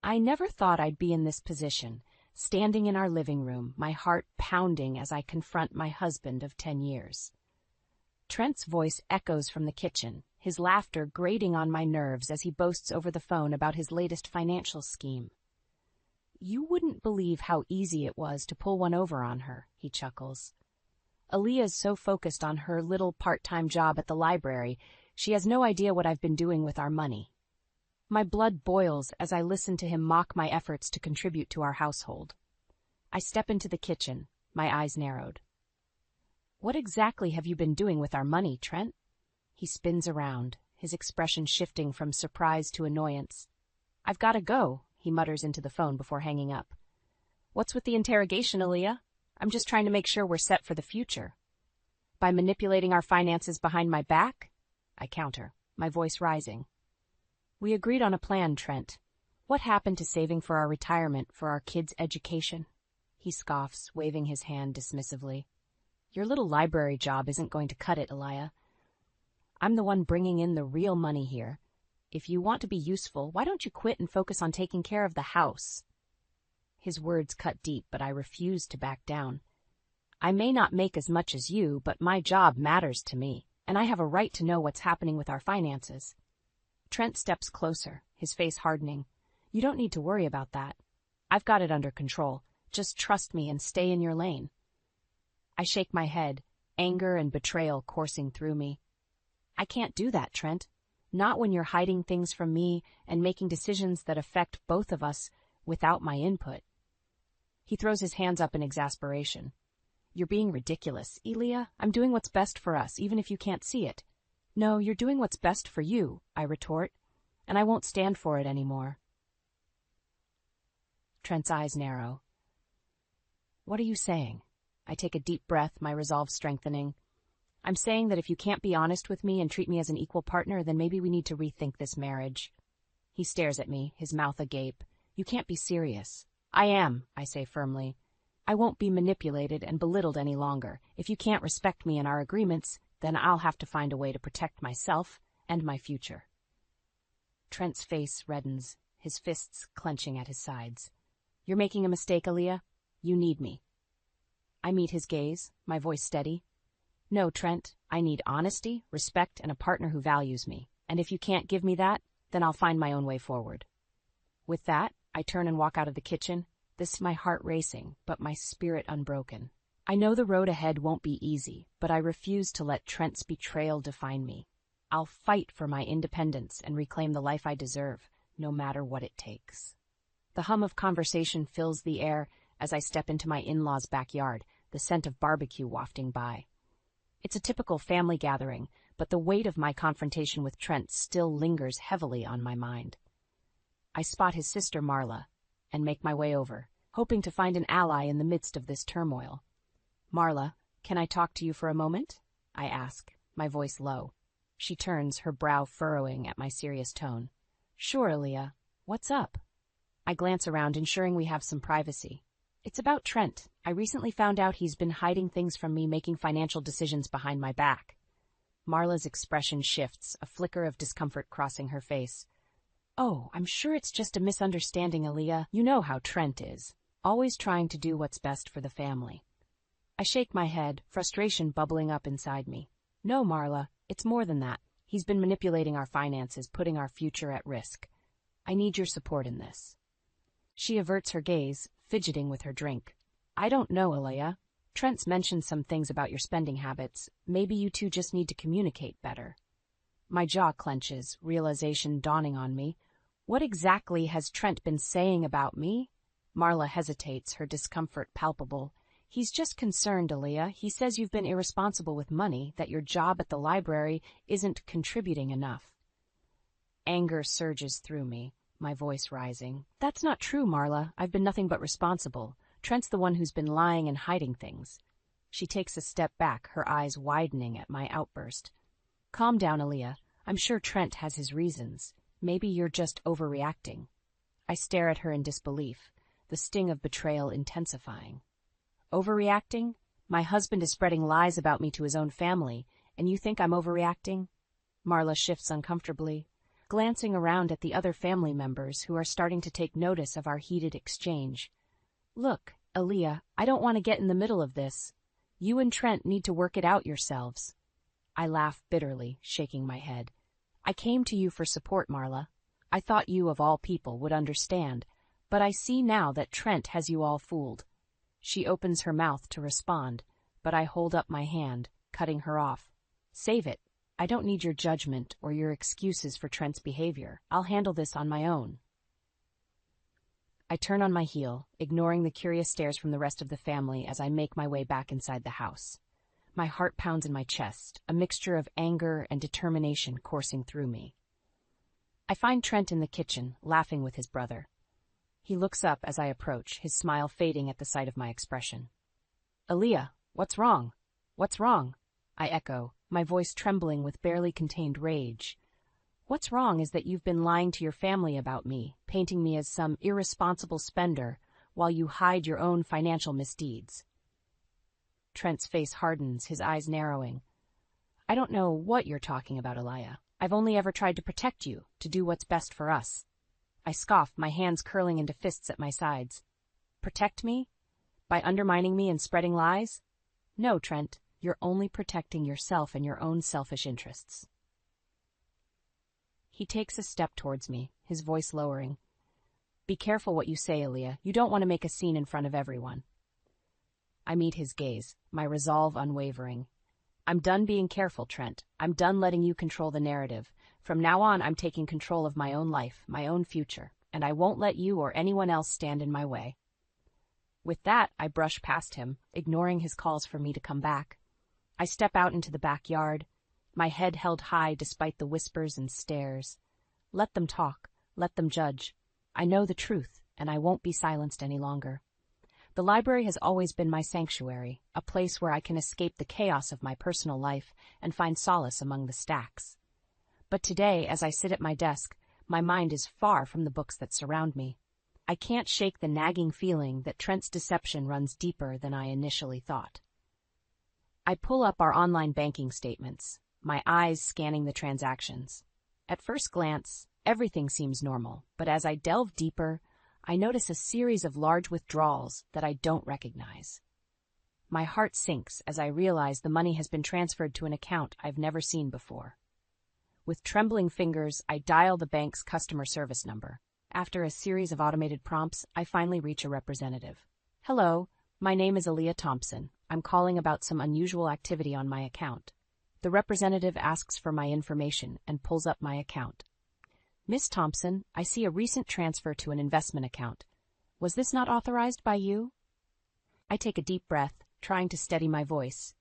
I never thought I'd be in this position, standing in our living room, my heart pounding as I confront my husband of 10 years. Trent's voice echoes from the kitchen, his laughter grating on my nerves as he boasts over the phone about his latest financial scheme. "You wouldn't believe how easy it was to pull one over on her," he chuckles. "Aaliyah's so focused on her little part-time job at the library, she has no idea what I've been doing with our money." My blood boils as I listen to him mock my efforts to contribute to our household. I step into the kitchen, my eyes narrowed. "What exactly have you been doing with our money, Trent?" He spins around, his expression shifting from surprise to annoyance. "I've got to go," he mutters into the phone before hanging up. "What's with the interrogation, Aaliyah? I'm just trying to make sure we're set for the future." "By manipulating our finances behind my back?" I counter, my voice rising. "We agreed on a plan, Trent. What happened to saving for our retirement, for our kids' education?" He scoffs, waving his hand dismissively. "Your little library job isn't going to cut it, Aaliyah. I'm the one bringing in the real money here. If you want to be useful, why don't you quit and focus on taking care of the house?" His words cut deep, but I refuse to back down. "I may not make as much as you, but my job matters to me, and I have a right to know what's happening with our finances." Trent steps closer, his face hardening. "You don't need to worry about that. I've got it under control. Just trust me and stay in your lane." I shake my head, anger and betrayal coursing through me. "I can't do that, Trent. Not when you're hiding things from me and making decisions that affect both of us without my input." He throws his hands up in exasperation. "You're being ridiculous, Aaliyah. I'm doing what's best for us, even if you can't see it." "No, you're doing what's best for you," I retort, "and I won't stand for it anymore." Trent's eyes narrow. "What are you saying?" I take a deep breath, my resolve strengthening. "I'm saying that if you can't be honest with me and treat me as an equal partner, then maybe we need to rethink this marriage." He stares at me, his mouth agape. "You can't be serious." "I am," I say firmly. "I won't be manipulated and belittled any longer. If you can't respect me and our agreements, then I'll have to find a way to protect myself and my future." Trent's face reddens, his fists clenching at his sides. "You're making a mistake, Aaliyah. You need me." I meet his gaze, my voice steady. "No, Trent, I need honesty, respect, and a partner who values me. And if you can't give me that, then I'll find my own way forward." With that, I turn and walk out of the kitchen, my heart racing, but my spirit unbroken. I know the road ahead won't be easy, but I refuse to let Trent's betrayal define me. I'll fight for my independence and reclaim the life I deserve, no matter what it takes. The hum of conversation fills the air as I step into my in-laws' backyard, the scent of barbecue wafting by. It's a typical family gathering, but the weight of my confrontation with Trent still lingers heavily on my mind. I spot his sister Marla and make my way over, hoping to find an ally in the midst of this turmoil. "Marla, can I talk to you for a moment?" I ask, my voice low. She turns, her brow furrowing at my serious tone. "Sure, Aaliyah. What's up?" I glance around, ensuring we have some privacy. "It's about Trent. I recently found out he's been hiding things from me, making financial decisions behind my back." Marla's expression shifts, a flicker of discomfort crossing her face. "Oh, I'm sure it's just a misunderstanding, Aaliyah. You know how Trent is, always trying to do what's best for the family." I shake my head, frustration bubbling up inside me. "No, Marla, it's more than that. He's been manipulating our finances, putting our future at risk. I need your support in this." She averts her gaze, fidgeting with her drink. "I don't know, Aaliyah. Trent's mentioned some things about your spending habits. Maybe you two just need to communicate better." My jaw clenches, realization dawning on me. What exactly has Trent been saying about me? Marla hesitates, her discomfort palpable. "He's just concerned, Aaliyah. He says you've been irresponsible with money, that your job at the library isn't contributing enough." Anger surges through me, my voice rising. "That's not true, Marla. I've been nothing but responsible. Trent's the one who's been lying and hiding things." She takes a step back, her eyes widening at my outburst. "Calm down, Aaliyah. I'm sure Trent has his reasons. Maybe you're just overreacting." I stare at her in disbelief, the sting of betrayal intensifying. "Overreacting? My husband is spreading lies about me to his own family, and you think I'm overreacting?" Marla shifts uncomfortably. glancing around at the other family members who are starting to take notice of our heated exchange. Look, Aaliyah, I don't want to get in the middle of this. You and Trent need to work it out yourselves. I laugh bitterly, shaking my head. I came to you for support, Marla. I thought you, of all people, would understand, but I see now that Trent has you all fooled. She opens her mouth to respond, but I hold up my hand, cutting her off. Save it. I don't need your judgment or your excuses for Trent's behavior. I'll handle this on my own. I turn on my heel, ignoring the curious stares from the rest of the family as I make my way back inside the house. My heart pounds in my chest, a mixture of anger and determination coursing through me. I find Trent in the kitchen, laughing with his brother. He looks up as I approach, his smile fading at the sight of my expression. Aaliyah, what's wrong? What's wrong? I echo, my voice trembling with barely contained rage. What's wrong is that you've been lying to your family about me, painting me as some irresponsible spender, while you hide your own financial misdeeds. Trent's face hardens, his eyes narrowing. I don't know what you're talking about, Aaliyah. I've only ever tried to protect you, to do what's best for us. I scoff, my hands curling into fists at my sides. Protect me? By undermining me and spreading lies? No, Trent, you're only protecting yourself and your own selfish interests. He takes a step towards me, his voice lowering. Be careful what you say, Aaliyah. You don't want to make a scene in front of everyone. I meet his gaze, my resolve unwavering. I'm done being careful, Trent. I'm done letting you control the narrative. From now on, I'm taking control of my own life, my own future, and I won't let you or anyone else stand in my way. With that, I brush past him, ignoring his calls for me to come back. I step out into the backyard, my head held high despite the whispers and stares. Let them talk, let them judge. I know the truth, and I won't be silenced any longer. The library has always been my sanctuary, a place where I can escape the chaos of my personal life and find solace among the stacks. But today, as I sit at my desk, my mind is far from the books that surround me. I can't shake the nagging feeling that Trent's deception runs deeper than I initially thought. I pull up our online banking statements, my eyes scanning the transactions. At first glance, everything seems normal, but as I delve deeper, I notice a series of large withdrawals that I don't recognize. My heart sinks as I realize the money has been transferred to an account I've never seen before. With trembling fingers, I dial the bank's customer service number. After a series of automated prompts, I finally reach a representative. Hello, my name is Aaliyah Thompson. I'm calling about some unusual activity on my account. The representative asks for my information and pulls up my account. Miss Thompson, I see a recent transfer to an investment account. Was this not authorized by you? I take a deep breath, trying to steady my voice.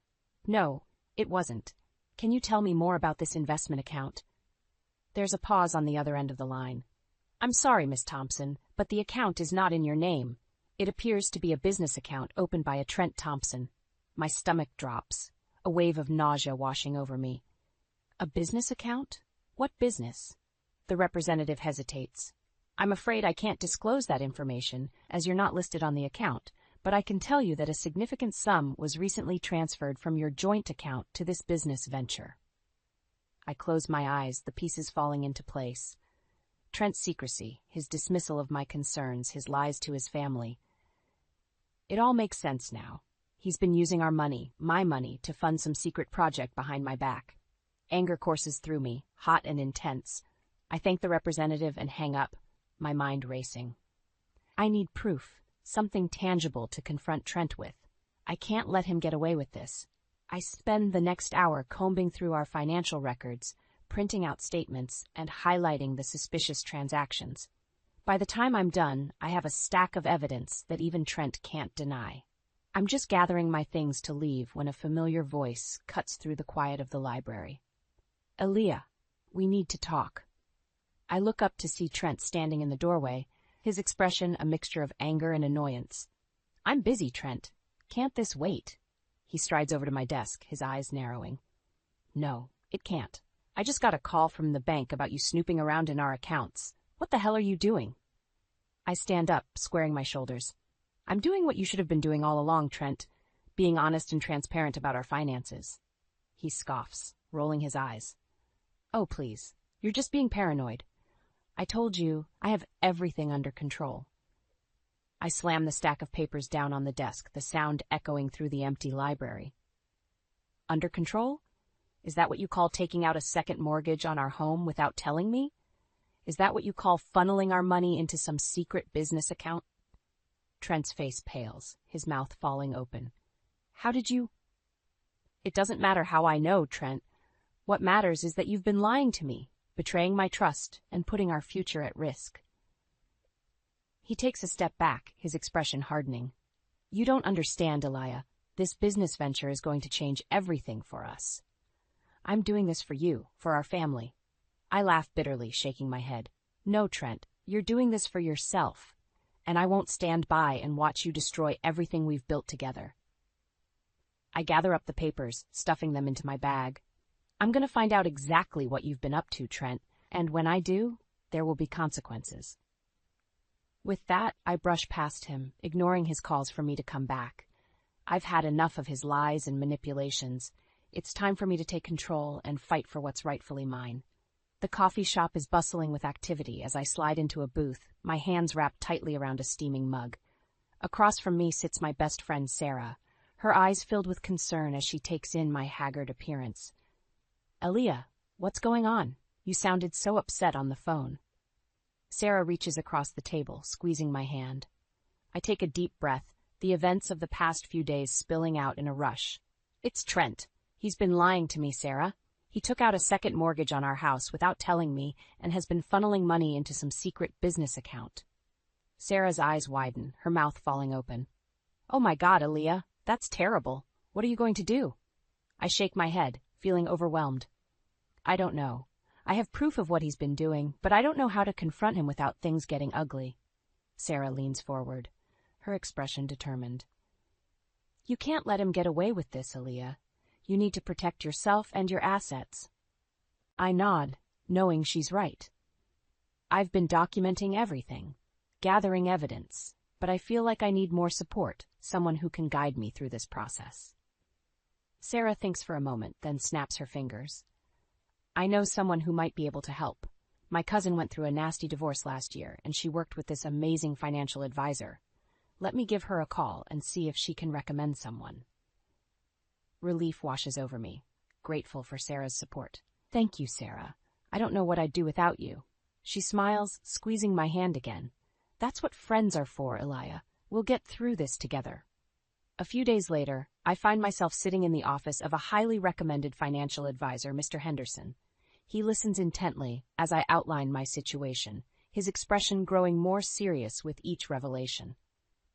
No, it wasn't. Can you tell me more about this investment account? There's a pause on the other end of the line. I'm sorry, Miss Thompson, but the account is not in your name. It appears to be a business account opened by a Trent Thompson. My stomach drops, a wave of nausea washing over me. A business account? What business? The representative hesitates. I'm afraid I can't disclose that information, as you're not listed on the account, but I can tell you that a significant sum was recently transferred from your joint account to this business venture. I close my eyes, the pieces falling into place. Trent's secrecy, his dismissal of my concerns, his lies to his family. It all makes sense now. He's been using our money, my money, to fund some secret project behind my back. Anger courses through me, hot and intense. I thank the representative and hang up, my mind racing. I need proof, something tangible to confront Trent with. I can't let him get away with this. I spend the next hour combing through our financial records, printing out statements, and highlighting the suspicious transactions. By the time I'm done, I have a stack of evidence that even Trent can't deny. I'm just gathering my things to leave when a familiar voice cuts through the quiet of the library. Aaliyah, we need to talk. I look up to see Trent standing in the doorway, his expression a mixture of anger and annoyance. I'm busy, Trent. Can't this wait? He strides over to my desk, his eyes narrowing. No, it can't. I just got a call from the bank about you snooping around in our accounts. What the hell are you doing? I stand up, squaring my shoulders. I'm doing what you should have been doing all along, Trent, being honest and transparent about our finances. He scoffs, rolling his eyes. Oh, please. You're just being paranoid. I told you, I have everything under control. I slam the stack of papers down on the desk, the sound echoing through the empty library. Under control? Is that what you call taking out a second mortgage on our home without telling me? Is that what you call funneling our money into some secret business account? Trent's face pales, his mouth falling open. How did you? It doesn't matter how I know, Trent. What matters is that you've been lying to me, betraying my trust, and putting our future at risk. He takes a step back, his expression hardening. You don't understand, Elia. This business venture is going to change everything for us. I'm doing this for you, for our family. I laugh bitterly, shaking my head. No, Trent, you're doing this for yourself, and I won't stand by and watch you destroy everything we've built together. I gather up the papers, stuffing them into my bag. I'm going to find out exactly what you've been up to, Trent, and when I do, there will be consequences. With that, I brush past him, ignoring his calls for me to come back. I've had enough of his lies and manipulations. It's time for me to take control and fight for what's rightfully mine. The coffee shop is bustling with activity as I slide into a booth, my hands wrapped tightly around a steaming mug. Across from me sits my best friend, Sarah, her eyes filled with concern as she takes in my haggard appearance. Elia, what's going on? You sounded so upset on the phone. Sarah reaches across the table, squeezing my hand. I take a deep breath, the events of the past few days spilling out in a rush. It's Trent. He's been lying to me, Sarah. He took out a second mortgage on our house without telling me and has been funneling money into some secret business account. Sarah's eyes widen, her mouth falling open. Oh my God, Elia, that's terrible. What are you going to do? I shake my head, feeling overwhelmed. I don't know. I have proof of what he's been doing, but I don't know how to confront him without things getting ugly. Sarah leans forward, her expression determined. You can't let him get away with this, Elia. You need to protect yourself and your assets. I nod, knowing she's right. I've been documenting everything, gathering evidence, but I feel like I need more support, someone who can guide me through this process. Sarah thinks for a moment, then snaps her fingers. I know someone who might be able to help. My cousin went through a nasty divorce last year, and she worked with this amazing financial advisor. Let me give her a call and see if she can recommend someone. Relief washes over me, grateful for Sarah's support. Thank you, Sarah. I don't know what I'd do without you. She smiles, squeezing my hand again. That's what friends are for, Elia. We'll get through this together. A few days later, I find myself sitting in the office of a highly recommended financial advisor, Mr. Henderson. He listens intently as I outline my situation, his expression growing more serious with each revelation.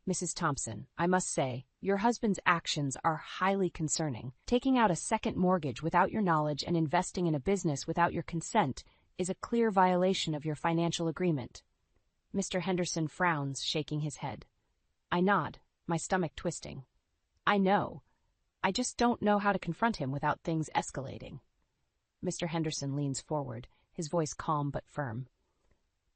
Mrs. Thompson, I must say, your husband's actions are highly concerning. Taking out a second mortgage without your knowledge and investing in a business without your consent is a clear violation of your financial agreement. Mr. Henderson frowns, shaking his head. I nod, my stomach twisting. I know. I just don't know how to confront him without things escalating. Mr. Henderson leans forward, his voice calm but firm.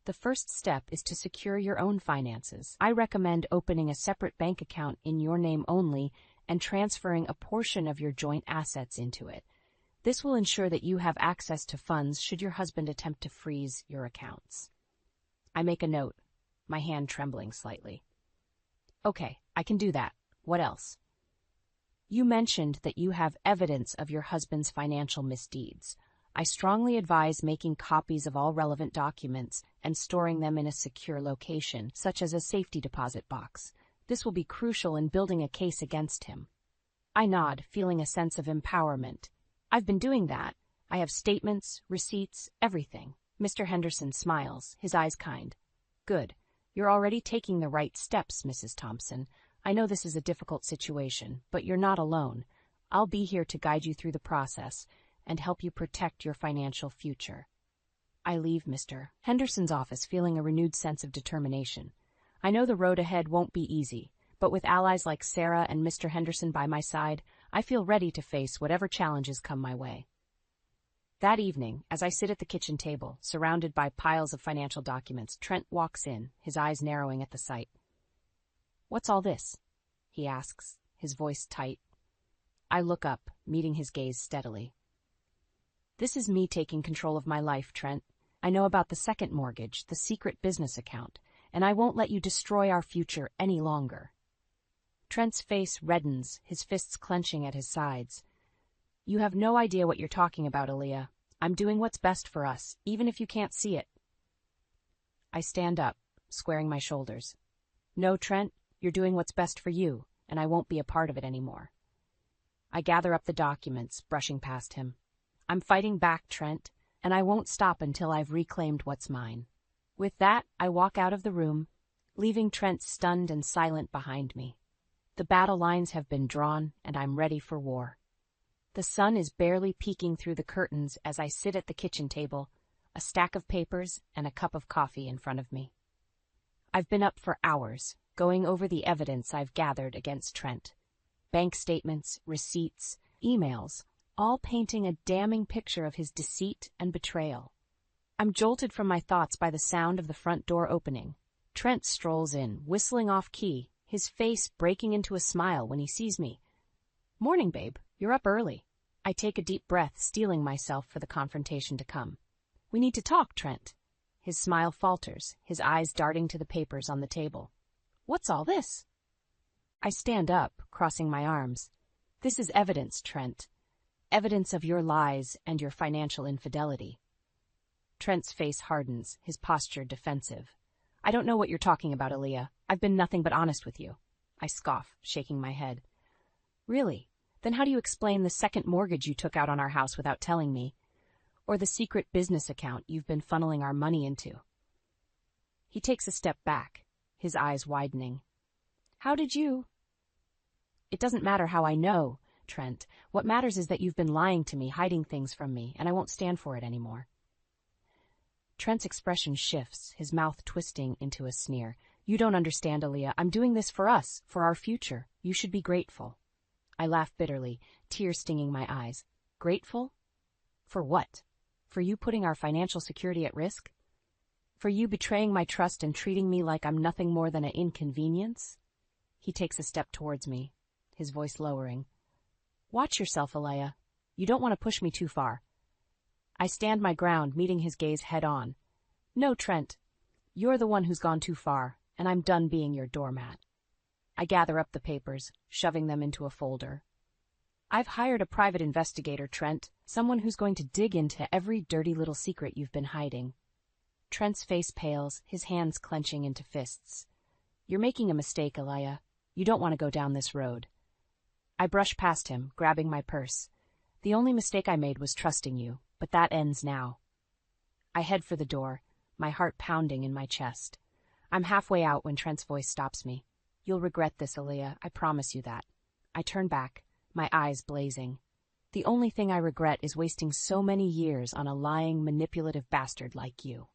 The first step is to secure your own finances. I recommend opening a separate bank account in your name only and transferring a portion of your joint assets into it. This will ensure that you have access to funds should your husband attempt to freeze your accounts. I make a note, my hand trembling slightly. Okay, I can do that. What else? You mentioned that you have evidence of your husband's financial misdeeds. I strongly advise making copies of all relevant documents and storing them in a secure location, such as a safety deposit box. This will be crucial in building a case against him. I nod, feeling a sense of empowerment. I've been doing that. I have statements, receipts, everything. Mr. Henderson smiles, his eyes kind. Good. You're already taking the right steps, Mrs. Thompson. I know this is a difficult situation, but you're not alone. I'll be here to guide you through the process and help you protect your financial future. I leave Mr. Henderson's office feeling a renewed sense of determination. I know the road ahead won't be easy, but with allies like Sarah and Mr. Henderson by my side, I feel ready to face whatever challenges come my way. That evening, as I sit at the kitchen table, surrounded by piles of financial documents, Trent walks in, his eyes narrowing at the sight. What's all this? He asks, his voice tight. I look up, meeting his gaze steadily. This is me taking control of my life, Trent. I know about the second mortgage, the secret business account, and I won't let you destroy our future any longer. Trent's face reddens, his fists clenching at his sides. You have no idea what you're talking about, Aaliyah. I'm doing what's best for us, even if you can't see it. I stand up, squaring my shoulders. No, Trent, you're doing what's best for you, and I won't be a part of it anymore. I gather up the documents, brushing past him. I'm fighting back, Trent, and I won't stop until I've reclaimed what's mine. With that, I walk out of the room, leaving Trent stunned and silent behind me. The battle lines have been drawn, and I'm ready for war. The sun is barely peeking through the curtains as I sit at the kitchen table, a stack of papers and a cup of coffee in front of me. I've been up for hours, going over the evidence I've gathered against Trent. Bank statements, receipts, emails, all painting a damning picture of his deceit and betrayal. I'm jolted from my thoughts by the sound of the front door opening. Trent strolls in, whistling off-key, his face breaking into a smile when he sees me. Morning, babe. You're up early. I take a deep breath, steeling myself for the confrontation to come. We need to talk, Trent. His smile falters, his eyes darting to the papers on the table. What's all this? I stand up, crossing my arms. This is evidence, Trent. Evidence of your lies and your financial infidelity. Trent's face hardens, his posture defensive. I don't know what you're talking about, Aaliyah. I've been nothing but honest with you. I scoff, shaking my head. Really? Then how do you explain the second mortgage you took out on our house without telling me? Or the secret business account you've been funneling our money into? He takes a step back, his eyes widening. How did you? It doesn't matter how I know, Trent. What matters is that you've been lying to me, hiding things from me, and I won't stand for it anymore. Trent's expression shifts, his mouth twisting into a sneer. You don't understand, Aaliyah. I'm doing this for us, for our future. You should be grateful. I laugh bitterly, tears stinging my eyes. Grateful? For what? For you putting our financial security at risk? For you betraying my trust and treating me like I'm nothing more than an inconvenience? He takes a step towards me, his voice lowering. Watch yourself, Aaliyah. You don't want to push me too far. I stand my ground, meeting his gaze head-on. No, Trent. You're the one who's gone too far, and I'm done being your doormat. I gather up the papers, shoving them into a folder. I've hired a private investigator, Trent, someone who's going to dig into every dirty little secret you've been hiding. Trent's face pales, his hands clenching into fists. You're making a mistake, Aaliyah. You don't want to go down this road. I brush past him, grabbing my purse. The only mistake I made was trusting you, but that ends now. I head for the door, my heart pounding in my chest. I'm halfway out when Trent's voice stops me. You'll regret this, Aaliyah, I promise you that. I turn back, my eyes blazing. The only thing I regret is wasting so many years on a lying, manipulative bastard like you.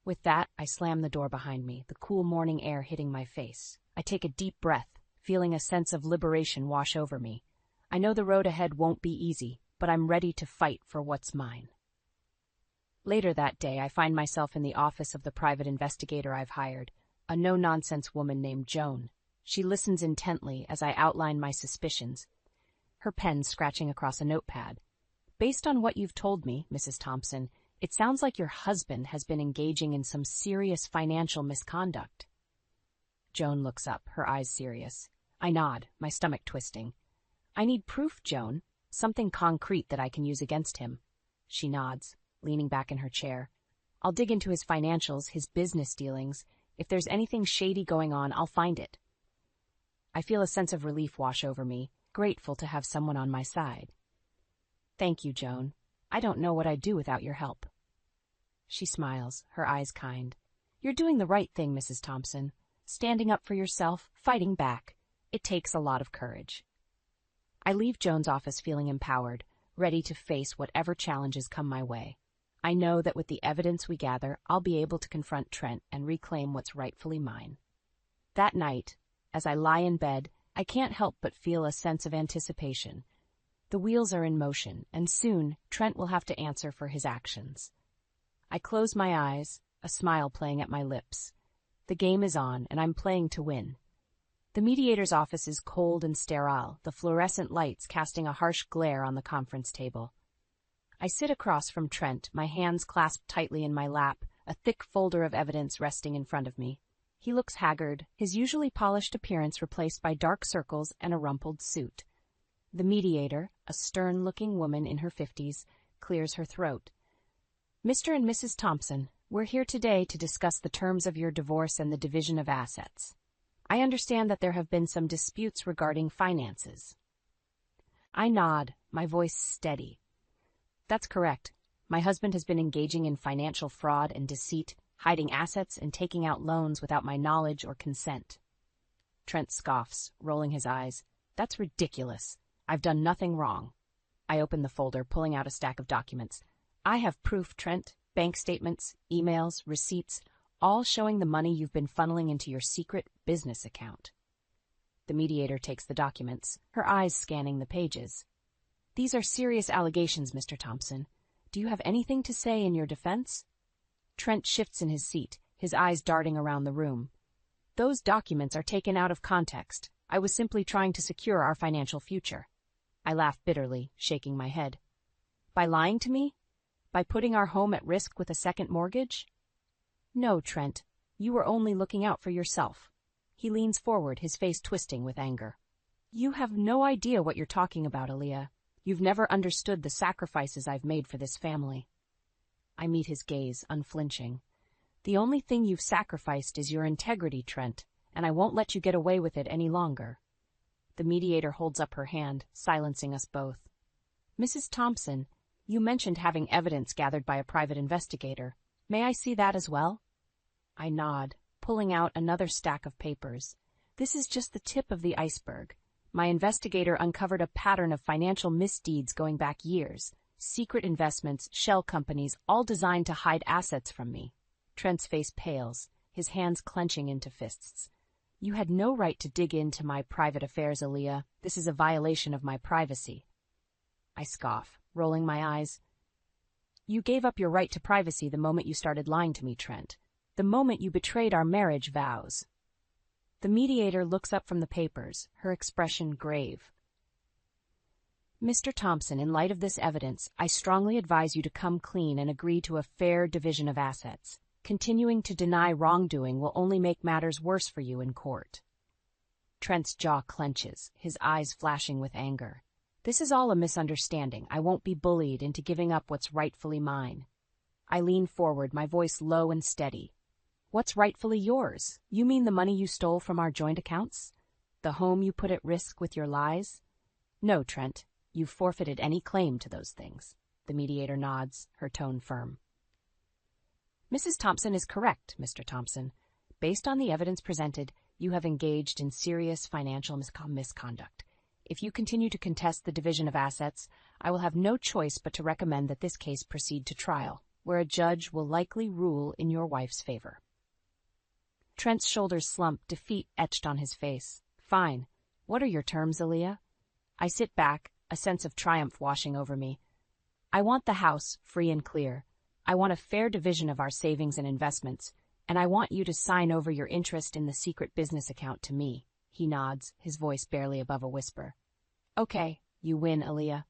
With that, I slam the door behind me, the cool morning air hitting my face. I take a deep breath, feeling a sense of liberation wash over me. I know the road ahead won't be easy, but I'm ready to fight for what's mine. Later that day, I find myself in the office of the private investigator I've hired, a no-nonsense woman named Joan. She listens intently as I outline my suspicions, her pen scratching across a notepad. Based on what you've told me, Mrs. Thompson, it sounds like your husband has been engaging in some serious financial misconduct. Joan looks up, her eyes serious. I nod, my stomach twisting. I need proof, Joan. Something concrete that I can use against him. She nods, leaning back in her chair. I'll dig into his financials, his business dealings. If there's anything shady going on, I'll find it. I feel a sense of relief wash over me, grateful to have someone on my side. Thank you, Joan. I don't know what I'd do without your help. She smiles, her eyes kind. You're doing the right thing, Mrs. Thompson. Standing up for yourself, fighting back. It takes a lot of courage. I leave Joan's office feeling empowered, ready to face whatever challenges come my way. I know that with the evidence we gather, I'll be able to confront Trent and reclaim what's rightfully mine. That night, as I lie in bed, I can't help but feel a sense of anticipation. The wheels are in motion, and soon Trent will have to answer for his actions. I close my eyes, a smile playing at my lips. The game is on, and I'm playing to win. The mediator's office is cold and sterile, the fluorescent lights casting a harsh glare on the conference table. I sit across from Trent, my hands clasped tightly in my lap, a thick folder of evidence resting in front of me. He looks haggard, his usually polished appearance replaced by dark circles and a rumpled suit. The mediator, a stern-looking woman in her 50s, clears her throat. Mr. and Mrs. Thompson, we're here today to discuss the terms of your divorce and the division of assets. I understand that there have been some disputes regarding finances. I nod, my voice steady. That's correct. My husband has been engaging in financial fraud and deceit, hiding assets and taking out loans without my knowledge or consent. Trent scoffs, rolling his eyes. That's ridiculous. I've done nothing wrong. I open the folder, pulling out a stack of documents. I have proof, Trent. Bank statements, emails, receipts, all showing the money you've been funneling into your secret business account. The mediator takes the documents, her eyes scanning the pages. These are serious allegations, Mr. Thompson. Do you have anything to say in your defense? Trent shifts in his seat, his eyes darting around the room. Those documents are taken out of context. I was simply trying to secure our financial future. I laugh bitterly, shaking my head. By lying to me? By putting our home at risk with a second mortgage? No, Trent. You were only looking out for yourself. He leans forward, his face twisting with anger. You have no idea what you're talking about, Aaliyah. You've never understood the sacrifices I've made for this family. I meet his gaze, unflinching. The only thing you've sacrificed is your integrity, Trent, and I won't let you get away with it any longer. The mediator holds up her hand, silencing us both. Mrs. Thompson, you mentioned having evidence gathered by a private investigator. May I see that as well? I nod, pulling out another stack of papers. This is just the tip of the iceberg. My investigator uncovered a pattern of financial misdeeds going back years. Secret investments, shell companies, all designed to hide assets from me. Trent's face pales, his hands clenching into fists. You had no right to dig into my private affairs, Aaliyah. This is a violation of my privacy. I scoff, rolling my eyes. You gave up your right to privacy the moment you started lying to me, Trent. The moment you betrayed our marriage vows. The mediator looks up from the papers, her expression grave. Mr. Thompson, in light of this evidence, I strongly advise you to come clean and agree to a fair division of assets. Continuing to deny wrongdoing will only make matters worse for you in court. Trent's jaw clenches, his eyes flashing with anger. This is all a misunderstanding. I won't be bullied into giving up what's rightfully mine. I lean forward, my voice low and steady. What's rightfully yours? You mean the money you stole from our joint accounts? The home you put at risk with your lies? No, Trent. You've forfeited any claim to those things. The mediator nods, her tone firm. Mrs. Thompson is correct, Mr. Thompson. Based on the evidence presented, you have engaged in serious financial misconduct. If you continue to contest the division of assets, I will have no choice but to recommend that this case proceed to trial, where a judge will likely rule in your wife's favor. Trent's shoulders slump, defeat etched on his face. Fine. What are your terms, Aaliyah? I sit back, a sense of triumph washing over me. I want the house, free and clear. I want a fair division of our savings and investments, and I want you to sign over your interest in the secret business account to me. He nods, his voice barely above a whisper. Okay, you win, Aaliyah.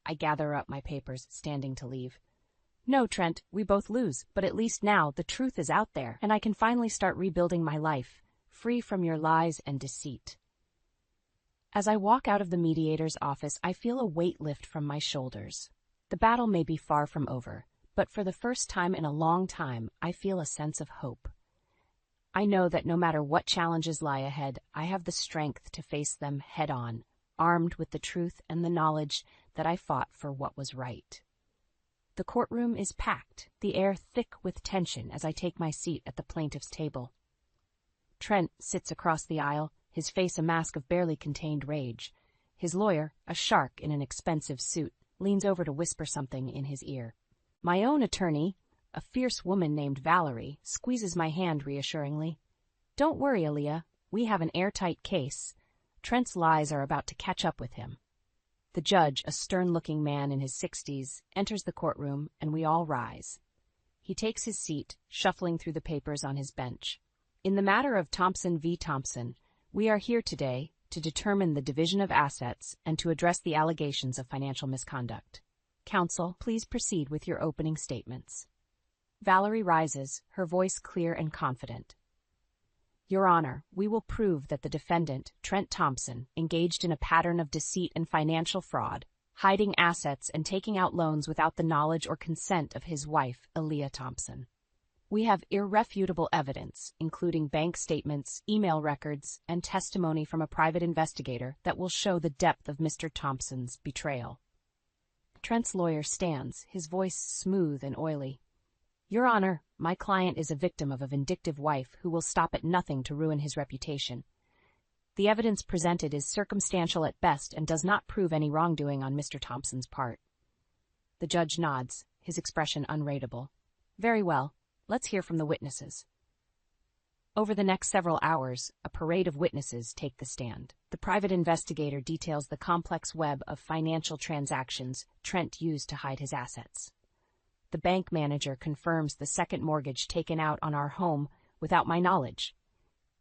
I gather up my papers, standing to leave. No, Trent, we both lose, but at least now the truth is out there, and I can finally start rebuilding my life, free from your lies and deceit. As I walk out of the mediator's office, I feel a weight lift from my shoulders. The battle may be far from over, but for the first time in a long time, I feel a sense of hope. I know that no matter what challenges lie ahead, I have the strength to face them head-on, armed with the truth and the knowledge that I fought for what was right. The courtroom is packed, the air thick with tension as I take my seat at the plaintiff's table. Trent sits across the aisle, his face a mask of barely contained rage. His lawyer, a shark in an expensive suit, leans over to whisper something in his ear. My own attorney, a fierce woman named Valerie, squeezes my hand reassuringly. Don't worry, Aaliyah. We have an airtight case. Trent's lies are about to catch up with him. The judge, a stern-looking man in his 60s, enters the courtroom, and we all rise. He takes his seat, shuffling through the papers on his bench. In the matter of Thompson v. Thompson, we are here today to determine the division of assets and to address the allegations of financial misconduct. Counsel, please proceed with your opening statements. Valerie rises, her voice clear and confident. Your Honor, we will prove that the defendant, Trent Thompson, engaged in a pattern of deceit and financial fraud, hiding assets and taking out loans without the knowledge or consent of his wife, Aaliyah Thompson. We have irrefutable evidence, including bank statements, email records, and testimony from a private investigator that will show the depth of Mr. Thompson's betrayal. Trent's lawyer stands, his voice smooth and oily. Your Honor, my client is a victim of a vindictive wife who will stop at nothing to ruin his reputation. The evidence presented is circumstantial at best and does not prove any wrongdoing on Mr. Thompson's part. The judge nods, his expression unreadable. Very well, let's hear from the witnesses. Over the next several hours, a parade of witnesses take the stand. The private investigator details the complex web of financial transactions Trent used to hide his assets. The bank manager confirms the second mortgage taken out on our home without my knowledge.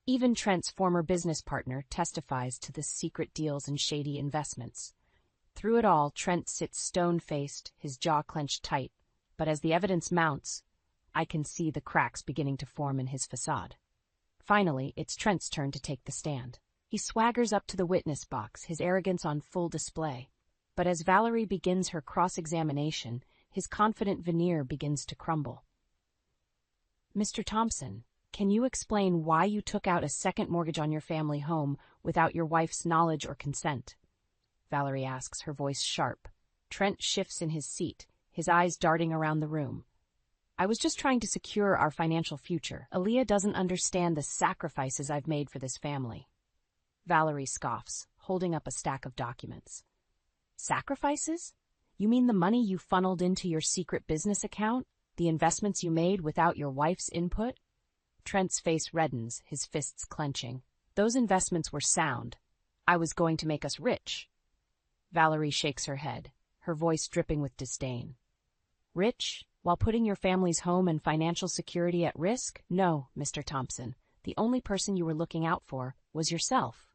Even Trent's former business partner testifies to the secret deals and shady investments. Through it all, Trent sits stone-faced, his jaw clenched tight, but as the evidence mounts, I can see the cracks beginning to form in his facade. Finally, it's Trent's turn to take the stand. He swaggers up to the witness box, his arrogance on full display. But as Valerie begins her cross-examination, his confident veneer begins to crumble. Mr. Thompson, can you explain why you took out a second mortgage on your family home without your wife's knowledge or consent? Valerie asks, her voice sharp. Trent shifts in his seat, his eyes darting around the room. I was just trying to secure our financial future. Aaliyah doesn't understand the sacrifices I've made for this family. Valerie scoffs, holding up a stack of documents. Sacrifices? You mean the money you funneled into your secret business account? The investments you made without your wife's input? Trent's face reddens, his fists clenching. Those investments were sound. I was going to make us rich. Valerie shakes her head, her voice dripping with disdain. Rich, while putting your family's home and financial security at risk? No, Mr. Thompson. The only person you were looking out for was yourself.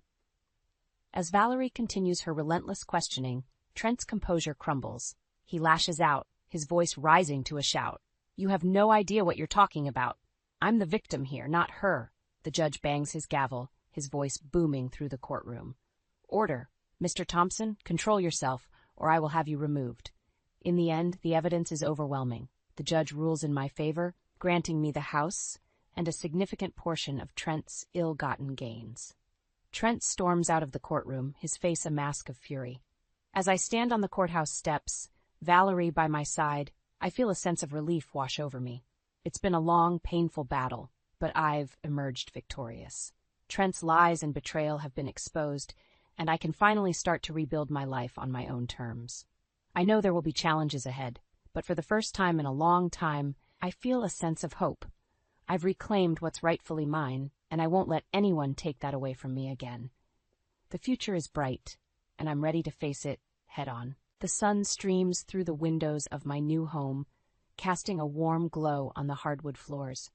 As Valerie continues her relentless questioning, Trent's composure crumbles. He lashes out, his voice rising to a shout. You have no idea what you're talking about. I'm the victim here, not her. The judge bangs his gavel, his voice booming through the courtroom. Order. Mr. Thompson, control yourself, or I will have you removed. In the end, the evidence is overwhelming. The judge rules in my favor, granting me the house and a significant portion of Trent's ill-gotten gains. Trent storms out of the courtroom, his face a mask of fury. As I stand on the courthouse steps, Valerie by my side, I feel a sense of relief wash over me. It's been a long, painful battle, but I've emerged victorious. Trent's lies and betrayal have been exposed, and I can finally start to rebuild my life on my own terms. I know there will be challenges ahead, but for the first time in a long time, I feel a sense of hope. I've reclaimed what's rightfully mine, and I won't let anyone take that away from me again. The future is bright, and I'm ready to face it head-on. The sun streams through the windows of my new home, casting a warm glow on the hardwood floors.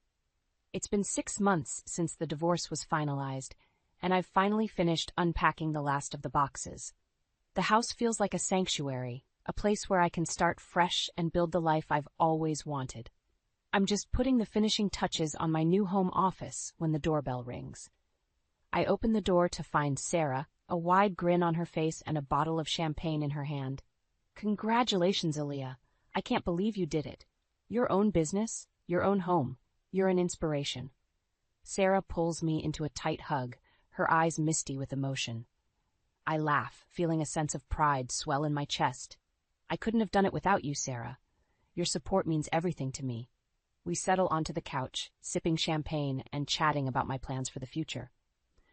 It's been 6 months since the divorce was finalized, and I've finally finished unpacking the last of the boxes. The house feels like a sanctuary, a place where I can start fresh and build the life I've always wanted. I'm just putting the finishing touches on my new home office when the doorbell rings. I open the door to find Sarah, a wide grin on her face and a bottle of champagne in her hand. Congratulations, Aaliyah. I can't believe you did it. Your own business, your own home. You're an inspiration. Sarah pulls me into a tight hug, her eyes misty with emotion. I laugh, feeling a sense of pride swell in my chest. I couldn't have done it without you, Sarah. Your support means everything to me. We settle onto the couch, sipping champagne and chatting about my plans for the future.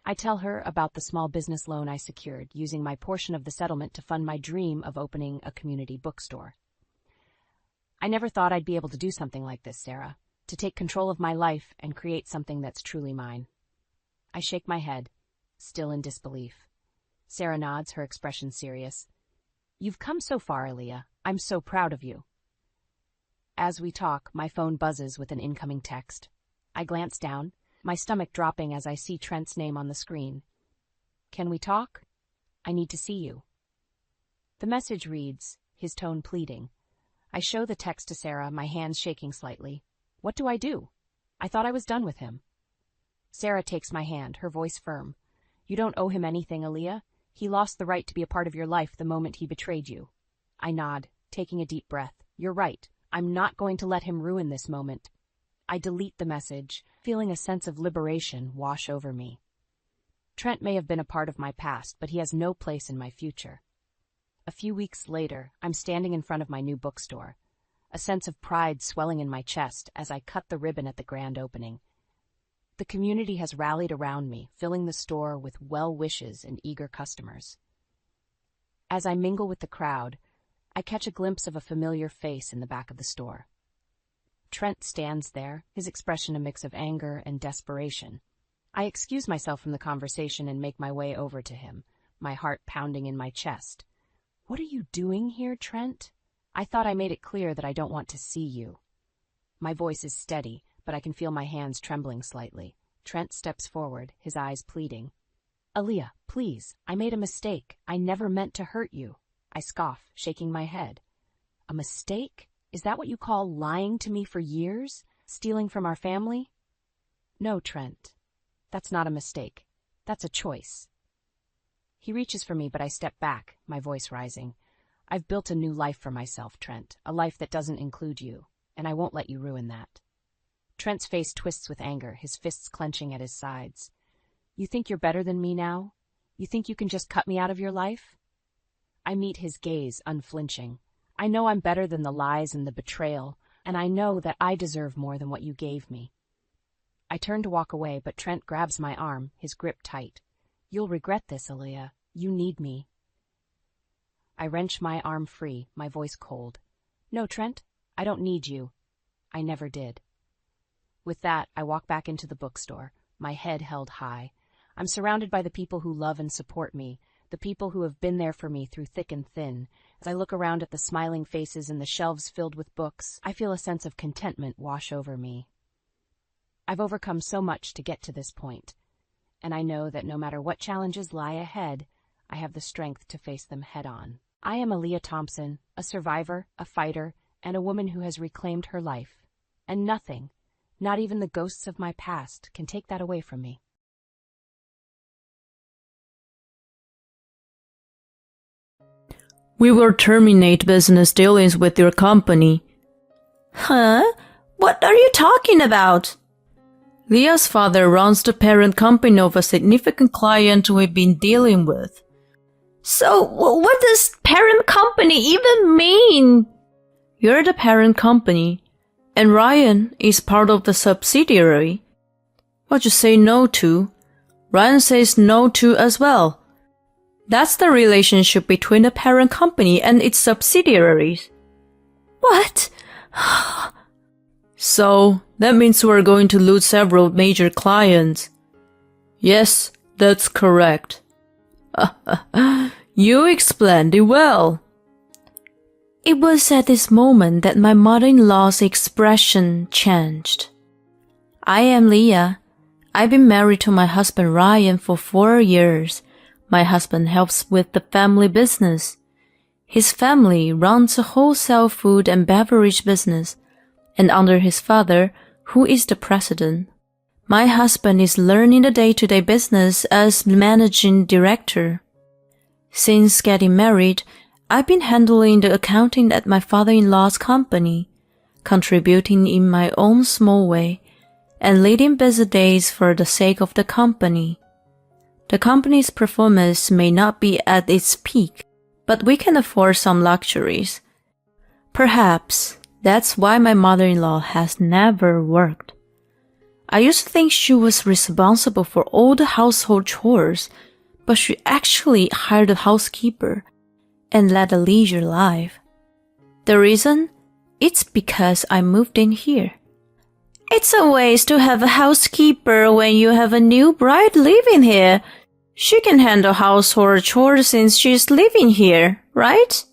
I tell her about the small business loan I secured, using my portion of the settlement to fund my dream of opening a community bookstore. I never thought I'd be able to do something like this, Sarah, to take control of my life and create something that's truly mine. I shake my head, still in disbelief. Sarah nods, her expression serious. You've come so far, Aaliyah. I'm so proud of you. As we talk, my phone buzzes with an incoming text. I glance down, my stomach dropping as I see Trent's name on the screen. Can we talk? I need to see you. The message reads, his tone pleading, I show the text to Sarah, my hands shaking slightly. What do I do? I thought I was done with him. Sarah takes my hand, her voice firm. You don't owe him anything, Aaliyah. He lost the right to be a part of your life the moment he betrayed you. I nod, taking a deep breath. You're right. I'm not going to let him ruin this moment. I delete the message, feeling a sense of liberation wash over me. Trent may have been a part of my past, but he has no place in my future. A few weeks later, I'm standing in front of my new bookstore, a sense of pride swelling in my chest as I cut the ribbon at the grand opening. The community has rallied around me, filling the store with well wishes and eager customers. As I mingle with the crowd, I catch a glimpse of a familiar face in the back of the store. Trent stands there, his expression a mix of anger and desperation. I excuse myself from the conversation and make my way over to him, my heart pounding in my chest. What are you doing here, Trent? I thought I made it clear that I don't want to see you. My voice is steady, but I can feel my hands trembling slightly. Trent steps forward, his eyes pleading. Aaliyah, please, I made a mistake. I never meant to hurt you. I scoff, shaking my head. A mistake? Is that what you call lying to me for years? Stealing from our family? No, Trent. That's not a mistake. That's a choice. He reaches for me, but I step back, my voice rising. I've built a new life for myself, Trent, a life that doesn't include you, and I won't let you ruin that. Trent's face twists with anger, his fists clenching at his sides. You think you're better than me now? You think you can just cut me out of your life? I meet his gaze, unflinching. I know I'm better than the lies and the betrayal, and I know that I deserve more than what you gave me. I turn to walk away, but Trent grabs my arm, his grip tight. You'll regret this, Aaliyah. You need me. I wrench my arm free, my voice cold. No, Trent, I don't need you. I never did. With that, I walk back into the bookstore, my head held high. I'm surrounded by the people who love and support me, the people who have been there for me through thick and thin. As I look around at the smiling faces and the shelves filled with books, I feel a sense of contentment wash over me. I've overcome so much to get to this point, and I know that no matter what challenges lie ahead, I have the strength to face them head-on. I am Aaliyah Thompson, a survivor, a fighter, and a woman who has reclaimed her life. And nothing, not even the ghosts of my past, can take that away from me. We will terminate business dealings with your company. Huh? What are you talking about? Leah's father runs the parent company of a significant client we've been dealing with. So, what does parent company even mean? You're the parent company, and Ryan is part of the subsidiary. What you say no to, Ryan says no to as well. That's the relationship between the parent company and its subsidiaries. What? So, that means we're going to lose several major clients. Yes, that's correct. You explained it well. It was at this moment that my mother-in-law's expression changed. I am Leah. I've been married to my husband Ryan for 4 years. My husband helps with the family business. His family runs a wholesale food and beverage business, and under his father, who is the president, my husband is learning the day-to-day business as managing director. Since getting married, I've been handling the accounting at my father-in-law's company, contributing in my own small way, and leading busy days for the sake of the company. The company's performance may not be at its peak, but we can afford some luxuries. Perhaps that's why my mother-in-law has never worked. I used to think she was responsible for all the household chores, but she actually hired a housekeeper and led a leisure life. The reason? It's because I moved in here. It's a waste to have a housekeeper when you have a new bride living here. She can handle household chores since she's living here, right?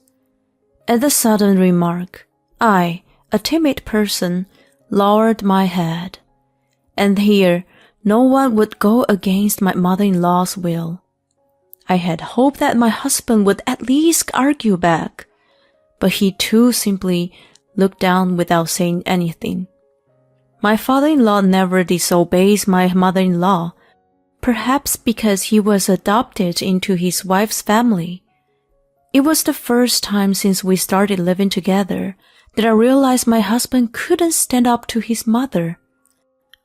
At the sudden remark, I, a timid person, lowered my head. And here, no one would go against my mother-in-law's will. I had hoped that my husband would at least argue back, but he too simply looked down without saying anything. My father-in-law never disobeys my mother-in-law, perhaps because he was adopted into his wife's family. It was the first time since we started living together that I realized my husband couldn't stand up to his mother.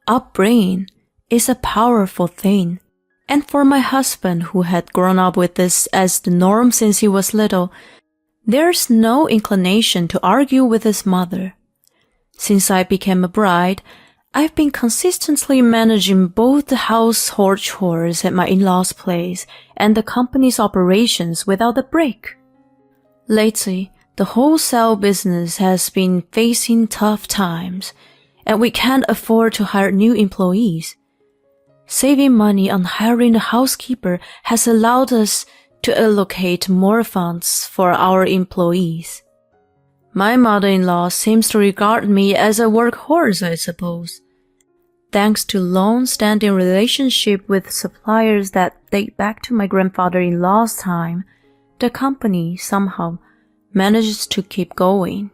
Upbringing is a powerful thing, and for my husband, who had grown up with this as the norm since he was little, there's no inclination to argue with his mother. Since I became a bride, I've been consistently managing both the household chores at my in-laws' place and the company's operations without a break. Lately, the wholesale business has been facing tough times, and we can't afford to hire new employees. Saving money on hiring a housekeeper has allowed us to allocate more funds for our employees. My mother-in-law seems to regard me as a workhorse, I suppose. Thanks to long-standing relationship with suppliers that date back to my grandfather-in-law's time, the company somehow manages to keep going.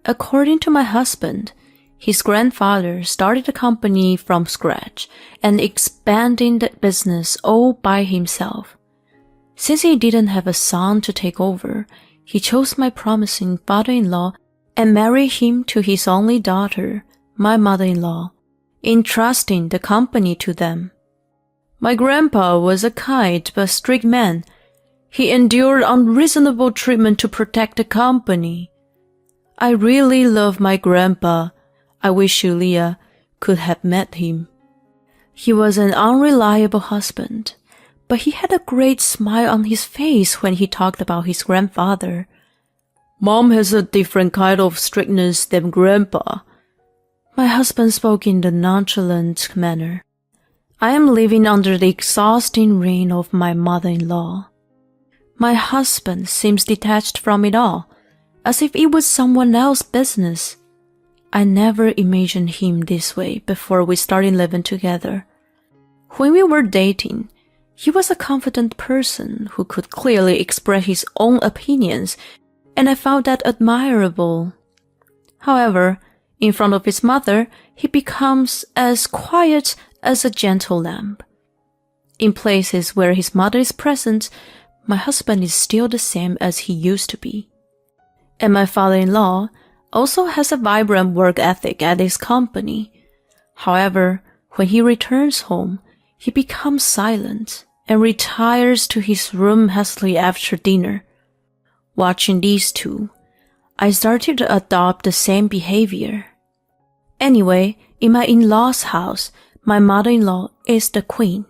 According to my husband, his grandfather started the company from scratch and expanding the business all by himself. Since he didn't have a son to take over, he chose my promising father-in-law and married him to his only daughter, my mother-in-law, entrusting the company to them. My grandpa was a kind but strict man. He endured unreasonable treatment to protect the company. I really love my grandpa. I wish Leah could have met him. He was an unreliable husband, but he had a great smile on his face when he talked about his grandfather. Mom has a different kind of strictness than Grandpa. My husband spoke in a nonchalant manner. I am living under the exhausting reign of my mother-in-law. My husband seems detached from it all, as if it was someone else's business. I never imagined him this way before we started living together. When we were dating, he was a confident person who could clearly express his own opinions, and I found that admirable. However, in front of his mother, he becomes as quiet as a gentle lamb. In places where his mother is present, my husband is still the same as he used to be. And my father-in-law also has a vibrant work ethic at his company. However, when he returns home, he becomes silent and retires to his room hastily after dinner. Watching these two, I started to adopt the same behavior. Anyway, in my in-law's house, my mother-in-law is the queen.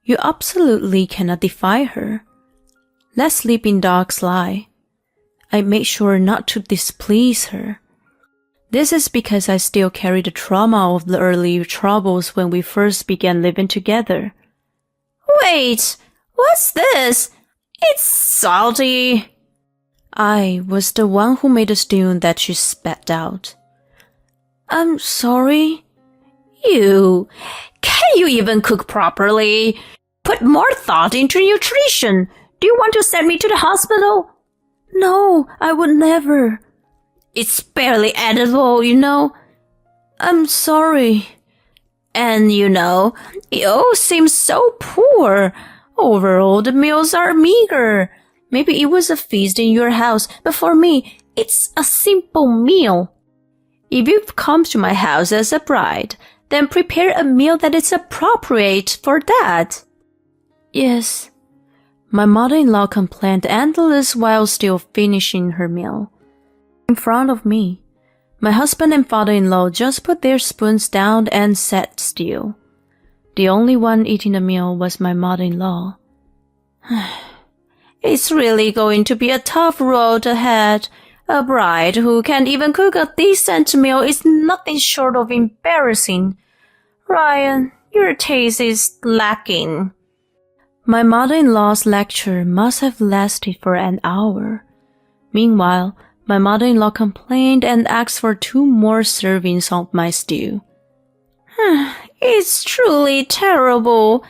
You absolutely cannot defy her. Let sleeping dogs lie. I made sure not to displease her. This is because I still carry the trauma of the early troubles when we first began living together. Wait, what's this? It's salty. I was the one who made the stew that she spat out. I'm sorry. Can you even cook properly? Put more thought into nutrition. Do you want to send me to the hospital? No, I would never. It's barely edible, I'm sorry. And you all seem so poor. Overall, the meals are meager. Maybe it was a feast in your house, but for me, it's a simple meal. If you've come to my house as a bride, then prepare a meal that is appropriate for that. Yes. My mother-in-law complained endless while still finishing her meal. In front of me, my husband and father-in-law just put their spoons down and sat still. The only one eating the meal was my mother-in-law. It's really going to be a tough road ahead. A bride who can't even cook a decent meal is nothing short of embarrassing. Ryan, your taste is lacking. My mother-in-law's lecture must have lasted for an hour. Meanwhile, my mother-in-law complained and asked for 2 more servings of my stew. It's truly terrible.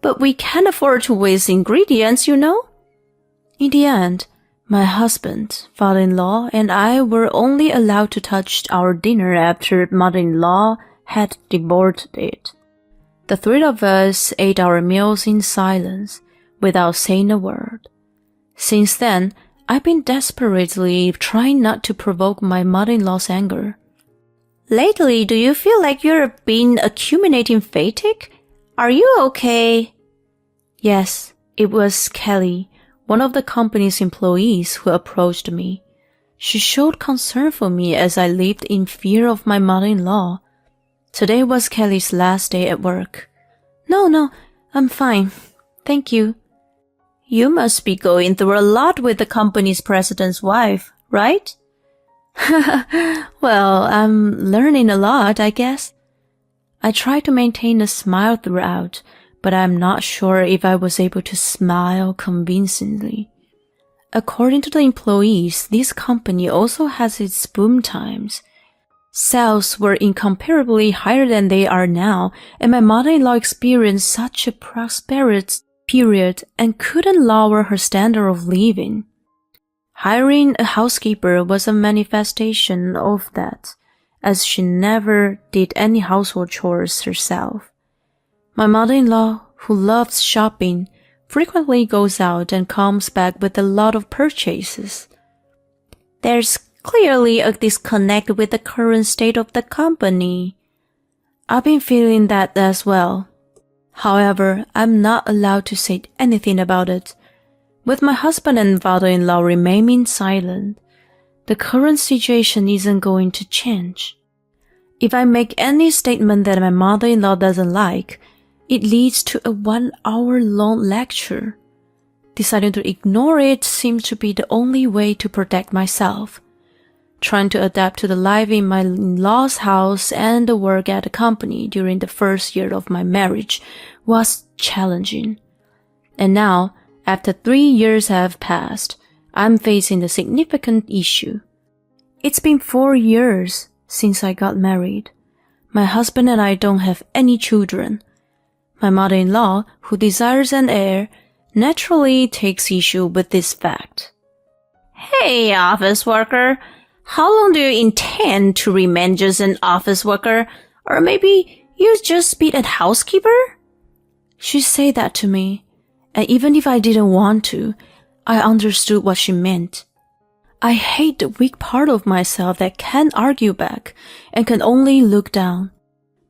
But we can't afford to waste ingredients, In the end, My husband, father-in-law, and I were only allowed to touch our dinner after mother-in-law had devoured it. The three of us ate our meals in silence, without saying a word. Since then, I've been desperately trying not to provoke my mother-in-law's anger. Lately, do you feel like you're being accumulating fatigue? Are you okay? Yes, it was Kelly, one of the company's employees, who approached me. She showed concern for me as I lived in fear of my mother-in-law. Today was Kelly's last day at work. No, I'm fine. Thank you. You must be going through a lot with the company's president's wife, right? Well, I'm learning a lot, I guess. I tried to maintain a smile throughout, but I'm not sure if I was able to smile convincingly. According to the employees, this company also has its boom times. Sales were incomparably higher than they are now, and my mother-in-law experienced such a prosperous period and couldn't lower her standard of living. Hiring a housekeeper was a manifestation of that, as she never did any household chores herself. My mother-in-law, who loves shopping, frequently goes out and comes back with a lot of purchases. There's clearly a disconnect with the current state of the company. I've been feeling that as well. However, I'm not allowed to say anything about it. With my husband and father-in-law remaining silent, the current situation isn't going to change. If I make any statement that my mother-in-law doesn't like, it leads to a 1-hour-long lecture. Deciding to ignore it seems to be the only way to protect myself. Trying to adapt to the life in my in-laws' house and the work at the company during the first year of my marriage was challenging. And now, after 3 years have passed, I'm facing a significant issue. It's been 4 years since I got married. My husband and I don't have any children. My mother-in-law, who desires an heir, naturally takes issue with this fact. Hey, office worker. How long do you intend to remain just an office worker? Or maybe you just be a housekeeper? She said that to me, and even if I didn't want to, I understood what she meant. I hate the weak part of myself that can't argue back and can only look down.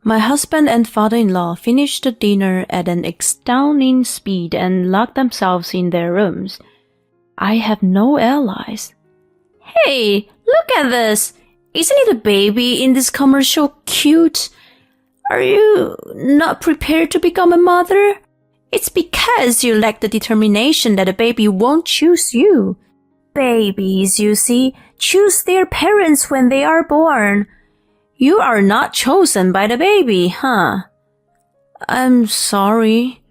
My husband and father-in-law finished the dinner at an astounding speed and locked themselves in their rooms. I have no allies. Hey, look at this. Isn't it a baby in this commercial cute? Are you not prepared to become a mother? It's because you lack the determination that a baby won't choose you. Babies, you see, choose their parents when they are born. You are not chosen by the baby, huh? I'm sorry.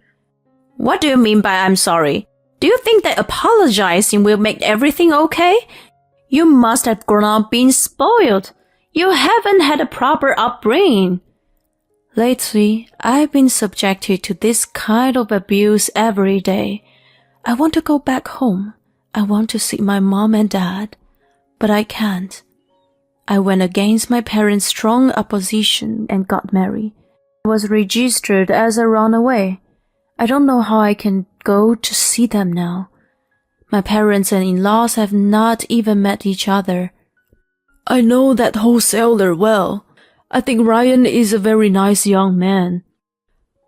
What do you mean by I'm sorry? Do you think that apologizing will make everything okay? You must have grown up being spoiled. You haven't had a proper upbringing. Lately, I've been subjected to this kind of abuse every day. I want to go back home. I want to see my mom and dad, but I can't. I went against my parents' strong opposition and got married. I was registered as a runaway. I don't know how I can go to see them now. My parents and in-laws have not even met each other. I know that wholesaler well. I think Ryan is a very nice young man.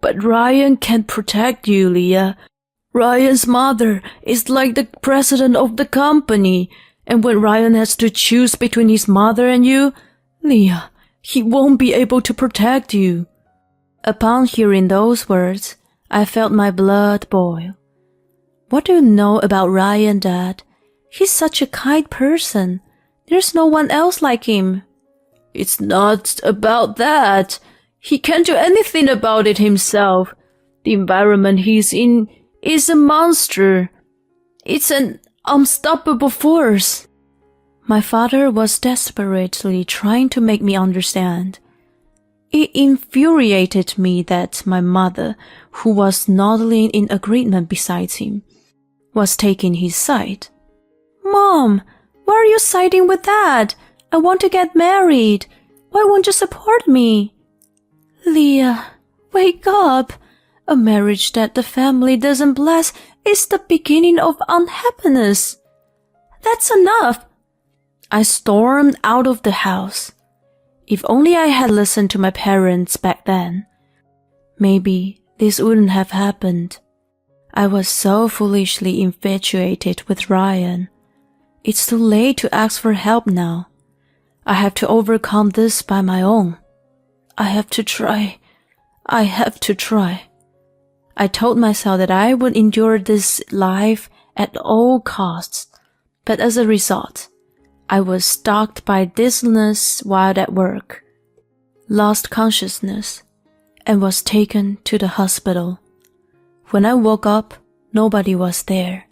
But Ryan can't protect you, Leah. Ryan's mother is like the president of the company, and when Ryan has to choose between his mother and you, Leah, he won't be able to protect you. Upon hearing those words, I felt my blood boil. What do you know about Ryan, Dad? He's such a kind person. There's no one else like him. It's not about that. He can't do anything about it himself. The environment he's in is a monster. It's an unstoppable force. My father was desperately trying to make me understand. It infuriated me that my mother, who was nodding in agreement beside him, was taking his side. Mom, why are you siding with Dad? I want to get married. Why won't you support me? Leah, wake up. A marriage that the family doesn't bless is the beginning of unhappiness. That's enough. I stormed out of the house. If only I had listened to my parents back then, maybe this wouldn't have happened. I was so foolishly infatuated with Ryan. It's too late to ask for help now. I have to overcome this by my own. I have to try. I told myself that I would endure this life at all costs, but as a result, I was stalked by dizziness while at work, lost consciousness, and was taken to the hospital. When I woke up, nobody was there.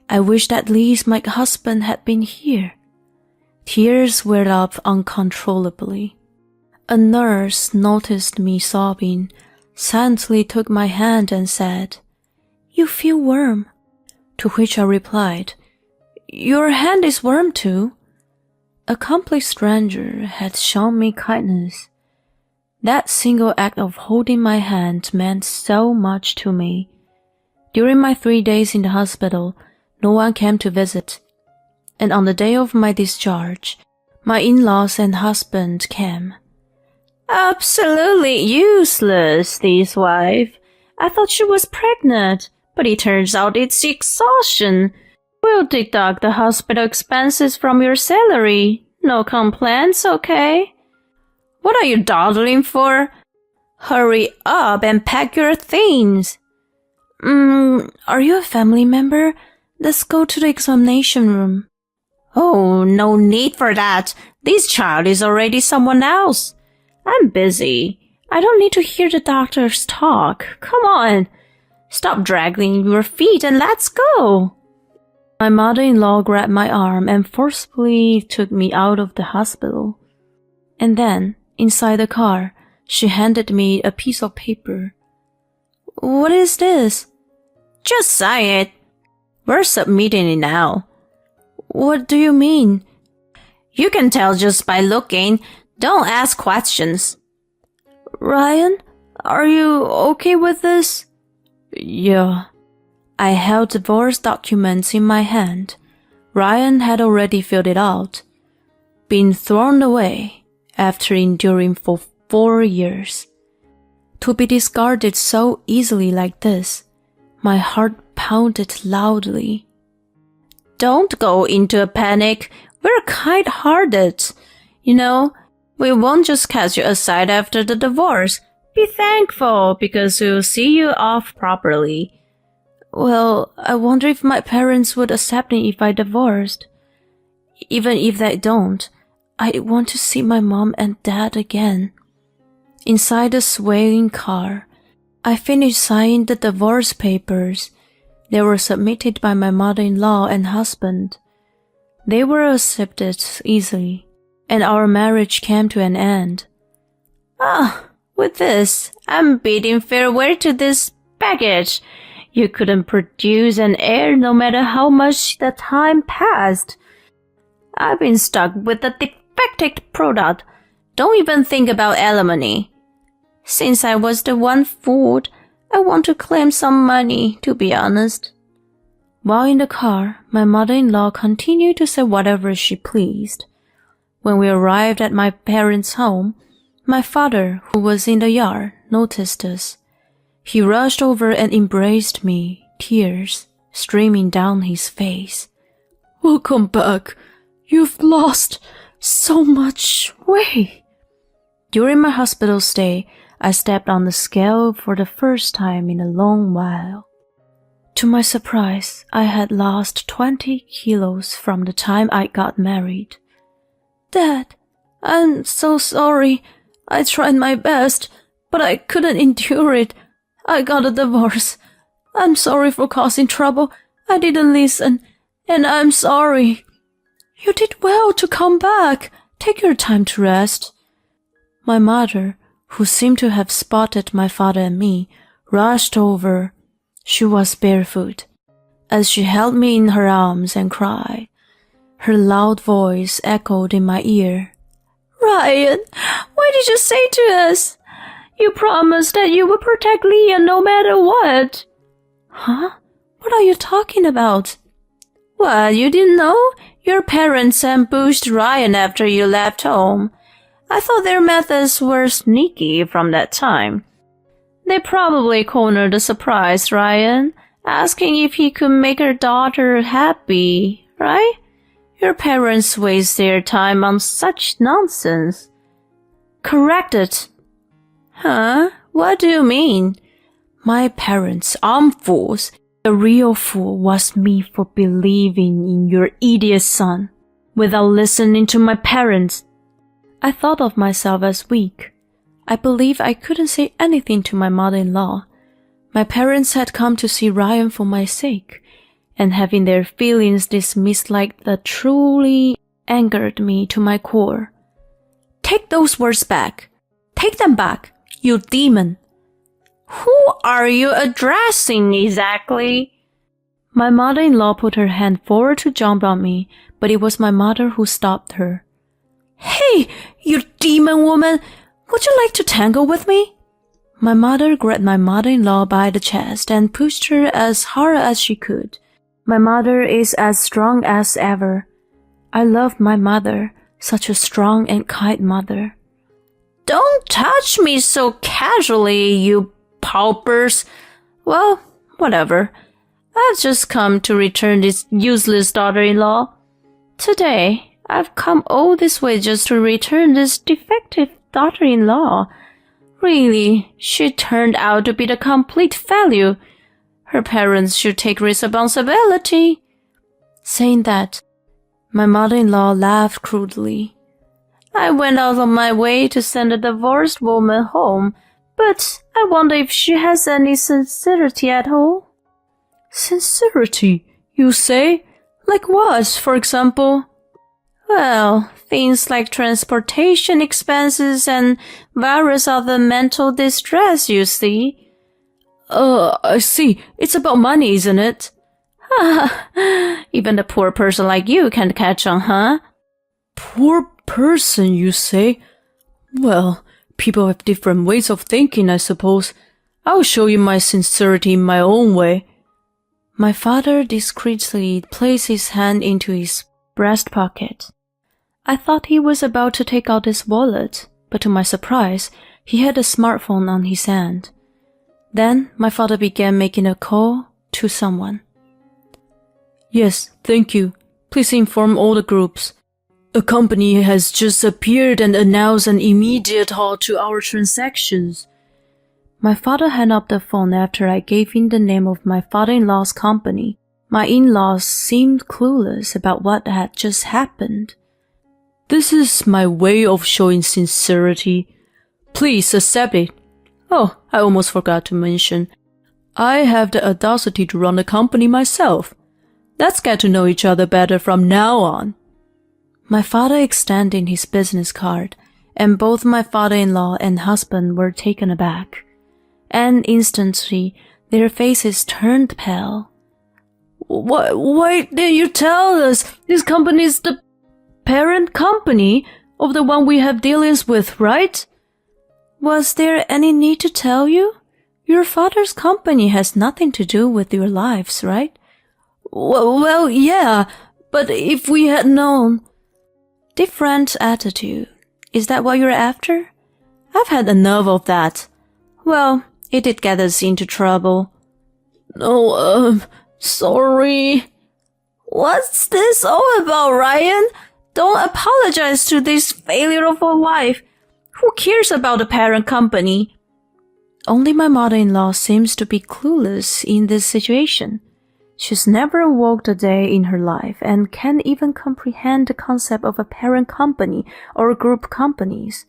I wished at least my husband had been here. Tears welled up uncontrollably. A nurse noticed me sobbing, silently took my hand and said, "You feel warm." To which I replied, "Your hand is warm too." A complete stranger had shown me kindness. That single act of holding my hand meant so much to me. During my 3 days in the hospital, no one came to visit. And on the day of my discharge, my in-laws and husband came. "Absolutely useless, this wife. I thought she was pregnant, but it turns out it's exhaustion. We'll deduct the hospital expenses from your salary. No complaints, okay? What are you dawdling for? Hurry up and pack your things." Are you a family member? Let's go to the examination room." "Oh, no need for that. This child is already someone else. I'm busy. I don't need to hear the doctors talk. Come on. Stop dragging your feet and let's go." My mother-in-law grabbed my arm and forcefully took me out of the hospital. And then, inside the car, she handed me a piece of paper. "What is this?" "Just sign it. We're submitting it now." "What do you mean?" "You can tell just by looking. Don't ask questions." "Ryan, are you okay with this?" "Yeah." I held divorce documents in my hand. Ryan had already filled it out. Been thrown away after enduring for 4 years. To be discarded so easily like this, my heart pounded loudly. "Don't go into a panic. We're kind-hearted. You know, we won't just cast you aside after the divorce. Be thankful because we'll see you off properly." "Well, I wonder if my parents would accept me if I divorced. Even if they don't, I want to see my mom and dad again." Inside the swaying car, I finished signing the divorce papers. They were submitted by my mother-in-law and husband. They were accepted easily, and our marriage came to an end. With this, I'm bidding farewell to this baggage. You couldn't produce an heir no matter how much the time passed. I've been stuck with a defective product. Don't even think about alimony. Since I was the one fooled, I want to claim some money, to be honest." While in the car, my mother-in-law continued to say whatever she pleased. When we arrived at my parents' home, my father, who was in the yard, noticed us. He rushed over and embraced me, tears streaming down his face. "Welcome back. You've lost so much weight." During my hospital stay, I stepped on the scale for the first time in a long while. To my surprise, I had lost 20 kilos from the time I got married. "Dad, I'm so sorry. I tried my best, but I couldn't endure it. I got a divorce. I'm sorry for causing trouble. I didn't listen, and I'm sorry." "You did well to come back. Take your time to rest." My mother, who seemed to have spotted my father and me, rushed over. She was barefoot. As she held me in her arms and cried, Her loud voice echoed in my ear. Ryan, what did you say to us? You promised that you would protect Leah no matter what. Huh? What are you talking about? What, you didn't know? Your parents ambushed Ryan after you left home. I thought their methods were sneaky from that time. They probably cornered the surprised Ryan, asking if he could make her daughter happy, right? Your parents waste their time on such nonsense. Corrected. Huh? What do you mean? My parents aren't fools. The real fool was me for believing in your idiot son without listening to my parents. I thought of myself as weak. I believe I couldn't say anything to my mother-in-law. My parents had come to see Ryan for my sake, and having their feelings dismissed like that truly angered me to my core. Take those words back. Take them back, you demon. Who are you addressing exactly? My mother-in-law put her hand forward to jump on me, but it was my mother who stopped her. Hey, you demon woman! Would you like to tangle with me? My mother grabbed my mother-in-law by the chest and pushed her as hard as she could. My mother is as strong as ever. I love my mother, such a strong and kind mother. Don't touch me so casually, you paupers. Well, whatever. I've just come to return this useless daughter-in-law. Today, I've come all this way just to return this defective daughter-in-law. Really, she turned out to be the complete failure. Her parents should take responsibility. Saying that, my mother-in-law laughed crudely. I went out of my way to send a divorced woman home, but I wonder if she has any sincerity at all. Sincerity, you say? Like what, for example? Well, things like transportation expenses and various other mental distress, you see. I see. It's about money, isn't it? Even a poor person like you can't catch on, huh? Poor person, you say? Well, people have different ways of thinking, I suppose. I'll show you my sincerity in my own way. My father discreetly placed his hand into his breast pocket. I thought he was about to take out his wallet, but to my surprise, he had a smartphone on his hand. Then my father began making a call to someone. Yes, thank you. Please inform all the groups. A company has just appeared and announced an immediate halt to our transactions. My father hung up the phone after I gave him the name of my father-in-law's company. My in-laws seemed clueless about what had just happened. This is my way of showing sincerity. Please accept it. Oh, I almost forgot to mention. I have the audacity to run the company myself. Let's get to know each other better from now on. My father extended his business card, and both my father-in-law and husband were taken aback. And instantly, their faces turned pale. Why didn't you tell us? This company is the parent company of the one we have dealings with, right? Was there any need to tell you? Your father's company has nothing to do with your lives, right? Well, yeah, but if we had known... Different attitude. Is that what you're after? I've had enough of that. Well, it did get us into trouble. No, sorry. What's this all about, Ryan? Don't apologize to this failure of a wife. Who cares about the parent company? Only my mother-in-law seems to be clueless in this situation. She's never worked a day in her life and can't even comprehend the concept of a parent company or group companies.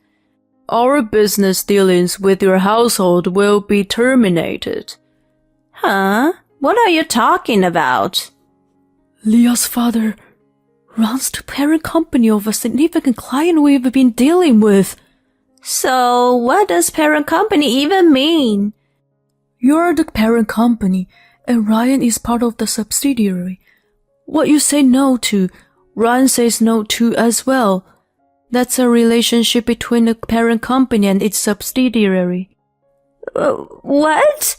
Our business dealings with your household will be terminated. Huh? What are you talking about? Leah's father runs the parent company of a significant client we've been dealing with. So, what does parent company even mean? You're the parent company, and Ryan is part of the subsidiary. What you say no to, Ryan says no too as well. That's a relationship between the parent company and its subsidiary. What?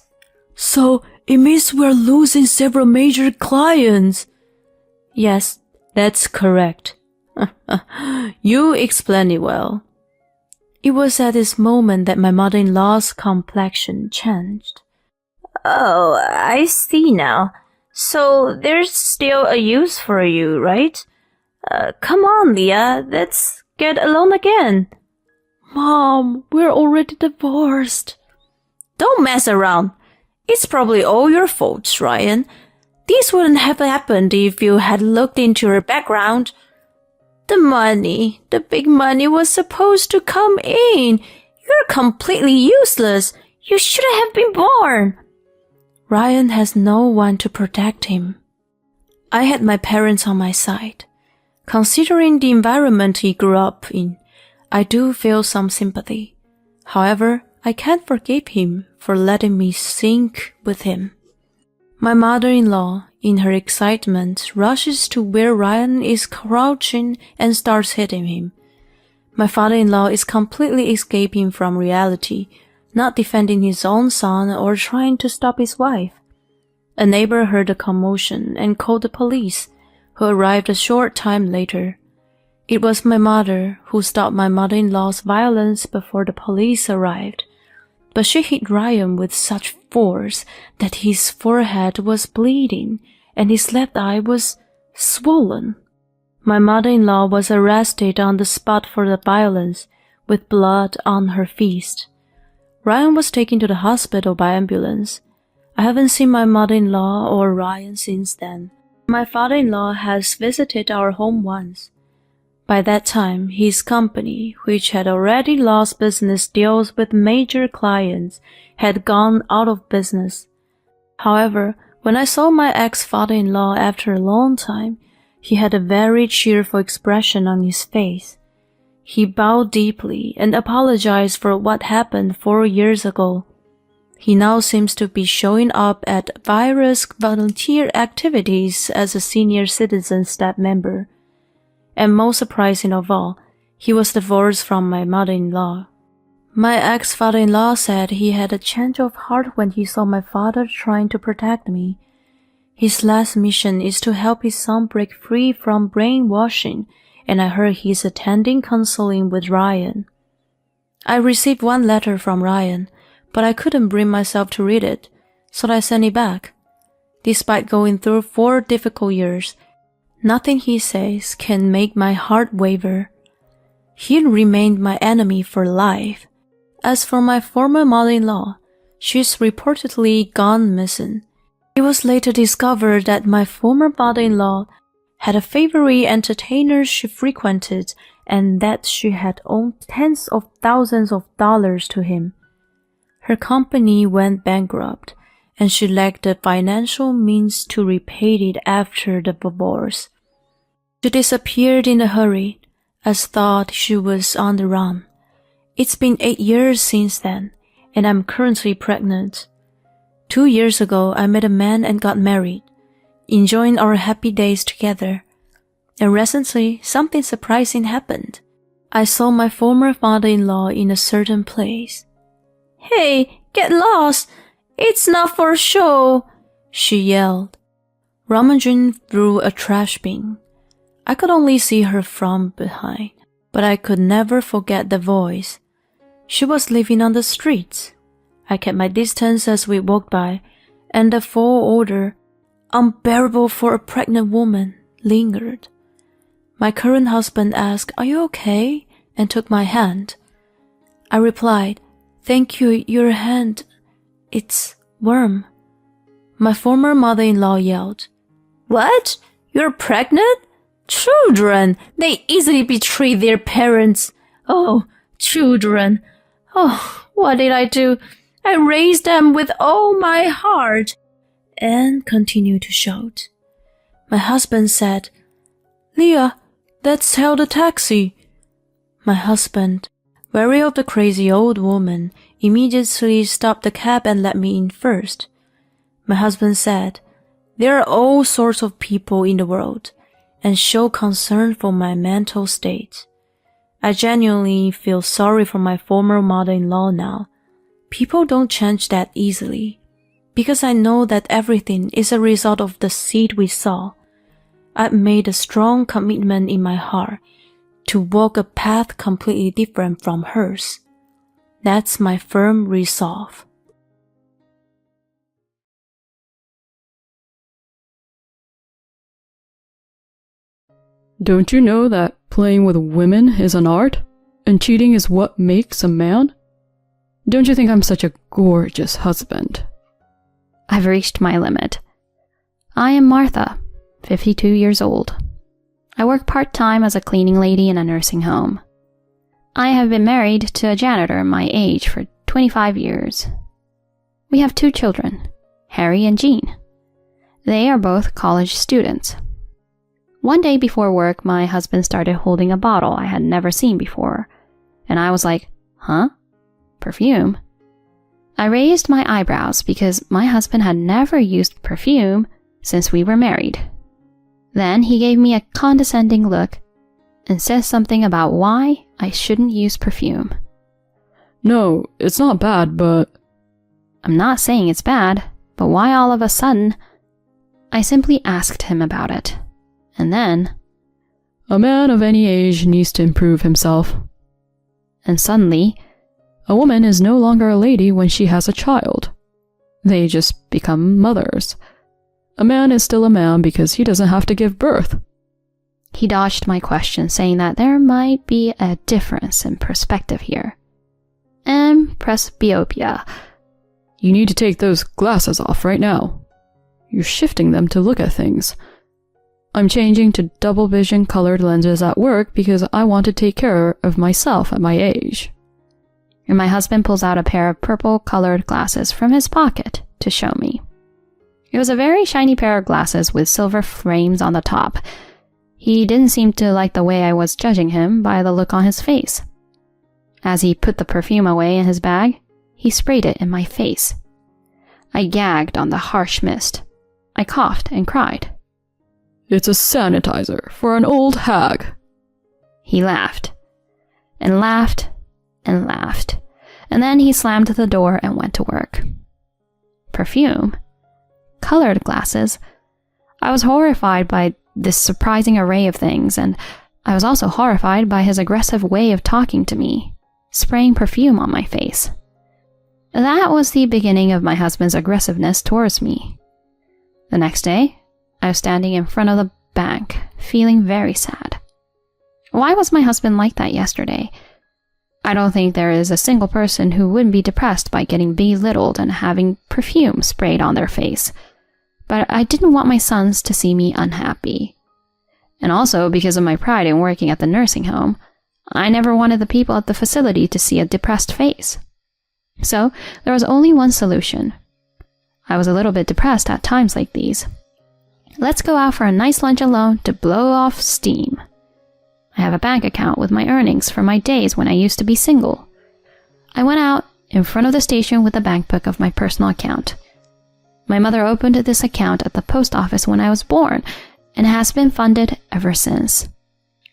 So it means we're losing several major clients. Yes, that's correct. You explained it well. It was at this moment that my mother-in-law's complexion changed. Oh, I see now. So there's still a use for you, right? Come on, Leah, let's get alone again. Mom, we're already divorced. Don't mess around. It's probably all your fault, Ryan. This wouldn't have happened if you had looked into her background. The big money was supposed to come in. You're completely useless. You shouldn't have been born. Ryan has no one to protect him. I had my parents on my side. Considering the environment he grew up in, I do feel some sympathy. However, I can't forgive him for letting me sink with him. My mother-in-law, in her excitement, rushes to where Ryan is crouching and starts hitting him. My father-in-law is completely escaping from reality, not defending his own son or trying to stop his wife. A neighbor heard the commotion and called the police, who arrived a short time later. It was my mother who stopped my mother-in-law's violence before the police arrived, but she hit Ryan with such force that his forehead was bleeding and his left eye was swollen. My mother-in-law was arrested on the spot for the violence, with blood on her fist. Ryan was taken to the hospital by ambulance. I haven't seen my mother-in-law or Ryan since then. My father-in-law has visited our home once. By that time, his company, which had already lost business deals with major clients, had gone out of business. However, when I saw my ex-father-in-law after a long time, he had a very cheerful expression on his face. He bowed deeply and apologized for what happened 4 years ago. He now seems to be showing up at various volunteer activities as a senior citizen staff member. And most surprising of all, he was divorced from my mother-in-law. My ex-father-in-law said he had a change of heart when he saw my father trying to protect me. His last mission is to help his son break free from brainwashing, and I heard he's attending counseling with Ryan. I received one letter from Ryan, but I couldn't bring myself to read it, so I sent it back. Despite going through 4 difficult years, nothing he says can make my heart waver. He remained my enemy for life. As for my former mother-in-law, she's reportedly gone missing. It was later discovered that my former mother-in-law had a favorite entertainer she frequented and that she had owed tens of thousands of dollars to him. Her company went bankrupt, and she lacked the financial means to repay it after the divorce. She disappeared in a hurry, as thought she was on the run. It's been 8 years since then, and I'm currently pregnant. 2 years ago, I met a man and got married, enjoying our happy days together. And recently, something surprising happened. I saw my former father-in-law in a certain place. Hey, get lost! It's not for show! She yelled, rummaging through a trash bin. I could only see her from behind, but I could never forget the voice. She was living on the streets. I kept my distance as we walked by, and the full odor, unbearable for a pregnant woman, lingered. My current husband asked, "Are you okay?" and took my hand. I replied, "Thank you, your hand. It's warm." My former mother-in-law yelled, "What? You're pregnant? Children! They easily betray their parents. Oh, children. Oh, what did I do? I raised them with all my heart." And continued to shout. My husband said, "Leah, let's hail the taxi." My husband, wary of the crazy old woman, immediately stopped the cab and let me in first. My husband said, "There are all sorts of people in the world, and show concern for my mental state. I genuinely feel sorry for my former mother-in-law now. People don't change that easily, because I know that everything is a result of the seed we sow. I've made a strong commitment in my heart to walk a path completely different from hers. That's my firm resolve. Don't you know that playing with women is an art, and cheating is what makes a man? Don't you think I'm such a gorgeous husband? I've reached my limit. I am Martha, 52 years old. I work part-time as a cleaning lady in a nursing home. I have been married to a janitor my age for 25 years. We have 2 children, Harry and Jean. They are both college students. One day before work, my husband started holding a bottle I had never seen before, and I was like, huh? Perfume? I raised my eyebrows because my husband had never used perfume since we were married. Then he gave me a condescending look and said something about why I shouldn't use perfume. No, it's not bad, but... I'm not saying it's bad, but why all of a sudden? I simply asked him about it. And then... A man of any age needs to improve himself. And suddenly... A woman is no longer a lady when she has a child. They just become mothers. A man is still a man because he doesn't have to give birth. He dodged my question, saying that there might be a difference in perspective here. And presbyopia. You need to take those glasses off right now. You're shifting them to look at things. I'm changing to double vision colored lenses at work because I want to take care of myself at my age. And my husband pulls out a pair of purple-colored glasses from his pocket to show me. It was a very shiny pair of glasses with silver frames on the top. He didn't seem to like the way I was judging him by the look on his face. As he put the perfume away in his bag, he sprayed it in my face. I gagged on the harsh mist. I coughed and cried. It's a sanitizer for an old hag. He laughed, and laughed, and laughed, and then he slammed the door and went to work. Perfume? Colored glasses? I was horrified by this surprising array of things, and I was also horrified by his aggressive way of talking to me, spraying perfume on my face. That was the beginning of my husband's aggressiveness towards me. The next day, I was standing in front of the bank, feeling very sad. Why was my husband like that yesterday? I don't think there is a single person who wouldn't be depressed by getting belittled and having perfume sprayed on their face. But I didn't want my sons to see me unhappy. And also, because of my pride in working at the nursing home, I never wanted the people at the facility to see a depressed face. So, there was only one solution. I was a little bit depressed at times like these. Let's go out for a nice lunch alone to blow off steam. I have a bank account with my earnings from my days when I used to be single. I went out in front of the station with the bank book of my personal account. My mother opened this account at the post office when I was born and has been funded ever since.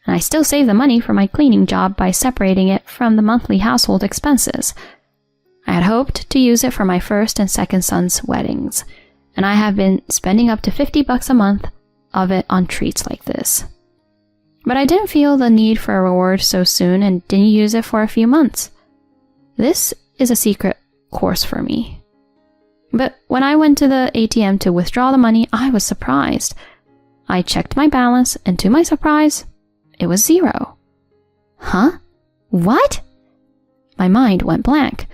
And I still save the money for my cleaning job by separating it from the monthly household expenses. I had hoped to use it for my first and second son's weddings, and I have been spending up to $50 a month of it on treats like this. But I didn't feel the need for a reward so soon and didn't use it for a few months. This is a secret course for me. But when I went to the ATM to withdraw the money, I was surprised. I checked my balance, and to my surprise, it was 0. Huh? What? My mind went blank.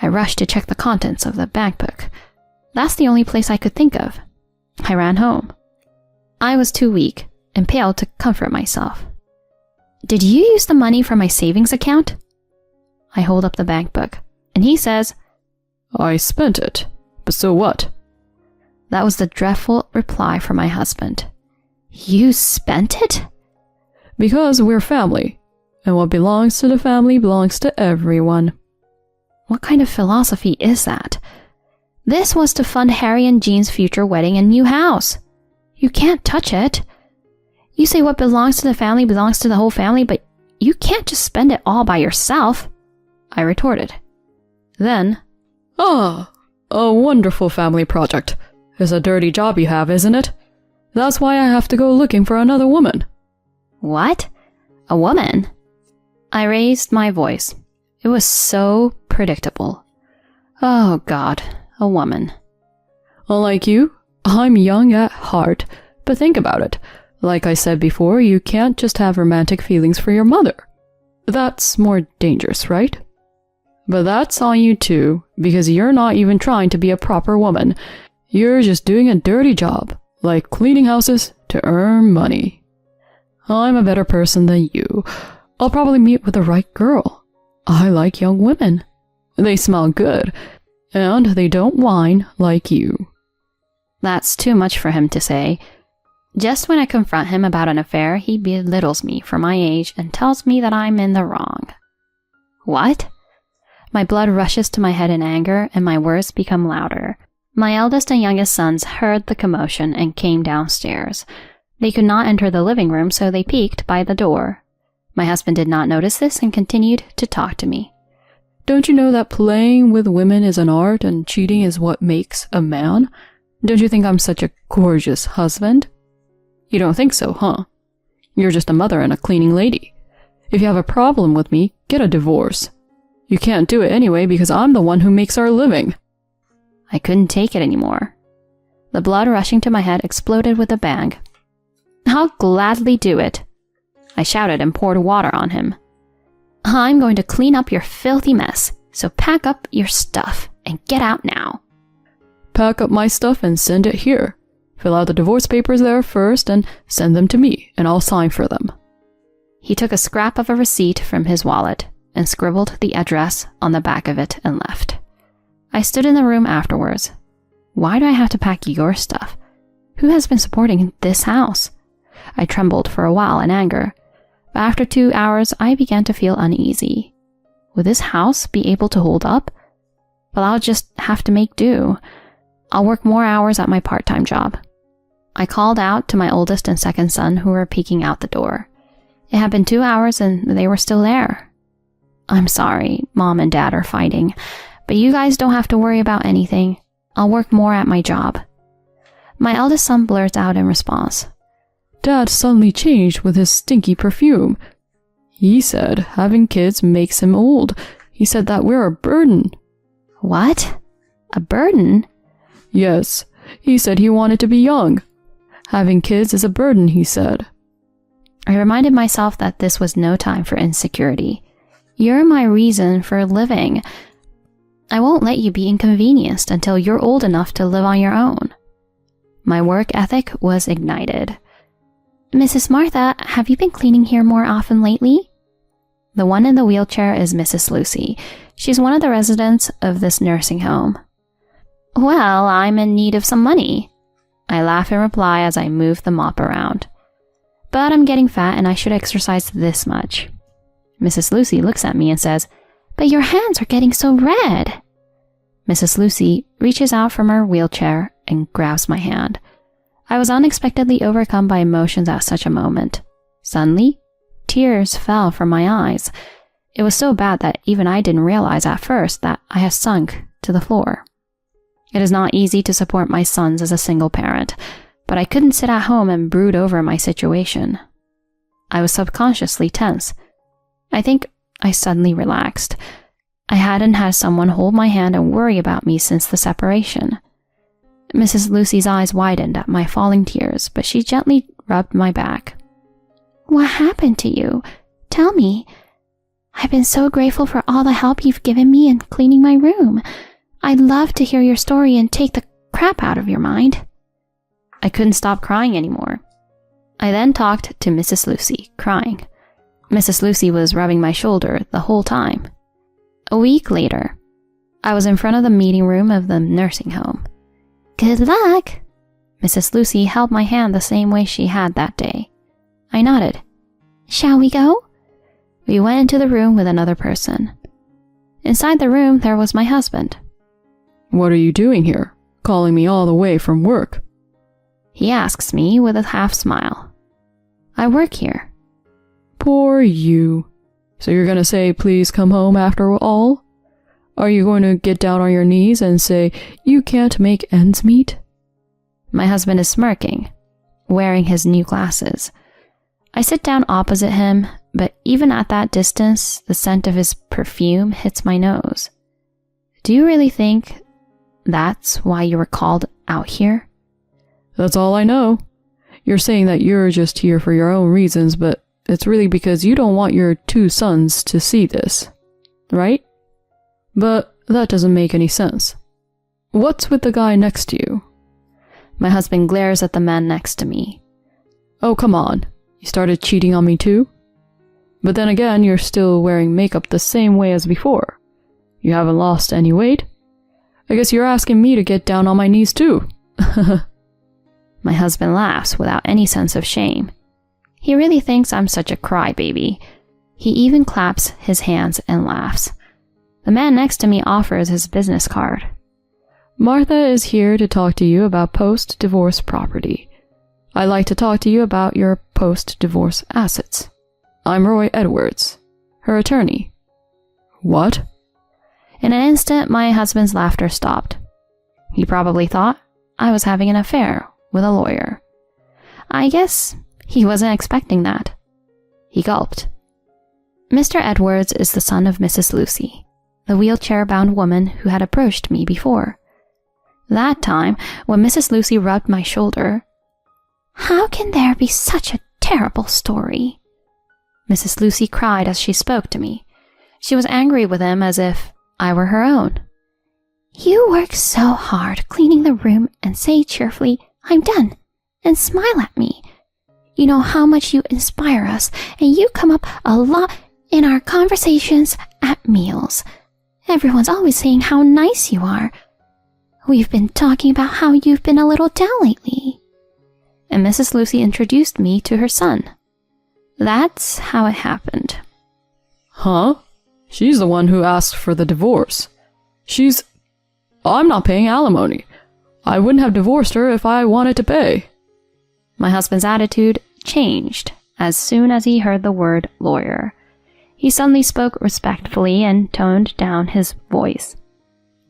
I rushed to check the contents of the bank book. That's the only place I could think of. I ran home. I was too weak and pale to comfort myself. Did you use the money from my savings account? I hold up the bank book, and he says, I spent it, but so what? That was the dreadful reply from my husband. You spent it? Because we're family, and what belongs to the family belongs to everyone. What kind of philosophy is that? This was to fund Harry and Jean's future wedding and new house. You can't touch it. You say what belongs to the family belongs to the whole family, but you can't just spend it all by yourself, I retorted. Then, A wonderful family project. It's a dirty job you have, isn't it? That's why I have to go looking for another woman. What? A woman? I raised my voice. It was so predictable. Oh God, a woman. Unlike you, I'm young at heart, but think about it. Like I said before, you can't just have romantic feelings for your mother. That's more dangerous, right? But that's on you too, because you're not even trying to be a proper woman. You're just doing a dirty job, like cleaning houses to earn money. I'm a better person than you. I'll probably meet with the right girl. I like young women. They smell good, and they don't whine like you. That's too much for him to say. Just when I confront him about an affair, he belittles me for my age and tells me that I'm in the wrong. What? My blood rushes to my head in anger, and my words become louder. My eldest and youngest sons heard the commotion and came downstairs. They could not enter the living room, so they peeked by the door. My husband did not notice this and continued to talk to me. Don't you know that playing with women is an art and cheating is what makes a man? Don't you think I'm such a gorgeous husband? You don't think so, huh? You're just a mother and a cleaning lady. If you have a problem with me, get a divorce. You can't do it anyway because I'm the one who makes our living. I couldn't take it anymore. The blood rushing to my head exploded with a bang. I'll gladly do it, I shouted and poured water on him. I'm going to clean up your filthy mess, so pack up your stuff and get out now. Pack up my stuff and send it here. Fill out the divorce papers there first and send them to me, and I'll sign for them. He took a scrap of a receipt from his wallet and scribbled the address on the back of it and left. I stood in the room afterwards. Why do I have to pack your stuff? Who has been supporting this house? I trembled for a while in anger, but after 2 hours I began to feel uneasy. Would this house be able to hold up? Well, I'll just have to make do. I'll work more hours at my part-time job. I called out to my oldest and second son who were peeking out the door. It had been 2 hours and they were still there. I'm sorry, Mom and Dad are fighting, but you guys don't have to worry about anything. I'll work more at my job. My eldest son blurts out in response. Dad suddenly changed with his stinky perfume. He said having kids makes him old. He said that we're a burden. What? A burden? Yes, he said he wanted to be young. Having kids is a burden, he said. I reminded myself that this was no time for insecurity. You're my reason for living. I won't let you be inconvenienced until you're old enough to live on your own. My work ethic was ignited. Mrs. Martha, have you been cleaning here more often lately? The one in the wheelchair is Mrs. Lucy. She's one of the residents of this nursing home. Well, I'm in need of some money. I laugh in reply as I move the mop around. But I'm getting fat and I should exercise this much. Mrs. Lucy looks at me and says, But your hands are getting so red. Mrs. Lucy reaches out from her wheelchair and grabs my hand. I was unexpectedly overcome by emotions at such a moment. Suddenly, tears fell from my eyes. It was so bad that even I didn't realize at first that I had sunk to the floor. It is not easy to support my sons as a single parent, but I couldn't sit at home and brood over my situation. I was subconsciously tense. I think I suddenly relaxed. I hadn't had someone hold my hand and worry about me since the separation. Mrs. Lucy's eyes widened at my falling tears, but she gently rubbed my back. What happened to you? Tell me. I've been so grateful for all the help you've given me in cleaning my room. I'd love to hear your story and take the crap out of your mind. I couldn't stop crying anymore. I then talked to Mrs. Lucy, crying. Mrs. Lucy was rubbing my shoulder the whole time. A week later, I was in front of the meeting room of the nursing home. Good luck! Mrs. Lucy held my hand the same way she had that day. I nodded. Shall we go? We went into the room with another person. Inside the room, there was my husband. What are you doing here? Calling me all the way from work? He asks me with a half smile. I work here. Poor you. So you're gonna say, please come home after all? Are you going to get down on your knees and say, you can't make ends meet? My husband is smirking, wearing his new glasses. I sit down opposite him, but even at that distance, the scent of his perfume hits my nose. Do you really think that's why you were called out here? That's all I know. You're saying that you're just here for your own reasons, but it's really because you don't want your 2 sons to see this, right? But that doesn't make any sense. What's with the guy next to you? My husband glares at the man next to me. Oh, come on. You started cheating on me too? But then again, you're still wearing makeup the same way as before. You haven't lost any weight. I guess you're asking me to get down on my knees too. My husband laughs without any sense of shame. He really thinks I'm such a crybaby. He even claps his hands and laughs. The man next to me offers his business card. Martha is here to talk to you about post-divorce property. I'd like to talk to you about your post-divorce assets. I'm Roy Edwards, her attorney. What? In an instant, my husband's laughter stopped. He probably thought I was having an affair with a lawyer. I guess he wasn't expecting that. He gulped. Mr. Edwards is the son of Mrs. Lucy, the wheelchair-bound woman who had approached me before. That time, when Mrs. Lucy rubbed my shoulder, "How can there be such a terrible story?" Mrs. Lucy cried as she spoke to me. She was angry with him as if I were her own. "You work so hard cleaning the room and say cheerfully, 'I'm done,' and smile at me. You know how much you inspire us, and you come up a lot in our conversations at meals. Everyone's always saying how nice you are. We've been talking about how you've been a little down lately." And Mrs. Lucy introduced me to her son. That's how it happened. Huh? She's the one who asked for the divorce. I'm not paying alimony. I wouldn't have divorced her if I wanted to pay. My husband's attitude changed as soon as he heard the word lawyer. He suddenly spoke respectfully and toned down his voice.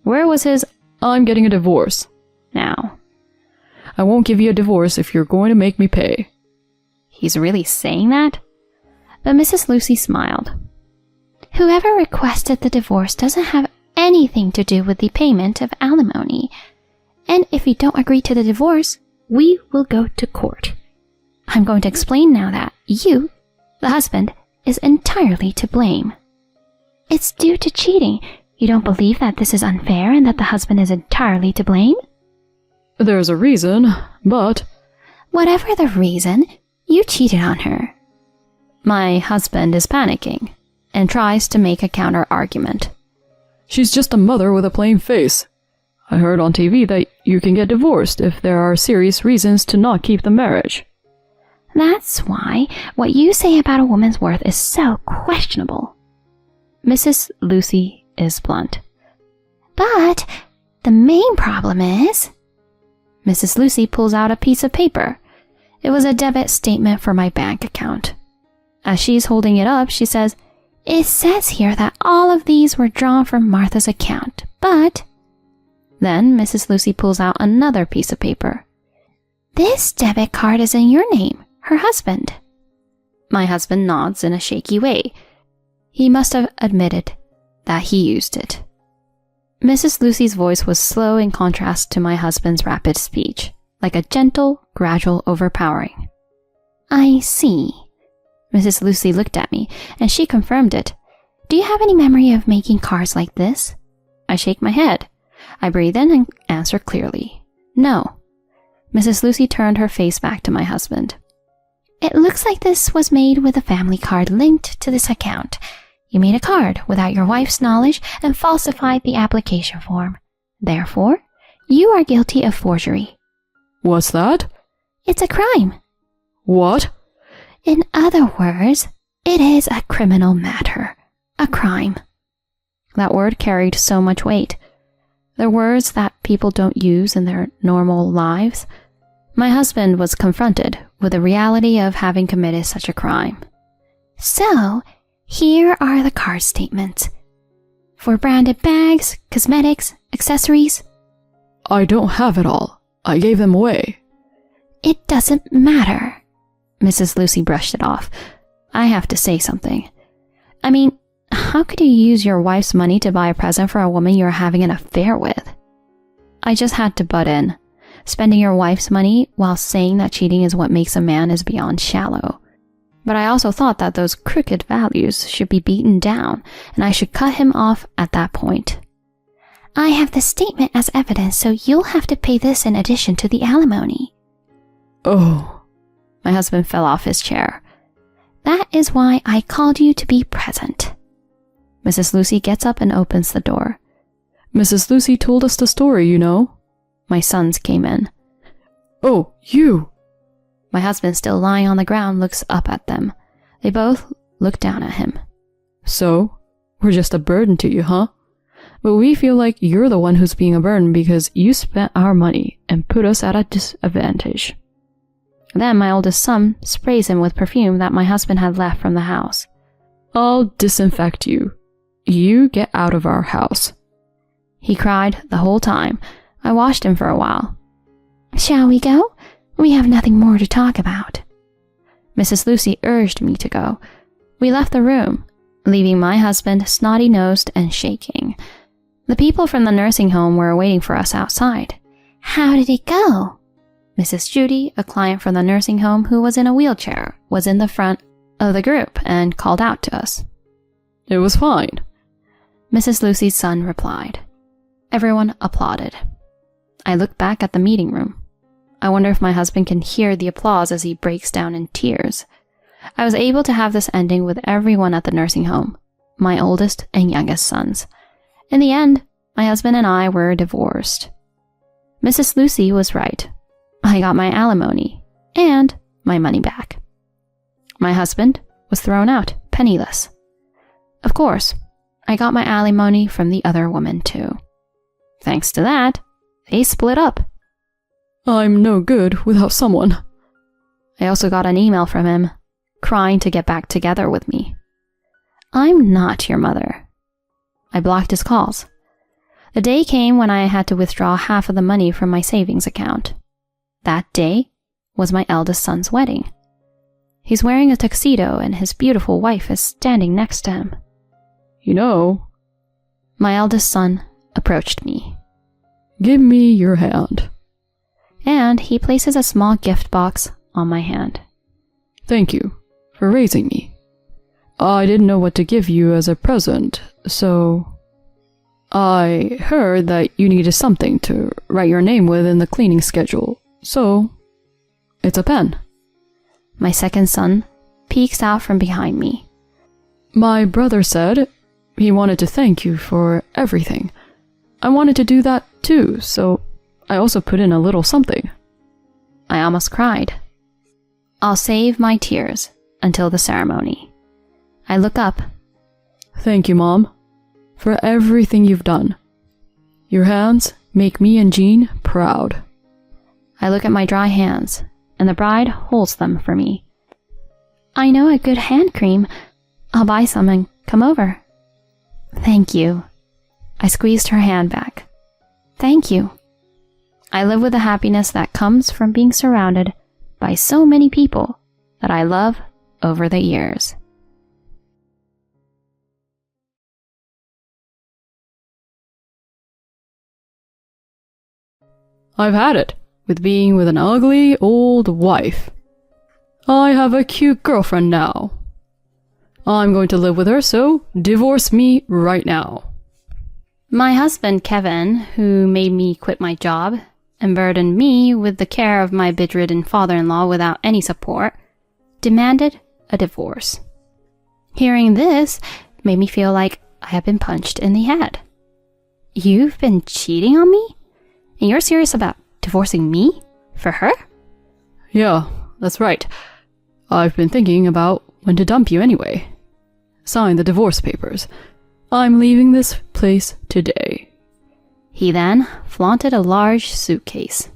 Where was his "I'm getting a divorce" now? I won't give you a divorce if you're going to make me pay. He's really saying that? But Mrs. Lucy smiled. "Whoever requested the divorce doesn't have anything to do with the payment of alimony. And if you don't agree to the divorce, we will go to court. I'm going to explain now that you, the husband, is entirely to blame. It's due to cheating. You don't believe that this is unfair and that the husband is entirely to blame?" There's a reason, but... Whatever the reason, you cheated on her. My husband is panicking and tries to make a counter-argument. She's just a mother with a plain face. I heard on TV that you can get divorced if there are serious reasons to not keep the marriage. That's why what you say about a woman's worth is so questionable. Mrs. Lucy is blunt. But the main problem is... Mrs. Lucy pulls out a piece of paper. It was a debit statement for my bank account. As she's holding it up, she says, "It says here that all of these were drawn from Martha's account, but..." Then Mrs. Lucy pulls out another piece of paper. "This debit card is in your name, her husband." My husband nods in a shaky way. He must have admitted that he used it. Mrs. Lucy's voice was slow in contrast to my husband's rapid speech, like a gentle, gradual overpowering. "I see." Mrs. Lucy looked at me, and she confirmed it. "Do you have any memory of making cards like this?" I shake my head. I breathe in and answer clearly. "No." Mrs. Lucy turned her face back to my husband. "It looks like this was made with a family card linked to this account. You made a card without your wife's knowledge and falsified the application form. Therefore, you are guilty of forgery." What's that? "It's a crime." What? "In other words, it is a criminal matter. A crime." That word carried so much weight. They're words that people don't use in their normal lives, My husband was confronted with the reality of having committed such a crime. So, here are the card statements. For branded bags, cosmetics, accessories. I don't have it all. I gave them away. It doesn't matter. Mrs. Lucy brushed it off. I have to say something. I mean, how could you use your wife's money to buy a present for a woman you're having an affair with? I just had to butt in. Spending your wife's money while saying that cheating is what makes a man is beyond shallow. But I also thought that those crooked values should be beaten down, and I should cut him off at that point. I have the statement as evidence, so you'll have to pay this in addition to the alimony. Oh. My husband fell off his chair. That is why I called you to be present. Mrs. Lucy gets up and opens the door. Mrs. Lucy told us the story, you know. My sons came in. Oh, you! My husband, still lying on the ground, looks up at them. They both look down at him. So, we're just a burden to you, huh? But we feel like you're the one who's being a burden because you spent our money and put us at a disadvantage. Then my oldest son sprays him with perfume that my husband had left from the house. I'll disinfect you. You get out of our house. He cried the whole time. I watched him for a while. Shall we go? We have nothing more to talk about. Mrs. Lucy urged me to go. We left the room, leaving my husband snotty-nosed and shaking. The people from the nursing home were waiting for us outside. How did it go? Mrs. Judy, a client from the nursing home who was in a wheelchair, was in the front of the group and called out to us. It was fine. Mrs. Lucy's son replied. Everyone applauded. I looked back at the meeting room. I wonder if my husband can hear the applause as he breaks down in tears. I was able to have this ending with everyone at the nursing home, my oldest and youngest sons. In the end, my husband and I were divorced. Mrs. Lucy was right. I got my alimony and my money back. My husband was thrown out, penniless. Of course, I got my alimony from the other woman too. Thanks to that, they split up. I'm no good without someone. I also got an email from him, crying to get back together with me. I'm not your mother. I blocked his calls. The day came when I had to withdraw half of the money from my savings account. That day was my eldest son's wedding. He's wearing a tuxedo and his beautiful wife is standing next to him. You know, my eldest son approached me. Give me your hand. And he places a small gift box on my hand. Thank you for raising me. I didn't know what to give you as a present, so I heard that you needed something to write your name with in the cleaning schedule, so it's a pen. My second son peeks out from behind me. My brother said he wanted to thank you for everything. I wanted to do that too, so I also put in a little something. I almost cried. I'll save my tears until the ceremony. I look up. Thank you, Mom, for everything you've done. Your hands make me and Jean proud. I look at my dry hands, and the bride holds them for me. I know a good hand cream. I'll buy some and come over. Thank you. I squeezed her hand back. Thank you. I live with the happiness that comes from being surrounded by so many people that I love over the years. I've had it with being with an ugly old wife. I have a cute girlfriend now. I'm going to live with her, so divorce me right now. My husband, Kevin, who made me quit my job and burdened me with the care of my bedridden father-in-law without any support, demanded a divorce. Hearing this made me feel like I had been punched in the head. You've been cheating on me? And you're serious about divorcing me? For her? Yeah, that's right. I've been thinking about when to dump you anyway. Sign the divorce papers. I'm leaving this place today. He then flaunted a large suitcase.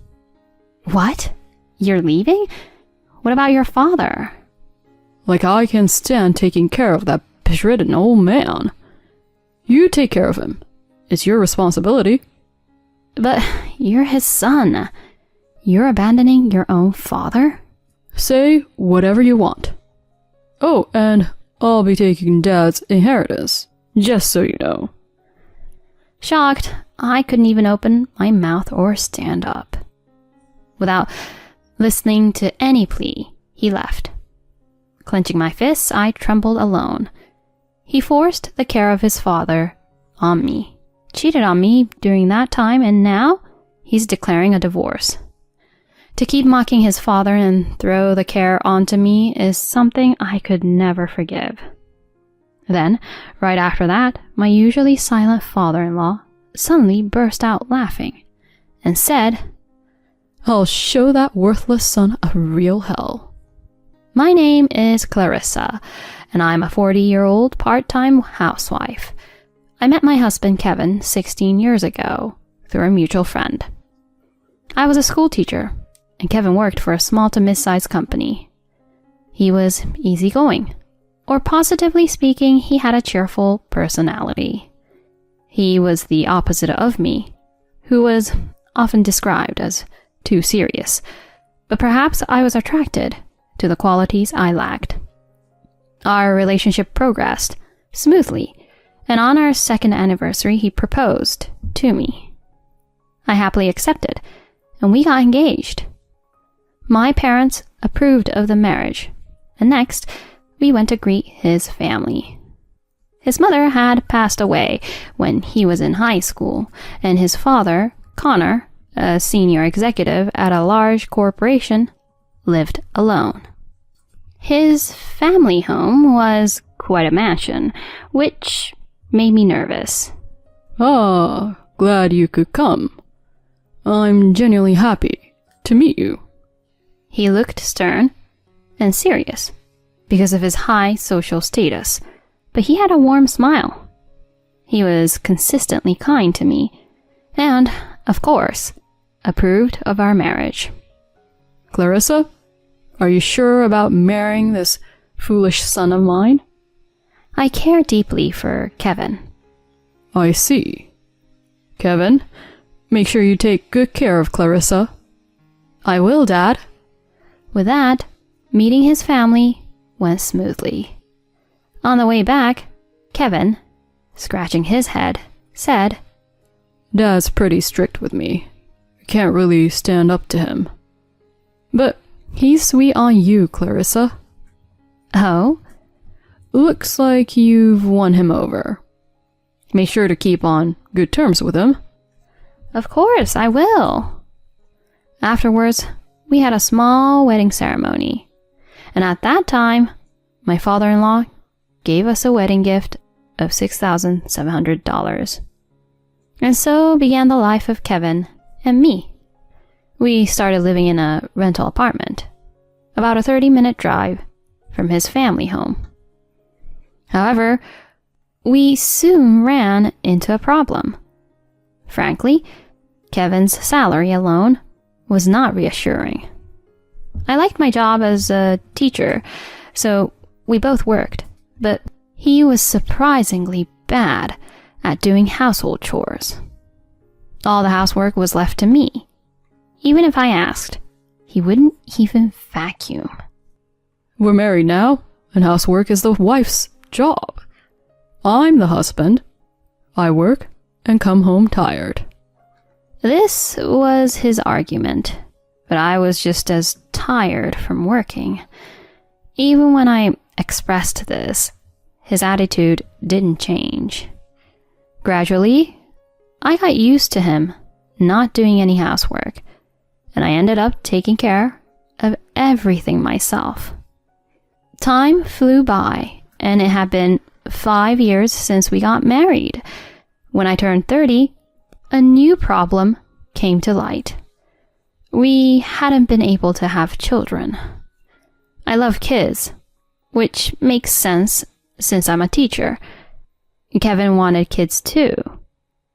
What? You're leaving? What about your father? Like I can stand taking care of that bedridden old man. You take care of him. It's your responsibility. But you're his son. You're abandoning your own father? Say whatever you want. Oh, and I'll be taking Dad's inheritance, just so you know. Shocked, I couldn't even open my mouth or stand up. Without listening to any plea, he left. Clenching my fists, I trembled alone. He forced the care of his father on me, cheated on me during that time, and now he's declaring a divorce. To keep mocking his father and throw the care onto me is something I could never forgive. Then, right after that, my usually silent father-in-law suddenly burst out laughing and said, I'll show that worthless son a real hell. My name is Clarissa, and I'm a 40-year-old part-time housewife. I met my husband Kevin 16 years ago through a mutual friend. I was a school teacher, and Kevin worked for a small to mid-sized company. He was easygoing, or positively speaking, he had a cheerful personality. He was the opposite of me, who was often described as too serious, but perhaps I was attracted to the qualities I lacked. Our relationship progressed smoothly, and on our second anniversary, he proposed to me. I happily accepted, and we got engaged. My parents approved of the marriage, and next, we went to greet his family. His mother had passed away when he was in high school, and his father, Connor, a senior executive at a large corporation, lived alone. His family home was quite a mansion, which made me nervous. Ah, glad you could come. I'm genuinely happy to meet you. He looked stern and serious because of his high social status, but he had a warm smile. He was consistently kind to me, and, of course, approved of our marriage. Clarissa, are you sure about marrying this foolish son of mine? I care deeply for Kevin. I see. Kevin, make sure you take good care of Clarissa. I will, Dad. With that, meeting his family went smoothly. On the way back, Kevin, scratching his head, said, Dad's pretty strict with me. I can't really stand up to him. But he's sweet on you, Clarissa. Oh? Looks like you've won him over. Make sure to keep on good terms with him. Of course, I will. Afterwards, we had a small wedding ceremony, and at that time, my father-in-law gave us a wedding gift of $6,700. And so began the life of Kevin and me. We started living in a rental apartment, about a 30-minute drive from his family home. However, we soon ran into a problem. Frankly, Kevin's salary alone was not reassuring. I liked my job as a teacher, so we both worked, but he was surprisingly bad at doing household chores. All the housework was left to me. Even if I asked, he wouldn't even vacuum. We're married now, and housework is the wife's job. I'm the husband. I work and come home tired. This was his argument, but I was just as tired from working. Even when I expressed this, his attitude didn't change. Gradually, I got used to him not doing any housework, and I ended up taking care of everything myself. Time flew by, and it had been 5 years since we got married. When I turned 30, a new problem came to light. We hadn't been able to have children. I love kids, which makes sense since I'm a teacher. Kevin wanted kids too,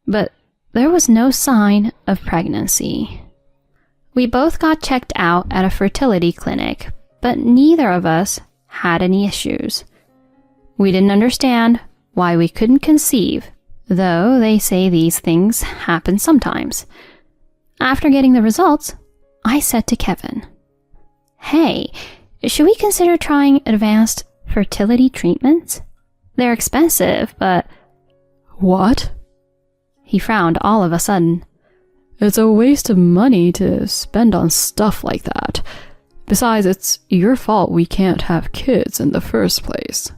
but there was no sign of pregnancy. We both got checked out at a fertility clinic, but neither of us had any issues. We didn't understand why we couldn't conceive, though they say these things happen sometimes. After getting the results, I said to Kevin, "Hey, should we consider trying advanced fertility treatments? They're expensive, but..." What? He frowned all of a sudden. It's a waste of money to spend on stuff like that. Besides, it's your fault we can't have kids in the first place.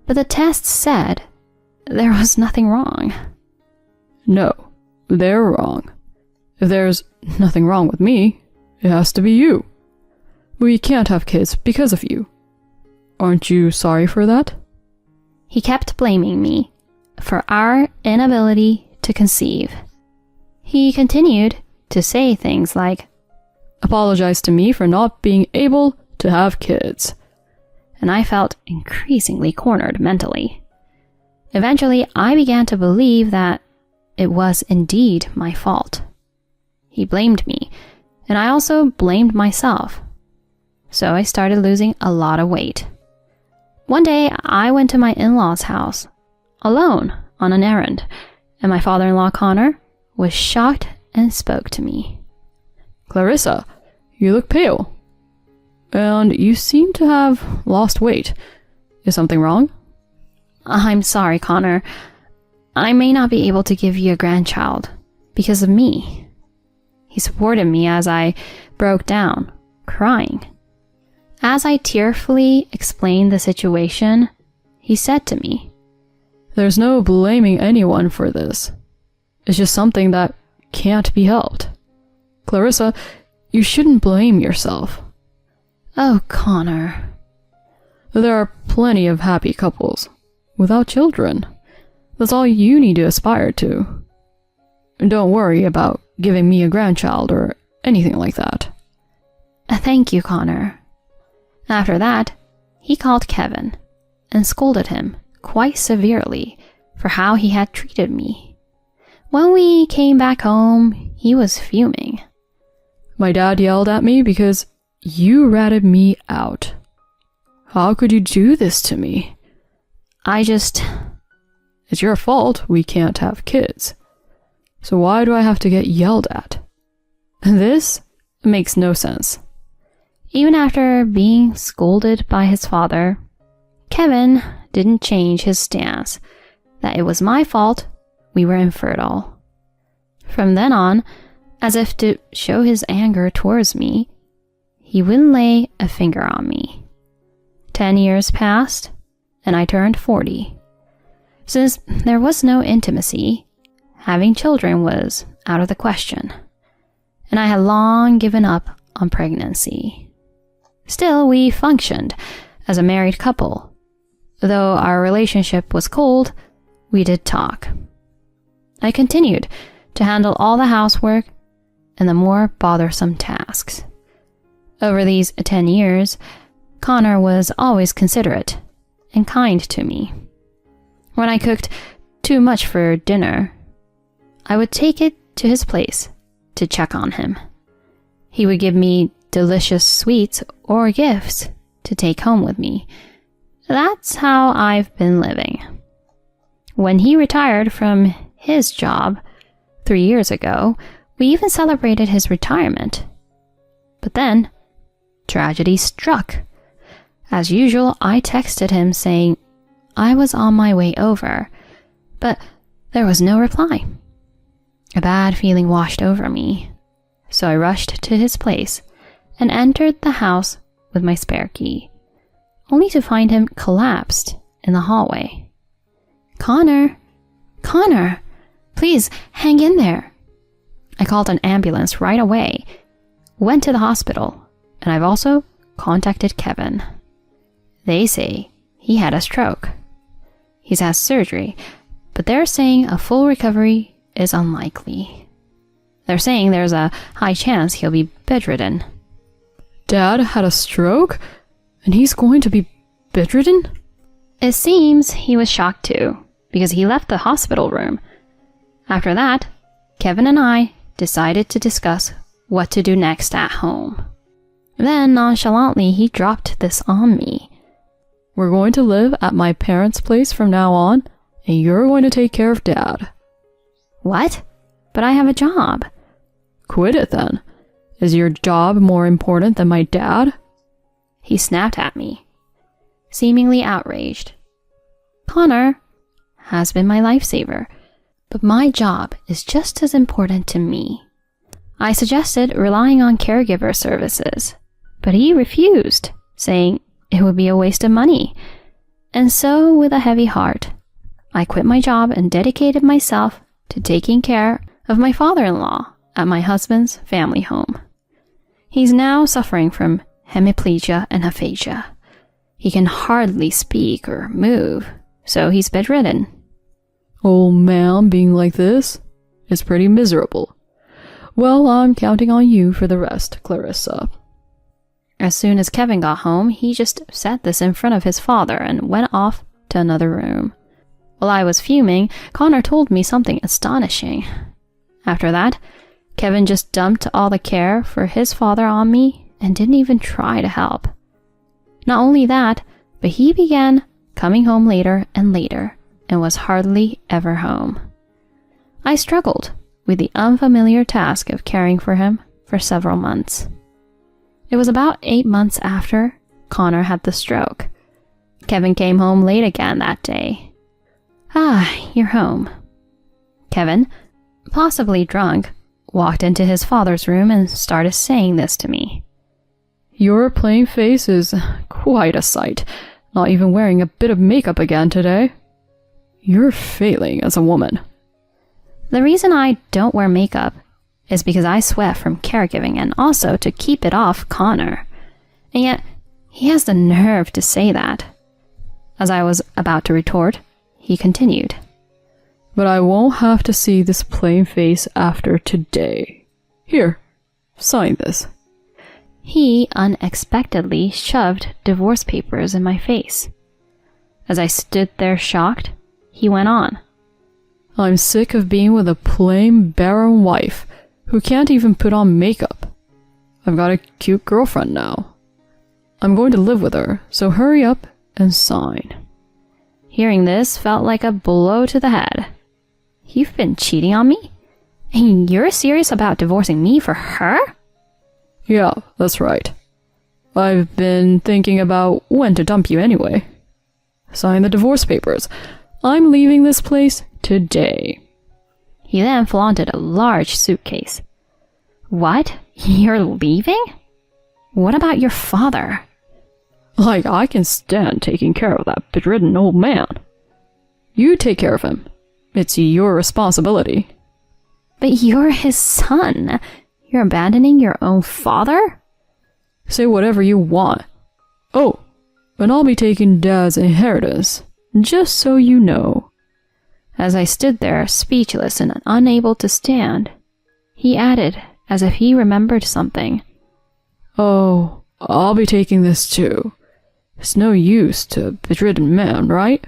But the tests said there was nothing wrong. No, they're wrong. If there's nothing wrong with me, it has to be you. We can't have kids because of you. Aren't you sorry for that? He kept blaming me for our inability to conceive. He continued to say things like, "Apologize to me for not being able to have kids." And I felt increasingly cornered mentally. Eventually, I began to believe that it was indeed my fault. He blamed me, and I also blamed myself. So I started losing a lot of weight. One day, I went to my in-laws' house, alone, on an errand, and my father-in-law, Connor, was shocked and spoke to me. "Clarissa, you look pale. And you seem to have lost weight. Is something wrong?" "I'm sorry, Connor. I may not be able to give you a grandchild because of me." He supported me as I broke down, crying. As I tearfully explained the situation, he said to me, "There's no blaming anyone for this. It's just something that can't be helped. Clarissa, you shouldn't blame yourself." "Oh, Connor." There are plenty of happy couples without children. That's all you need to aspire to. Don't worry about giving me a grandchild or anything like that. "Thank you, Connor." After that, he called Kevin and scolded him quite severely for how he had treated me. When we came back home, he was fuming. "My dad yelled at me because you ratted me out. How could you do this to me?" It's your fault we can't have kids. So why do I have to get yelled at? This makes no sense. Even after being scolded by his father, Kevin didn't change his stance that it was my fault we were infertile. From then on, as if to show his anger towards me, he wouldn't lay a finger on me. 10 years passed, and I turned 40. Since there was no intimacy, having children was out of the question, and I had long given up on pregnancy. Still, we functioned as a married couple. Though our relationship was cold, we did talk. I continued to handle all the housework and the more bothersome tasks. Over these 10 years, Connor was always considerate and kind to me. When I cooked too much for dinner, I would take it to his place to check on him. He would give me delicious sweets or gifts to take home with me. That's how I've been living. When he retired from his job 3 years ago, we even celebrated his retirement. But then, tragedy struck. As usual, I texted him saying I was on my way over, but there was no reply. A bad feeling washed over me, so I rushed to his place and entered the house with my spare key, only to find him collapsed in the hallway. Connor, please hang in there." I called an ambulance right away, went to the hospital, and I've also contacted Kevin. They say he had a stroke. He's had surgery, but they're saying a full recovery is unlikely. They're saying there's a high chance he'll be bedridden. Dad had a stroke? And he's going to be bedridden? It seems he was shocked too, because he left the hospital room. After that, Kevin and I decided to discuss what to do next at home. Then, nonchalantly, he dropped this on me. We're going to live at my parents' place from now on, and you're going to take care of Dad. What? But I have a job. Quit it then. Is your job more important than my dad? He snapped at me, seemingly outraged. Connor has been my lifesaver, but my job is just as important to me. I suggested relying on caregiver services, but he refused, saying it would be a waste of money. And so, with a heavy heart, I quit my job and dedicated myself to taking care of my father-in-law at my husband's family home. He's now suffering from hemiplegia and aphasia. He can hardly speak or move, so he's bedridden. Old man being like this is pretty miserable. Well, I'm counting on you for the rest, Clarissa. As soon as Kevin got home, he just said this in front of his father and went off to another room. While I was fuming, Connor told me something astonishing. After that, Kevin just dumped all the care for his father on me and didn't even try to help. Not only that, but he began coming home later and later and was hardly ever home. I struggled with the unfamiliar task of caring for him for several months. It was about 8 months after Connor had the stroke. Kevin came home late again that day. "Ah, you're home." Kevin, possibly drunk, walked into his father's room and started saying this to me. Your plain face is quite a sight, not even wearing a bit of makeup again today. You're failing as a woman. The reason I don't wear makeup is because I sweat from caregiving and also to keep it off Connor. And yet, he has the nerve to say that. As I was about to retort, he continued. But I won't have to see this plain face after today. Here, sign this. He unexpectedly shoved divorce papers in my face. As I stood there shocked, he went on. I'm sick of being with a plain, barren wife who can't even put on makeup. I've got a cute girlfriend now. I'm going to live with her, so hurry up and sign. Hearing this felt like a blow to the head. You've been cheating on me? And you're serious about divorcing me for her? Yeah, that's right. I've been thinking about when to dump you anyway. Sign the divorce papers. I'm leaving this place today. He then flaunted a large suitcase. What? You're leaving? What about your father? Like I can stand taking care of that bedridden old man. You take care of him. It's your responsibility. But you're his son. You're abandoning your own father? Say whatever you want. Oh, and I'll be taking Dad's inheritance, just so you know. As I stood there, speechless and unable to stand, he added, as if he remembered something. Oh, I'll be taking this too. It's no use to a bedridden man, right?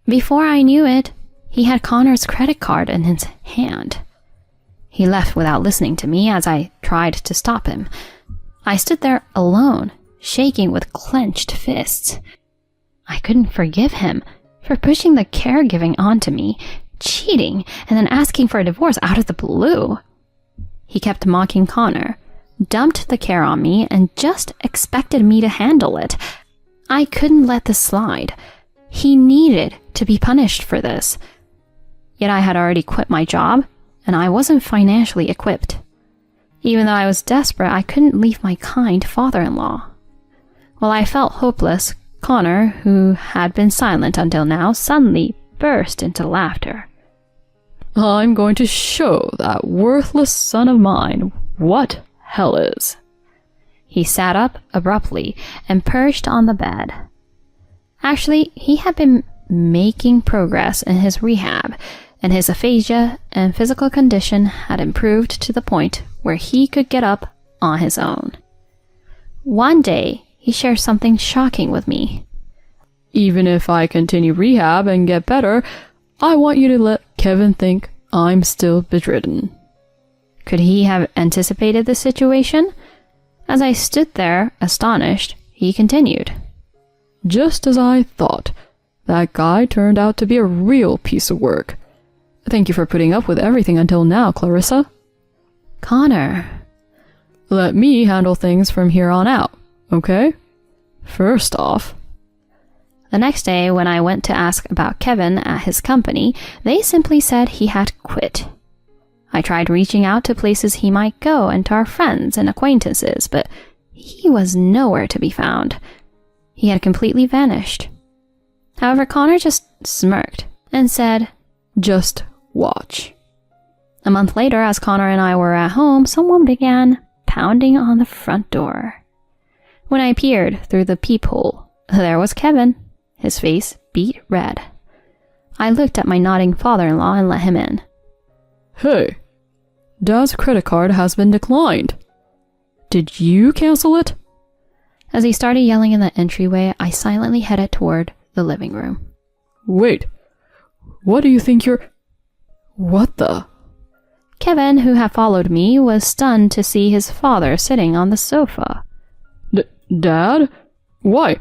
Before I knew it, he had Connor's credit card in his hand. He left without listening to me as I tried to stop him. I stood there alone, shaking with clenched fists. I couldn't forgive him for pushing the caregiving onto me, cheating, and then asking for a divorce out of the blue. He kept mocking Connor, dumped the care on me, and just expected me to handle it. I couldn't let this slide. He needed to be punished for this. Yet I had already quit my job, and I wasn't financially equipped. Even though I was desperate, I couldn't leave my kind father-in-law. While I felt hopeless, Connor, who had been silent until now, suddenly burst into laughter. I'm going to show that worthless son of mine what hell is. He sat up abruptly and perched on the bed. Actually, he had been making progress in his rehab, and his aphasia and physical condition had improved to the point where he could get up on his own. One day, he shared something shocking with me. Even if I continue rehab and get better, I want you to let Kevin think I'm still bedridden. Could he have anticipated the situation? As I stood there, astonished, he continued. Just as I thought. That guy turned out to be a real piece of work. Thank you for putting up with everything until now, Clarissa. Connor. Let me handle things from here on out, okay? First off... The next day, when I went to ask about Kevin at his company, they simply said he had quit. I tried reaching out to places he might go and to our friends and acquaintances, but he was nowhere to be found. He had completely vanished. However, Connor just smirked and said, Just watch. A month later, as Connor and I were at home, someone began pounding on the front door. When I peered through the peephole, there was Kevin, his face beet red. I looked at my nodding father-in-law and let him in. Hey, Dad's credit card has been declined. Did you cancel it? As he started yelling in the entryway, I silently headed toward the living room. Wait, what do you think you're... What the... Kevin, who had followed me, was stunned to see his father sitting on the sofa. Dad? Why?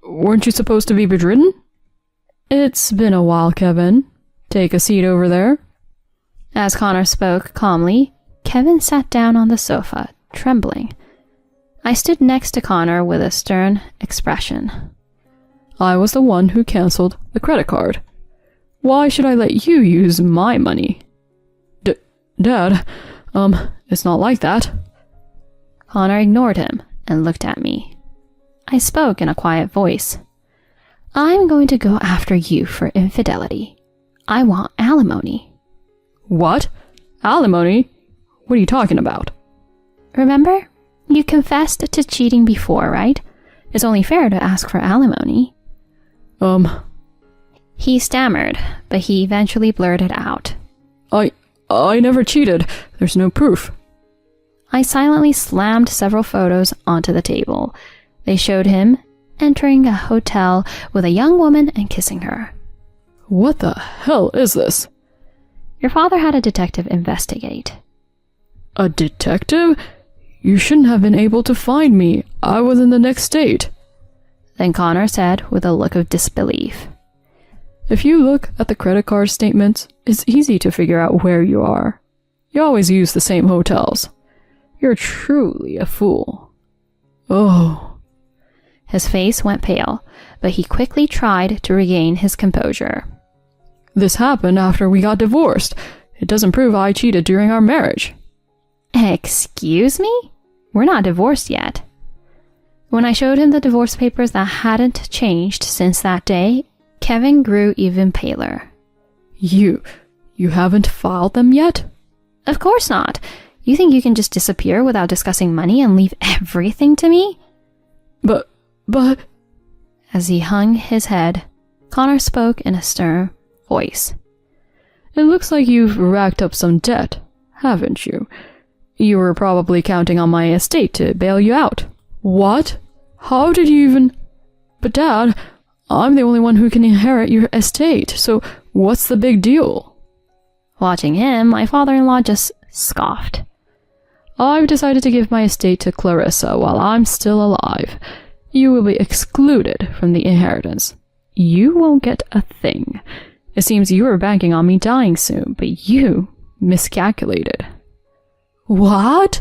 Weren't you supposed to be bedridden? It's been a while, Kevin. Take a seat over there. As Connor spoke calmly, Kevin sat down on the sofa, trembling. I stood next to Connor with a stern expression. I was the one who canceled the credit card. Why should I let you use my money? Dad, it's not like that. Connor ignored him and looked at me. I spoke in a quiet voice. I'm going to go after you for infidelity. I want alimony. What? Alimony? What are you talking about? Remember? You confessed to cheating before, right? It's only fair to ask for alimony. He stammered, but he eventually blurted out. I never cheated. There's no proof. I silently slammed several photos onto the table. They showed him entering a hotel with a young woman and kissing her. What the hell is this? Your father had a detective investigate. A detective? You shouldn't have been able to find me. I was in the next state. Then Connor said with a look of disbelief. If you look at the credit card statements, it's easy to figure out where you are. You always use the same hotels. You're truly a fool. Oh. His face went pale, but he quickly tried to regain his composure. This happened after we got divorced. It doesn't prove I cheated during our marriage. Excuse me? We're not divorced yet. When I showed him the divorce papers that hadn't changed since that day, Kevin grew even paler. You haven't filed them yet? Of course not. You think you can just disappear without discussing money and leave everything to me? But... As he hung his head, Connor spoke in a stern voice. It looks like you've racked up some debt, haven't you? You were probably counting on my estate to bail you out. What? How did you even... But Dad, I'm the only one who can inherit your estate, so what's the big deal? Watching him, my father-in-law just scoffed. I've decided to give my estate to Clarissa while I'm still alive. You will be excluded from the inheritance. You won't get a thing. It seems you were banking on me dying soon, but you miscalculated. What?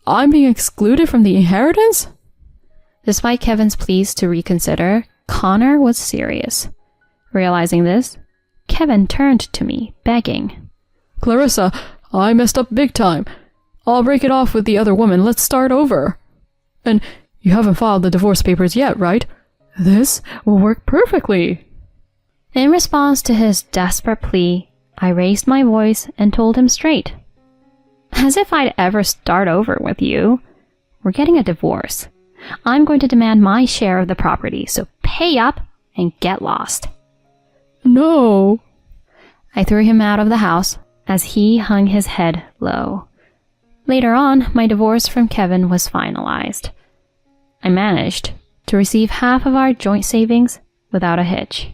I'm being excluded from the inheritance? Despite Kevin's pleas to reconsider, Connor was serious. Realizing this, Kevin turned to me, begging. Clarissa, I messed up big time. I'll break it off with the other woman. Let's start over. And you haven't filed the divorce papers yet, right? This will work perfectly. In response to his desperate plea, I raised my voice and told him straight. As if I'd ever start over with you. We're getting a divorce. I'm going to demand my share of the property, so pay up and get lost. No. I threw him out of the house as he hung his head low. Later on, my divorce from Kevin was finalized. I managed to receive half of our joint savings without a hitch.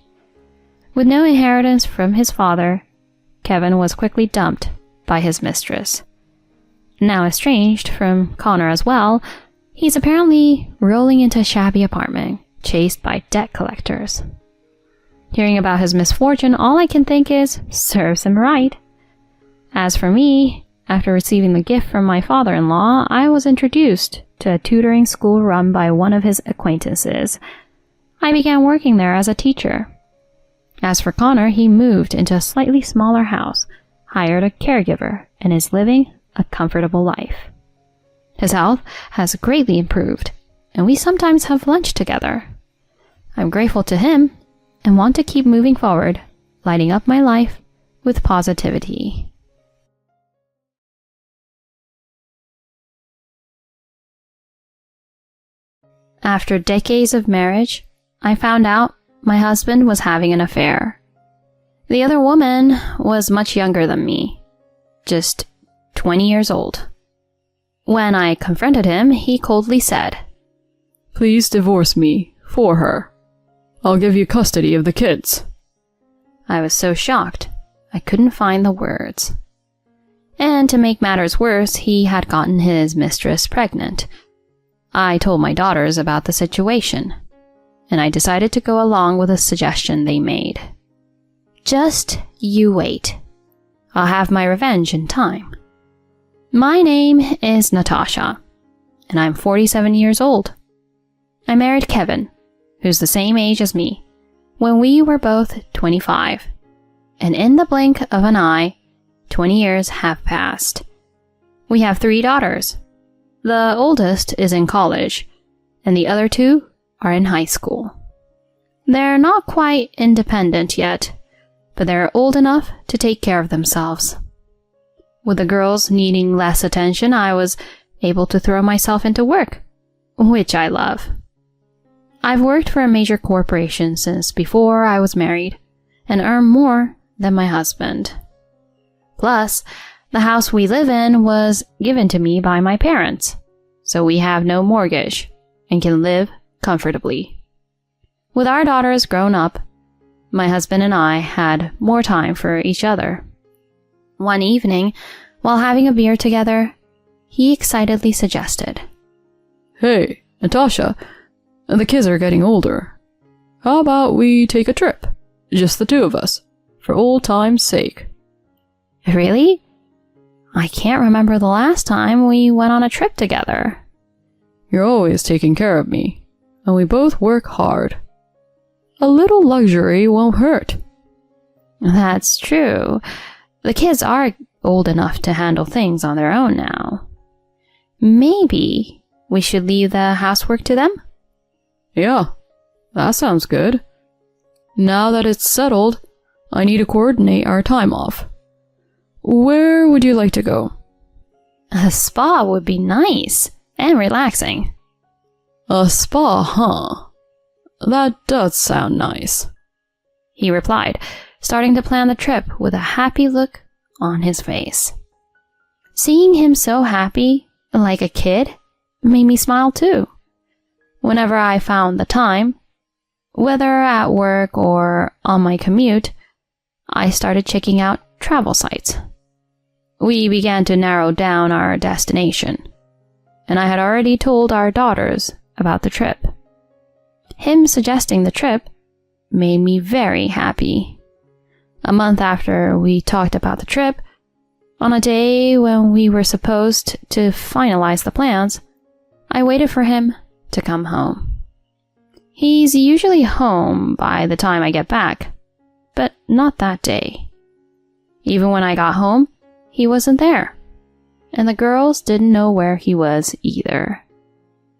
With no inheritance from his father, Kevin was quickly dumped by his mistress. now estranged from Connor as well, he's apparently rolling into a shabby apartment, chased by debt collectors. Hearing about his misfortune, all I can think is, serves him right. As for me, after receiving the gift from my father-in-law, I was introduced to a tutoring school run by one of his acquaintances. I began working there as a teacher. As for Connor, he moved into a slightly smaller house, hired a caregiver, and is living a comfortable life. His health has greatly improved, and we sometimes have lunch together. I'm grateful to him and want to keep moving forward, lighting up my life with positivity. After decades of marriage, I found out my husband was having an affair. The other woman was much younger than me, just 20 years old. When I confronted him, he coldly said, "Please divorce me for her. I'll give you custody of the kids." I was so shocked, I couldn't find the words. And to make matters worse, he had gotten his mistress pregnant. I told my daughters about the situation, and I decided to go along with a suggestion they made. Just you wait. I'll have my revenge in time. My name is Natasha, and I'm 47 years old. I married Kevin, who's the same age as me, when we were both 25. And in the blink of an eye, 20 years have passed. We have 3 daughters. The oldest is in college, and the other 2 are in high school. They're not quite independent yet, but they're old enough to take care of themselves. With the girls needing less attention, I was able to throw myself into work, which I love. I've worked for a major corporation since before I was married, and earn more than my husband. Plus, the house we live in was given to me by my parents, so we have no mortgage and can live comfortably. With our daughters grown up, my husband and I had more time for each other. One evening, while having a beer together, he excitedly suggested, "Hey, Natasha, the kids are getting older. How about we take a trip? Just the 2 of us, for old time's sake." Really? I can't remember the last time we went on a trip together. You're always taking care of me, and we both work hard. A little luxury won't hurt. That's true. The kids are old enough to handle things on their own now. Maybe we should leave the housework to them? Yeah, that sounds good. Now that it's settled, I need to coordinate our time off. Where would you like to go? A spa would be nice and relaxing. A spa, huh? That does sound nice, he replied, starting to plan the trip with a happy look on his face. Seeing him so happy, like a kid, made me smile too. Whenever I found the time, whether at work or on my commute, I started checking out travel sites. We began to narrow down our destination, and I had already told our daughters about the trip. Him suggesting the trip made me very happy. A month after we talked about the trip, on a day when we were supposed to finalize the plans, I waited for him to come home. He's usually home by the time I get back, but not that day. Even when I got home, he wasn't there, and the girls didn't know where he was either.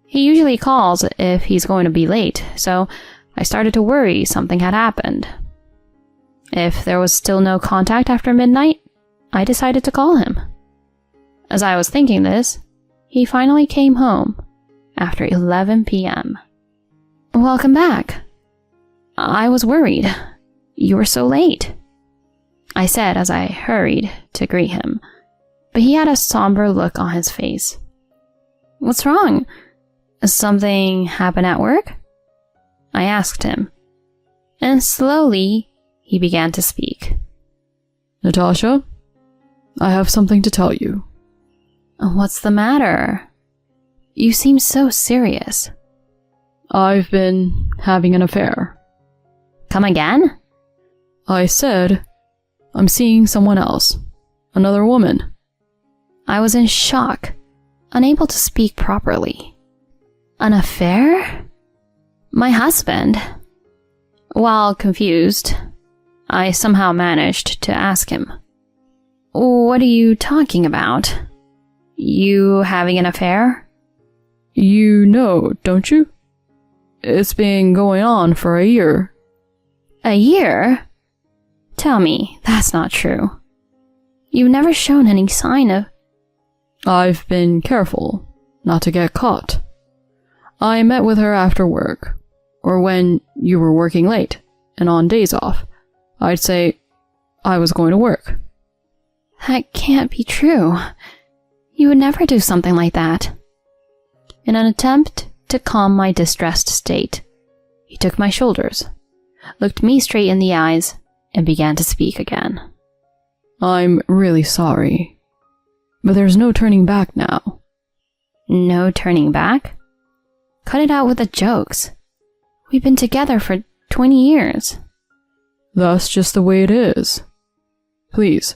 He usually calls if he's going to be late, so I started to worry something had happened. If there was still no contact after midnight, I decided to call him. As I was thinking this, he finally came home after 11 p.m. "Welcome back. I was worried. You were so late," I said as I hurried to greet him, but he had a somber look on his face. "What's wrong? Something happened at work?" I asked him, and slowly he began to speak. "Natasha, I have something to tell you." What's the matter? You seem so serious. I've been having an affair. Come again? I said, I'm seeing someone else. Another woman. I was in shock, unable to speak properly. An affair? My husband? While confused, I somehow managed to ask him, "What are you talking about? You having an affair?" You know, don't you? It's been going on for a year. A year? Tell me, that's not true. You've never shown any sign of... I've been careful not to get caught. I met with her after work, or when you were working late and on days off. I'd say I was going to work. That can't be true. You would never do something like that. In an attempt to calm my distressed state, he took my shoulders, looked me straight in the eyes, and began to speak again. I'm really sorry, but there's no turning back now. No turning back? Cut it out with the jokes. We've been together for 20 years. That's just the way it is. Please,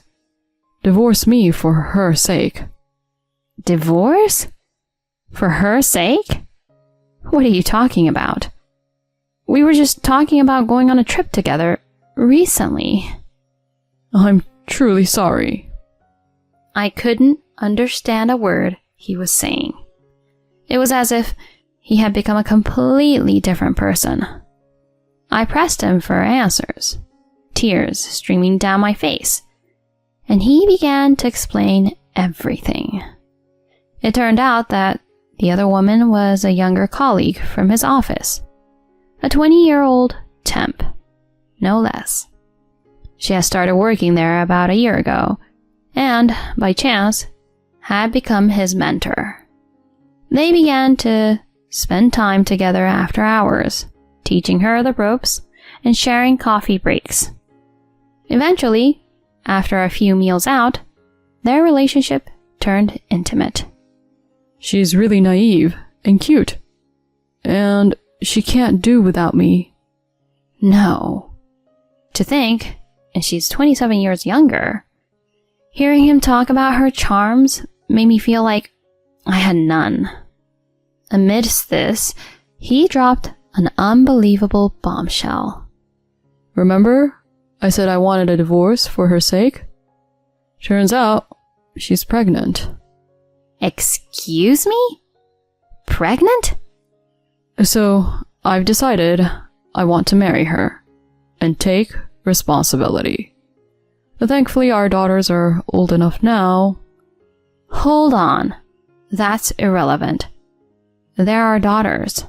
divorce me for her sake. Divorce? For her sake? What are you talking about? We were just talking about going on a trip together recently. I'm truly sorry. I couldn't understand a word he was saying. It was as if he had become a completely different person. I pressed him for answers, tears streaming down my face, and he began to explain everything. It turned out that the other woman was a younger colleague from his office, a 20-year-old temp, no less. She had started working there about a year ago, and, by chance, had become his mentor. They began to spend time together after hours, teaching her the ropes and sharing coffee breaks. Eventually, after a few meals out, their relationship turned intimate. She's really naive and cute, and she can't do without me. No. To think, and she's 27 years younger, hearing him talk about her charms made me feel like I had none. Amidst this, he dropped an unbelievable bombshell. Remember, I said I wanted a divorce for her sake? Turns out, she's pregnant. Excuse me? Pregnant? So, I've decided I want to marry her and take responsibility. Thankfully, our daughters are old enough now. Hold on. That's irrelevant. There are daughters.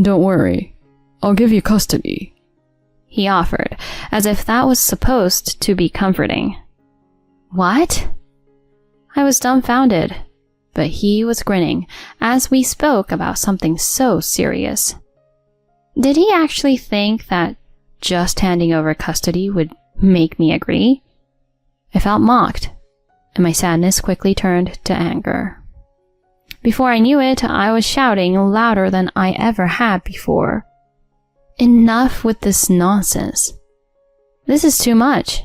Don't worry. I'll give you custody, he offered, as if that was supposed to be comforting. What? I was dumbfounded, but he was grinning as we spoke about something so serious. Did he actually think that just handing over custody would make me agree? I felt mocked, and my sadness quickly turned to anger. Before I knew it, I was shouting louder than I ever had before. Enough with this nonsense. This is too much.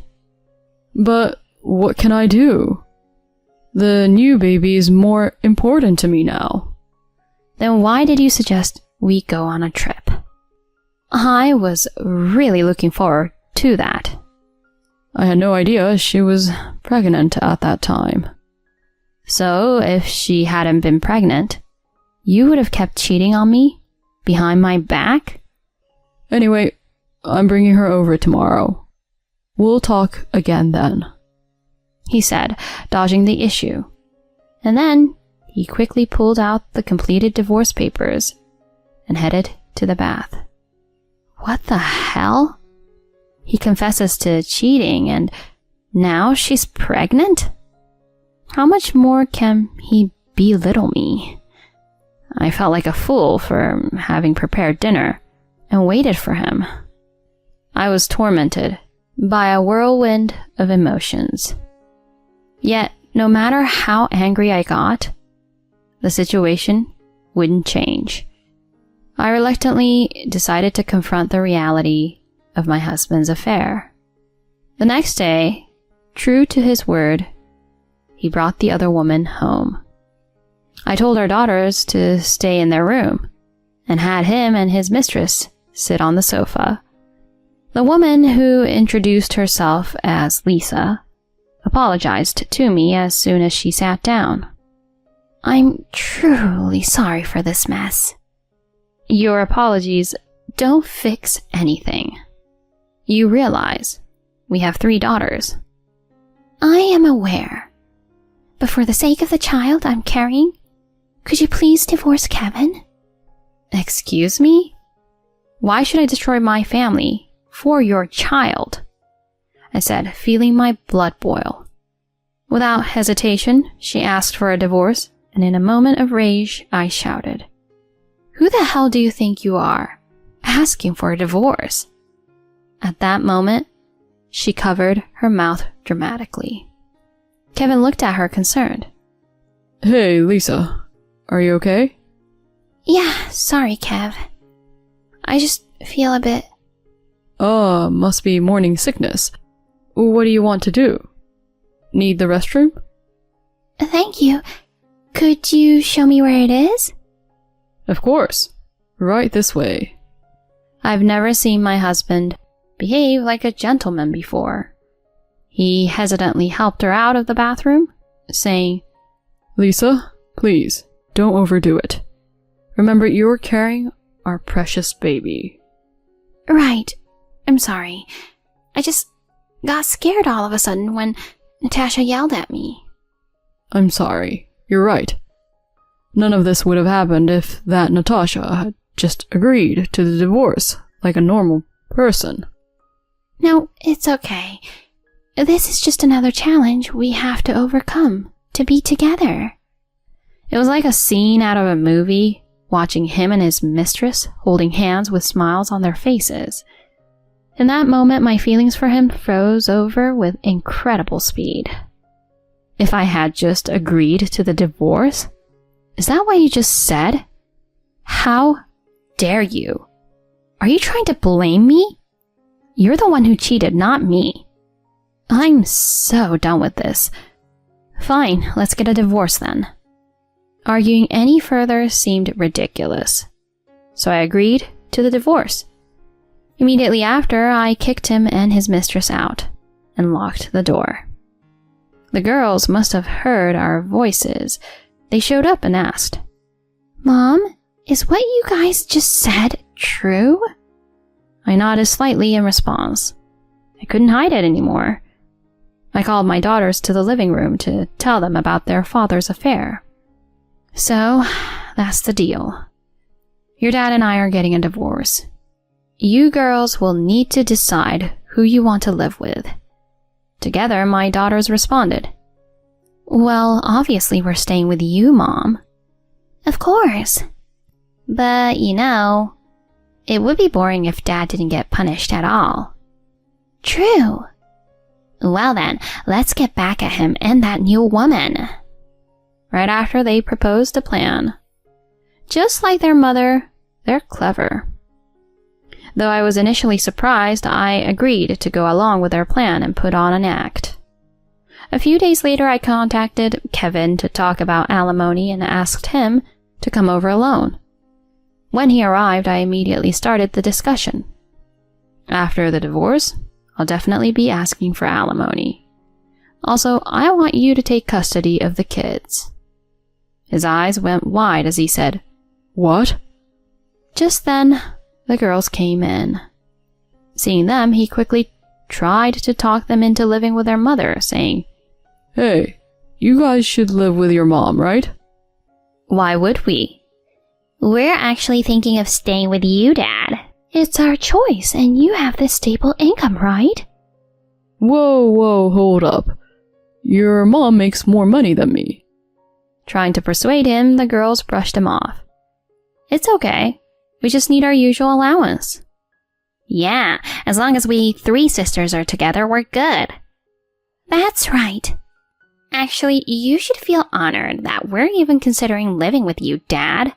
But what can I do? The new baby is more important to me now. Then why did you suggest we go on a trip? I was really looking forward to that. I had no idea she was pregnant at that time. So, if she hadn't been pregnant, you would have kept cheating on me? Behind my back? Anyway, I'm bringing her over tomorrow. We'll talk again then, he said, dodging the issue. And then he quickly pulled out the completed divorce papers and headed to the bath. What the hell? He confesses to cheating and now she's pregnant? How much more can he belittle me? I felt like a fool for having prepared dinner and waited for him. I was tormented by a whirlwind of emotions. Yet no matter how angry I got, the situation wouldn't change. I reluctantly decided to confront the reality of my husband's affair. The next day, true to his word, he brought the other woman home. I told our daughters to stay in their room and had him and his mistress sit on the sofa. The woman, who introduced herself as Lisa, apologized to me as soon as she sat down. "I'm truly sorry for this mess." "Your apologies don't fix anything. You realize we have 3 daughters." "I am aware. But for the sake of the child I'm carrying, could you please divorce Kevin?" "Excuse me? Why should I destroy my family for your child?" I said, feeling my blood boil. Without hesitation, she asked for a divorce, and in a moment of rage, I shouted, "Who the hell do you think you are, asking for a divorce?" At that moment, she covered her mouth dramatically. Kevin looked at her concerned. Hey, Lisa. Are you okay? "Yeah, sorry, Kev. I just feel a bit..." Must be morning sickness. What do you want to do? Need the restroom? "Thank you. Could you show me where it is?" Of course. Right this way. I've never seen my husband behave like a gentleman before. He hesitantly helped her out of the bathroom, saying, Lisa, please, don't overdo it. Remember, you're carrying our precious baby. "Right. I'm sorry. I just got scared all of a sudden when Natasha yelled at me." I'm sorry. You're right. None of this would have happened if that Natasha had just agreed to the divorce like a normal person. "No, it's okay. This is just another challenge we have to overcome to be together." It was like a scene out of a movie, watching him and his mistress holding hands with smiles on their faces. In that moment, my feelings for him froze over with incredible speed. If I had just agreed to the divorce? Is that what you just said? How dare you? Are you trying to blame me? You're the one who cheated, not me. I'm so done with this. Fine, let's get a divorce then. Arguing any further seemed ridiculous, so I agreed to the divorce. Immediately after, I kicked him and his mistress out and locked the door. The girls must have heard our voices. They showed up and asked, "Mom, is what you guys just said true?" I nodded slightly in response. I couldn't hide it anymore. I called my daughters to the living room to tell them about their father's affair. "So, that's the deal. Your dad and I are getting a divorce. You girls will need to decide who you want to live with." Together, my daughters responded, "Well, obviously we're staying with you, Mom." "Of course. But, it would be boring if Dad didn't get punished at all." "True." "Well then, let's get back at him and that new woman." Right after they proposed a plan. Just like their mother, they're clever. Though I was initially surprised, I agreed to go along with their plan and put on an act. A few days later, I contacted Kevin to talk about alimony and asked him to come over alone. When he arrived, I immediately started the discussion. After the divorce, I'll definitely be asking for alimony. Also, I want you to take custody of the kids. His eyes went wide as he said, What? Just then, the girls came in. Seeing them, he quickly tried to talk them into living with their mother, saying, Hey, you guys should live with your mom, right? Why would we? "We're actually thinking of staying with you, Dad. It's our choice, and you have this stable income, right?" Whoa, hold up. Your mom makes more money than me. Trying to persuade him, the girls brushed him off. It's okay. We just need our usual allowance. "Yeah, as long as we 3 sisters are together, we're good." "That's right. Actually, you should feel honored that we're even considering living with you, Dad.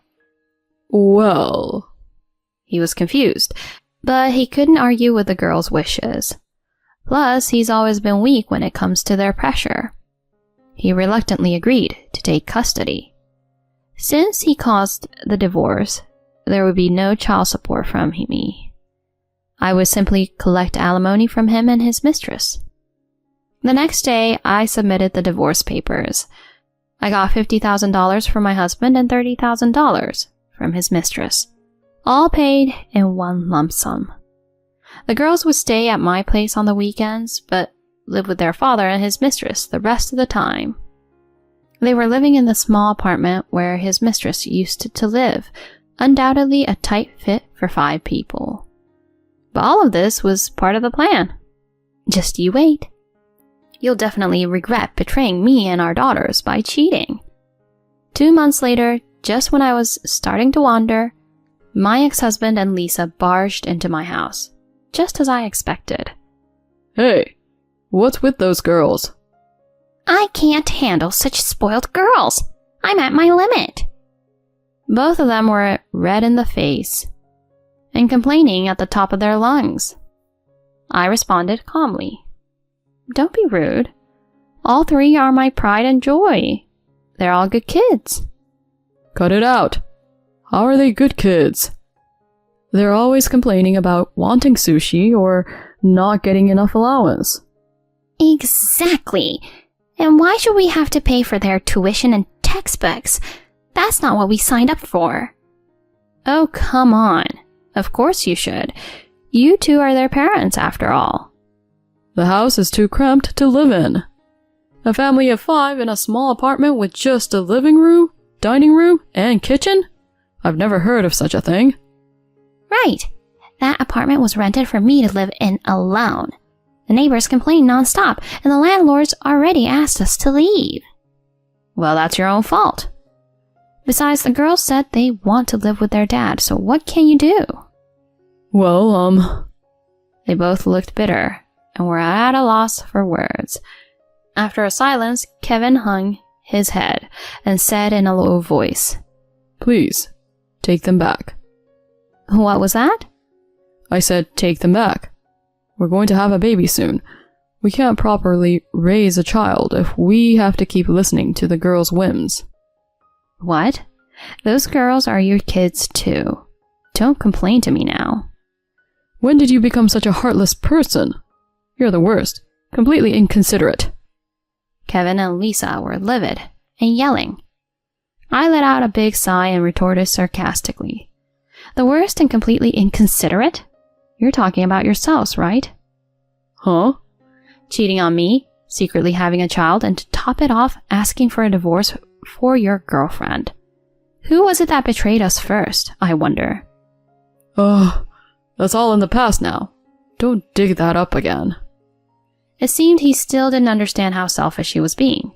Well... He was confused, but he couldn't argue with the girl's wishes. Plus, he's always been weak when it comes to their pressure. He reluctantly agreed to take custody. Since he caused the divorce, there would be no child support from me. I would simply collect alimony from him and his mistress. The next day, I submitted the divorce papers. I got $50,000 from my husband and $30,000 from his mistress, all paid in one lump sum. The girls would stay at my place on the weekends, but live with their father and his mistress the rest of the time. They were living in the small apartment where his mistress used to live, undoubtedly a tight fit for 5 people. But all of this was part of the plan. Just you wait. You'll definitely regret betraying me and our daughters by cheating. 2 months later, just when I was starting to wander, my ex-husband and Lisa barged into my house, just as I expected. Hey, what's with those girls? I can't handle such spoiled girls. I'm at my limit. Both of them were red in the face and complaining at the top of their lungs. I responded calmly. Don't be rude. All 3 are my pride and joy. They're all good kids. Cut it out. How are they good kids? They're always complaining about wanting sushi or not getting enough allowance. Exactly. And why should we have to pay for their tuition and textbooks? That's not what we signed up for. Oh, come on. Of course you should. You 2 are their parents, after all. The house is too cramped to live in. A family of 5 in a small apartment with just a living room, dining room, and kitchen? I've never heard of such a thing. Right. That apartment was rented for me to live in alone. The neighbors complain nonstop, and the landlords already asked us to leave. Well, that's your own fault. Besides, the girls said they want to live with their dad, so what can you do? Well, They both looked bitter and were at a loss for words. After a silence, Kevin hung his head and said in a low voice, Please, take them back. What was that? I said take them back. We're going to have a baby soon. We can't properly raise a child if we have to keep listening to the girls' whims. What? Those girls are your kids too. Don't complain to me now. When did you become such a heartless person? You're the worst. Completely inconsiderate. Kevin and Lisa were livid and yelling. I let out a big sigh and retorted sarcastically. The worst and completely inconsiderate? You're talking about yourselves, right? Huh? Cheating on me, secretly having a child, and to top it off, asking for a divorce for your girlfriend. Who was it that betrayed us first, I wonder? That's all in the past now. Don't dig that up again. It seemed he still didn't understand how selfish he was being.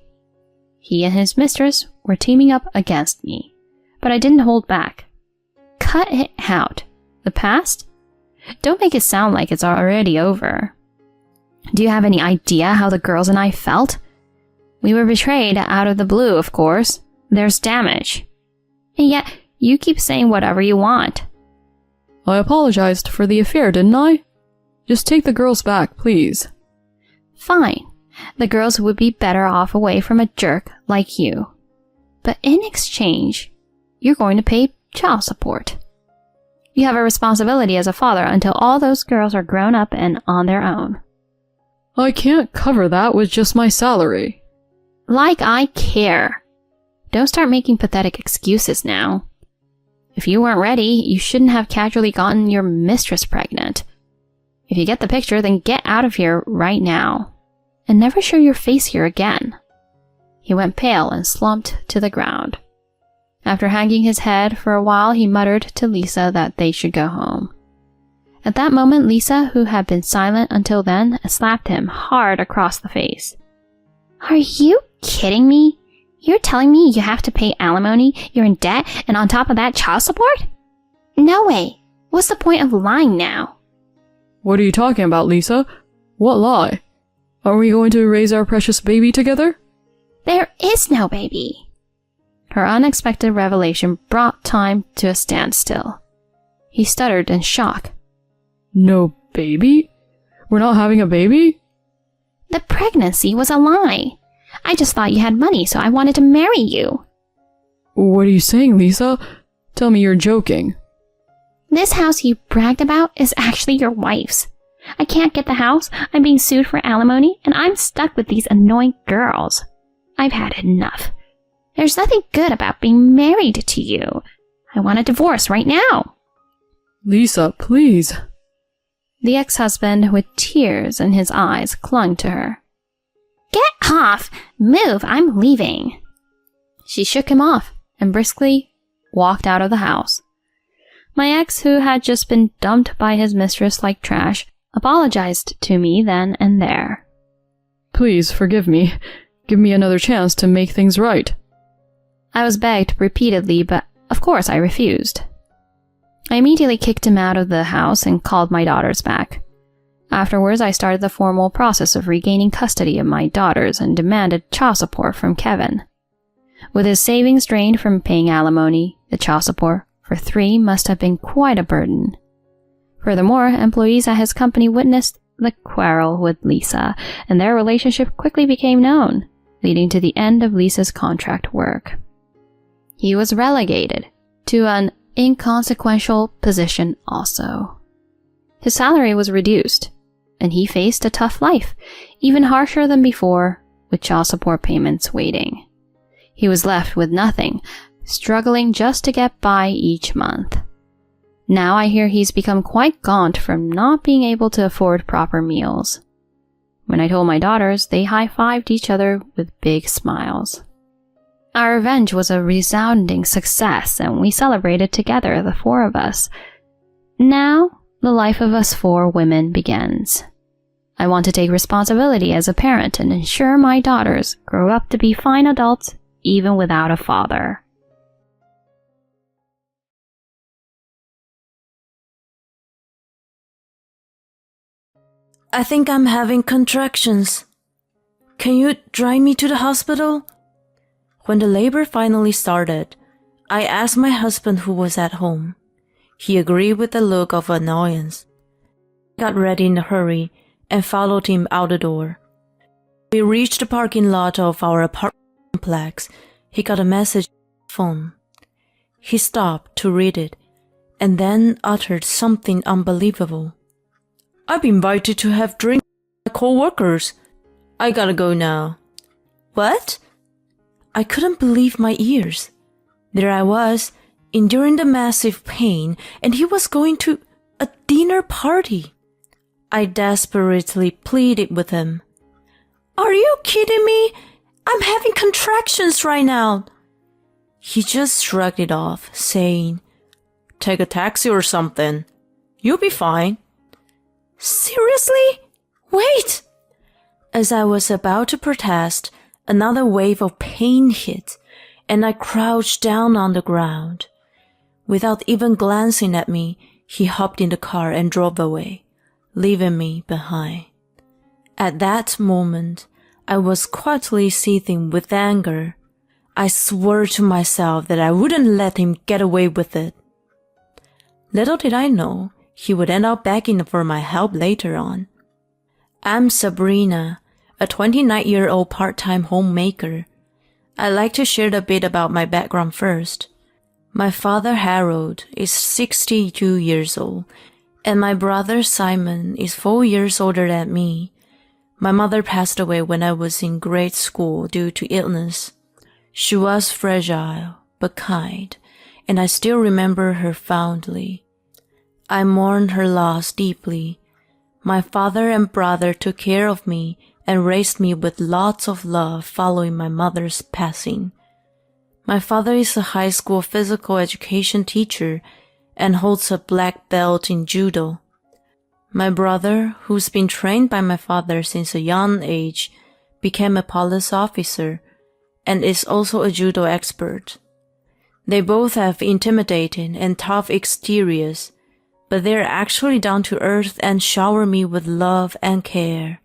He and his mistress were teaming up against me, but I didn't hold back. Cut it out. The past? Don't make it sound like it's already over. Do you have any idea how the girls and I felt? We were betrayed out of the blue, of course. There's damage. And yet, you keep saying whatever you want. I apologized for the affair, didn't I? Just take the girls back, please. Fine. The girls would be better off away from a jerk like you. But in exchange, you're going to pay child support. You have a responsibility as a father until all those girls are grown up and on their own. I can't cover that with just my salary. Like I care. Don't start making pathetic excuses now. If you weren't ready, you shouldn't have casually gotten your mistress pregnant. If you get the picture, then get out of here right now. And never show your face here again. He went pale and slumped to the ground. After hanging his head for a while, he muttered to Lisa that they should go home. At that moment, Lisa, who had been silent until then, slapped him hard across the face. Are you kidding me? You're telling me you have to pay alimony, you're in debt, and on top of that, child support? No way. What's the point of lying now? What are you talking about, Lisa? What lie? Are we going to raise our precious baby together? There is no baby. Her unexpected revelation brought time to a standstill. He stuttered in shock. No baby? We're not having a baby? The pregnancy was a lie. I just thought you had money, so I wanted to marry you. What are you saying, Lisa? Tell me you're joking. This house you bragged about is actually your wife's. I can't get the house, I'm being sued for alimony, and I'm stuck with these annoying girls. I've had enough. There's nothing good about being married to you. I want a divorce right now. Lisa, please. The ex-husband, with tears in his eyes, clung to her. Get off! Move, I'm leaving. She shook him off and briskly walked out of the house. My ex, who had just been dumped by his mistress like trash, apologized to me then and there. Please forgive me. Give me another chance to make things right. I was begged repeatedly, but of course I refused. I immediately kicked him out of the house and called my daughters back. Afterwards, I started the formal process of regaining custody of my daughters and demanded child support from Kevin. With his savings drained from paying alimony, the child support for 3 must have been quite a burden. Furthermore, employees at his company witnessed the quarrel with Lisa, and their relationship quickly became known, leading to the end of Lisa's contract work. He was relegated to an inconsequential position also. His salary was reduced, and he faced a tough life, even harsher than before, with child support payments waiting. He was left with nothing, struggling just to get by each month. Now I hear he's become quite gaunt from not being able to afford proper meals. When I told my daughters, they high-fived each other with big smiles. Our revenge was a resounding success, and we celebrated together, the 4 of us. Now, the life of us 4 women begins. I want to take responsibility as a parent and ensure my daughters grow up to be fine adults even without a father. I think I'm having contractions. Can you drive me to the hospital? When the labor finally started, I asked my husband who was at home. He agreed with a look of annoyance. I got ready in a hurry and followed him out the door. We reached the parking lot of our apartment complex. He got a message on his phone. He stopped to read it and then uttered something unbelievable. I've been invited to have drinks with my co-workers. I gotta go now. What? I couldn't believe my ears. There I was, enduring the massive pain, and he was going to a dinner party. I desperately pleaded with him. Are you kidding me? I'm having contractions right now. He just shrugged it off, saying, Take a taxi or something. You'll be fine. Seriously? Wait! As I was about to protest, another wave of pain hit, and I crouched down on the ground. Without even glancing at me, he hopped in the car and drove away, leaving me behind. At that moment, I was quietly seething with anger. I swore to myself that I wouldn't let him get away with it. Little did I know, he would end up begging for my help later on. I'm Sabrina, a 29-year-old part-time homemaker. I'd like to share a bit about my background first. My father, Harold, is 62 years old, and my brother, Simon, is 4 years older than me. My mother passed away when I was in grade school due to illness. She was fragile, but kind, and I still remember her fondly. I mourn her loss deeply. My father and brother took care of me and raised me with lots of love following my mother's passing. My father is a high school physical education teacher and holds a black belt in judo. My brother, who's been trained by my father since a young age, became a police officer and is also a judo expert. They both have intimidating and tough exteriors, but they're actually down to earth and shower me with love and care.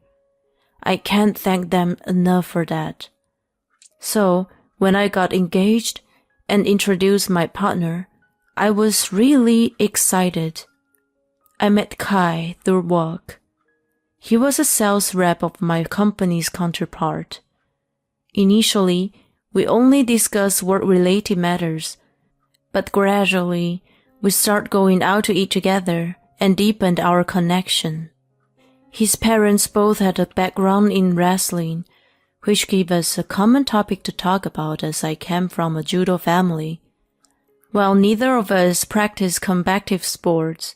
I can't thank them enough for that. So, when I got engaged and introduced my partner, I was really excited. I met Kai through work. He was a sales rep of my company's counterpart. Initially, we only discussed work-related matters, but gradually, we started going out to eat together and deepened our connection. His parents both had a background in wrestling, which gave us a common topic to talk about as I came from a judo family. While neither of us practiced combative sports,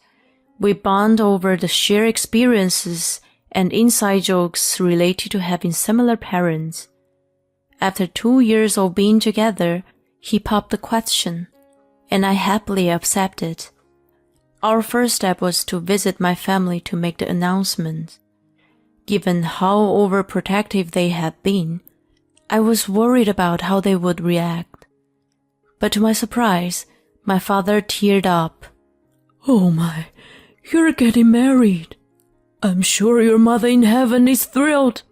we bond over the shared experiences and inside jokes related to having similar parents. After 2 years of being together, he popped the question, and I happily accepted. Our first step was to visit my family to make the announcement. Given how overprotective they had been, I was worried about how they would react. But to my surprise, my father teared up. "Oh my, you're getting married. I'm sure your mother in heaven is thrilled.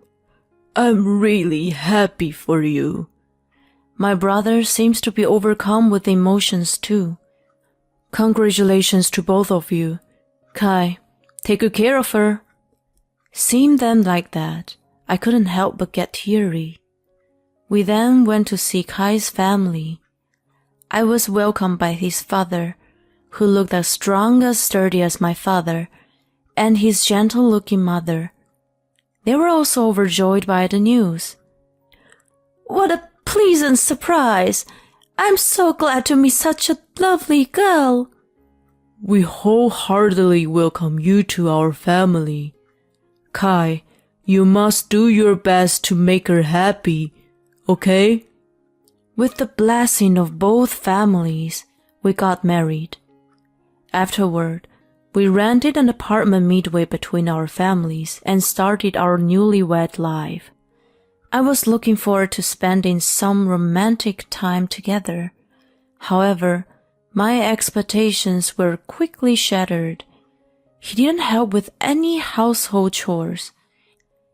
I'm really happy for you." My brother seems to be overcome with emotions too. "Congratulations to both of you. Kai, take good care of her." Seeing them like that, I couldn't help but get teary. We then went to see Kai's family. I was welcomed by his father, who looked as strong and sturdy as my father, and his gentle-looking mother. They were also overjoyed by the news. What a pleasant surprise! I'm so glad to meet such a lovely girl. "We wholeheartedly welcome you to our family. Kai, you must do your best to make her happy, okay?" With the blessing of both families, we got married. Afterward, we rented an apartment midway between our families and started our newlywed life. I was looking forward to spending some romantic time together. However, my expectations were quickly shattered. He didn't help with any household chores.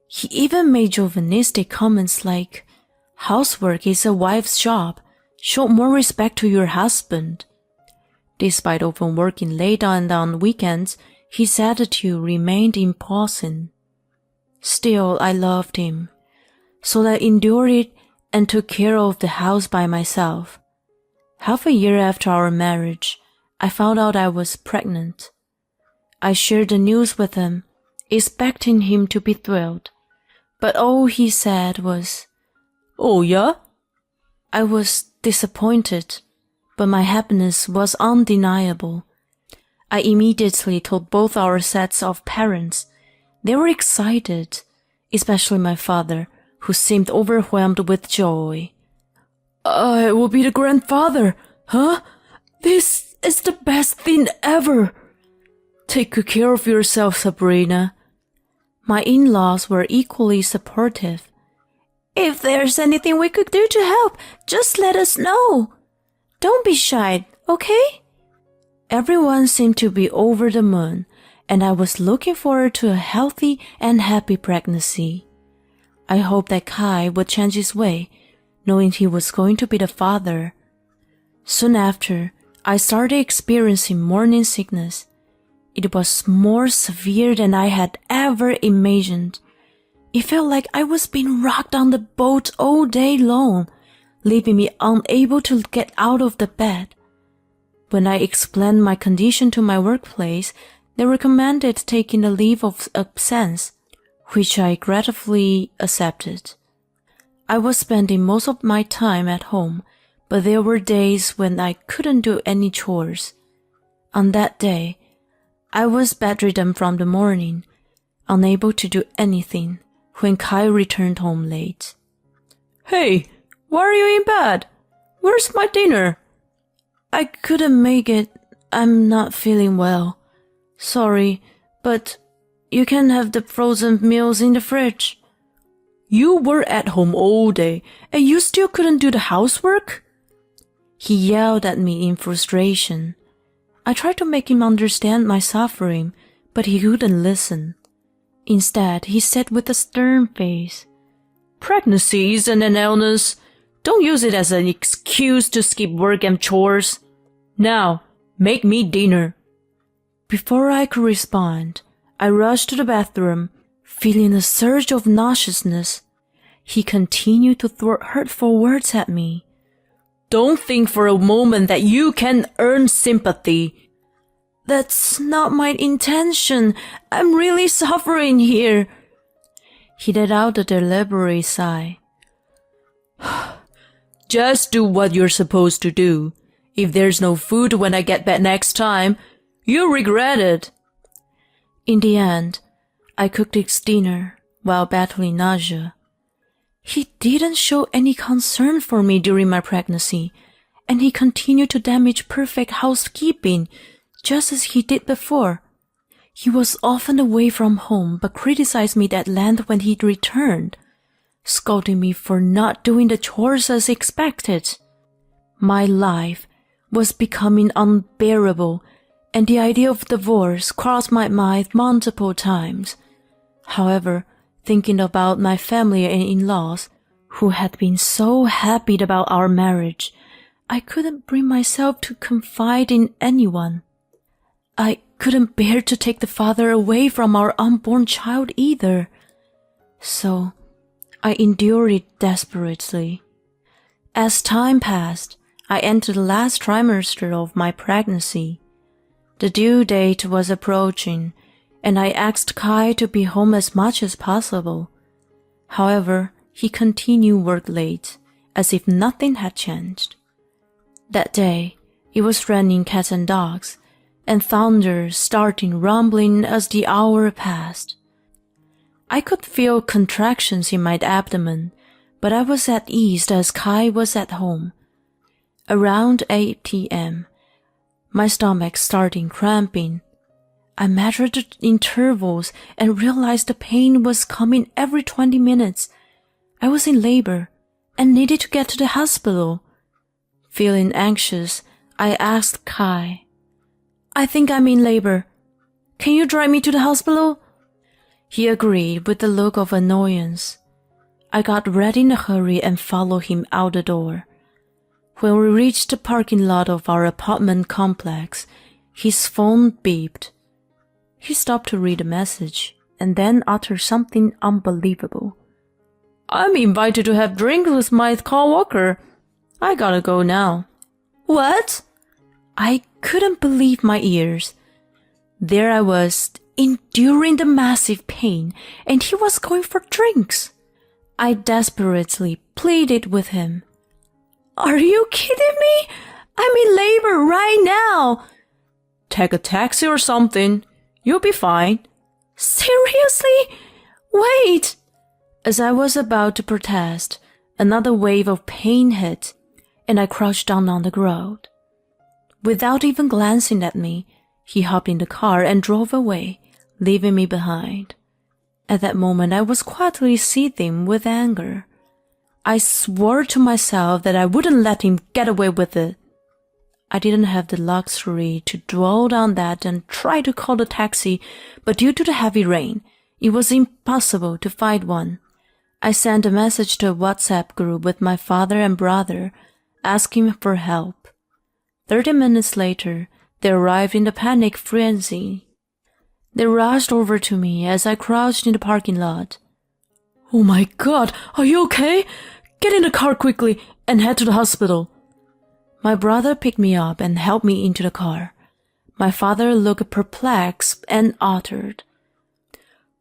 He even made chauvinistic comments like, "Housework is a wife's job. Show more respect to your husband." Despite often working late and on weekends, his attitude remained imposing. Still, I loved him, so I endured it and took care of the house by myself. Half a year after our marriage, I found out I was pregnant. I shared the news with him, expecting him to be thrilled, but all he said was, "Oh yeah?" I was disappointed, but my happiness was undeniable. I immediately told both our sets of parents. They were excited, especially my father, who seemed overwhelmed with joy. "I will be the grandfather, huh? This is the best thing ever. Take good care of yourself, Sabrina." My in-laws were equally supportive. If there's anything we could do to help, just let us know. Don't be shy, okay? Everyone seemed to be over the moon, and I was looking forward to a healthy and happy pregnancy. I hoped that Kai would change his way, knowing he was going to be the father. Soon after, I started experiencing morning sickness. It was more severe than I had ever imagined. It felt like I was being rocked on the boat all day long, leaving me unable to get out of the bed. When I explained my condition to my workplace, they recommended taking a leave of absence, which I gratefully accepted. I was spending most of my time at home, but there were days when I couldn't do any chores. On that day, I was bedridden from the morning, unable to do anything, when Kai returned home late. "Hey, why are you in bed? Where's my dinner?" "I couldn't make it. I'm not feeling well. Sorry, but you can have the frozen meals in the fridge." "You were at home all day, and you still couldn't do the housework?" He yelled at me in frustration. I tried to make him understand my suffering, but he wouldn't listen. Instead, he said with a stern face, "Pregnancy isn't an illness. Don't use it as an excuse to skip work and chores. Now, make me dinner. Before I could respond, I rushed to the bathroom, feeling a surge of nauseousness. He continued to throw hurtful words at me. Don't think for a moment that you can earn sympathy. That's not my intention. I'm really suffering here. He let out a deliberate sigh. Just do what you're supposed to do. If there's no food when I get back next time, you'll regret it. In the end, I cooked his dinner while battling nausea. He didn't show any concern for me during my pregnancy, and he continued to damage perfect housekeeping, just as he did before. He was often away from home, but criticized me at length when he returned, scolding me for not doing the chores as expected. My life was becoming unbearable, and the idea of divorce crossed my mind multiple times. However, thinking about my family and in-laws, who had been so happy about our marriage, I couldn't bring myself to confide in anyone. I couldn't bear to take the father away from our unborn child either. So, I endured it desperately. As time passed, I entered the last trimester of my pregnancy. The due date was approaching, and I asked Kai to be home as much as possible. However, he continued work late, as if nothing had changed. That day, it was raining cats and dogs, and thunder starting rumbling as the hour passed. I could feel contractions in my abdomen, but I was at ease as Kai was at home. Around 8 p.m., my stomach started cramping. I measured the intervals and realized the pain was coming every 20 minutes. I was in labor and needed to get to the hospital. Feeling anxious, I asked Kai, I think I'm in labor. Can you drive me to the hospital? He agreed with a look of annoyance. I got ready in a hurry and followed him out the door. When we reached the parking lot of our apartment complex, his phone beeped. He stopped to read a message and then uttered something unbelievable. I'm invited to have drinks with my coworker. I gotta go now. What? I couldn't believe my ears. There I was, enduring the massive pain, and he was going for drinks. I desperately pleaded with him. Are you kidding me? I'm in labor right now. Take a taxi or something. You'll be fine. Seriously? Wait! As I was about to protest, another wave of pain hit, and I crouched down on the ground. Without even glancing at me, he hopped in the car and drove away, leaving me behind. At that moment, I was quietly seething with anger. I swore to myself that I wouldn't let him get away with it. I didn't have the luxury to dwell on that and try to call a taxi, but due to the heavy rain, it was impossible to find one. I sent a message to a WhatsApp group with my father and brother, asking for help. 30 minutes later, they arrived in a panic frenzy. They rushed over to me as I crouched in the parking lot. Oh my God, are you okay? Get in the car quickly and head to the hospital. My brother picked me up and helped me into the car. My father looked perplexed and uttered,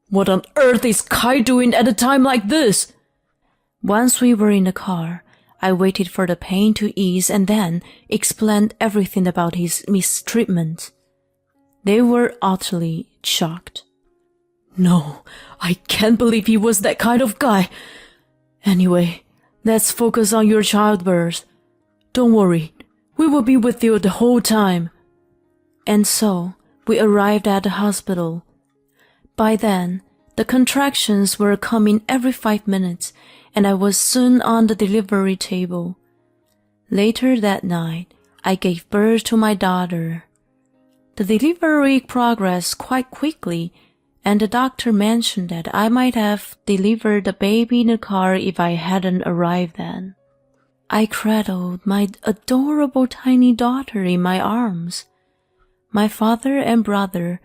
What on earth is Kai doing at a time like this? Once we were in the car, I waited for the pain to ease and then explained everything about his mistreatment. They were utterly shocked. No, I can't believe he was that kind of guy. Anyway, let's focus on your childbirth. Don't worry, we will be with you the whole time. And so, we arrived at the hospital. By then, the contractions were coming every 5 minutes, and I was soon on the delivery table. Later that night, I gave birth to my daughter. The delivery progressed quite quickly, and the doctor mentioned that I might have delivered the baby in the car if I hadn't arrived then. I cradled my adorable tiny daughter in my arms. My father and brother,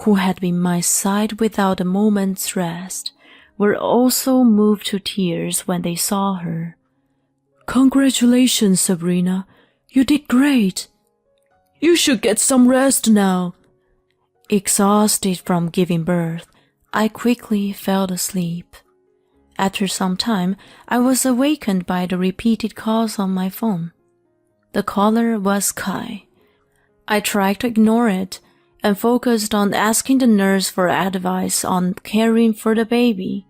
who had been my side without a moment's rest, were also moved to tears when they saw her. "Congratulations, Sabrina. You did great. You should get some rest now." Exhausted from giving birth, I quickly fell asleep. After some time, I was awakened by the repeated calls on my phone. The caller was Kai. I tried to ignore it and focused on asking the nurse for advice on caring for the baby.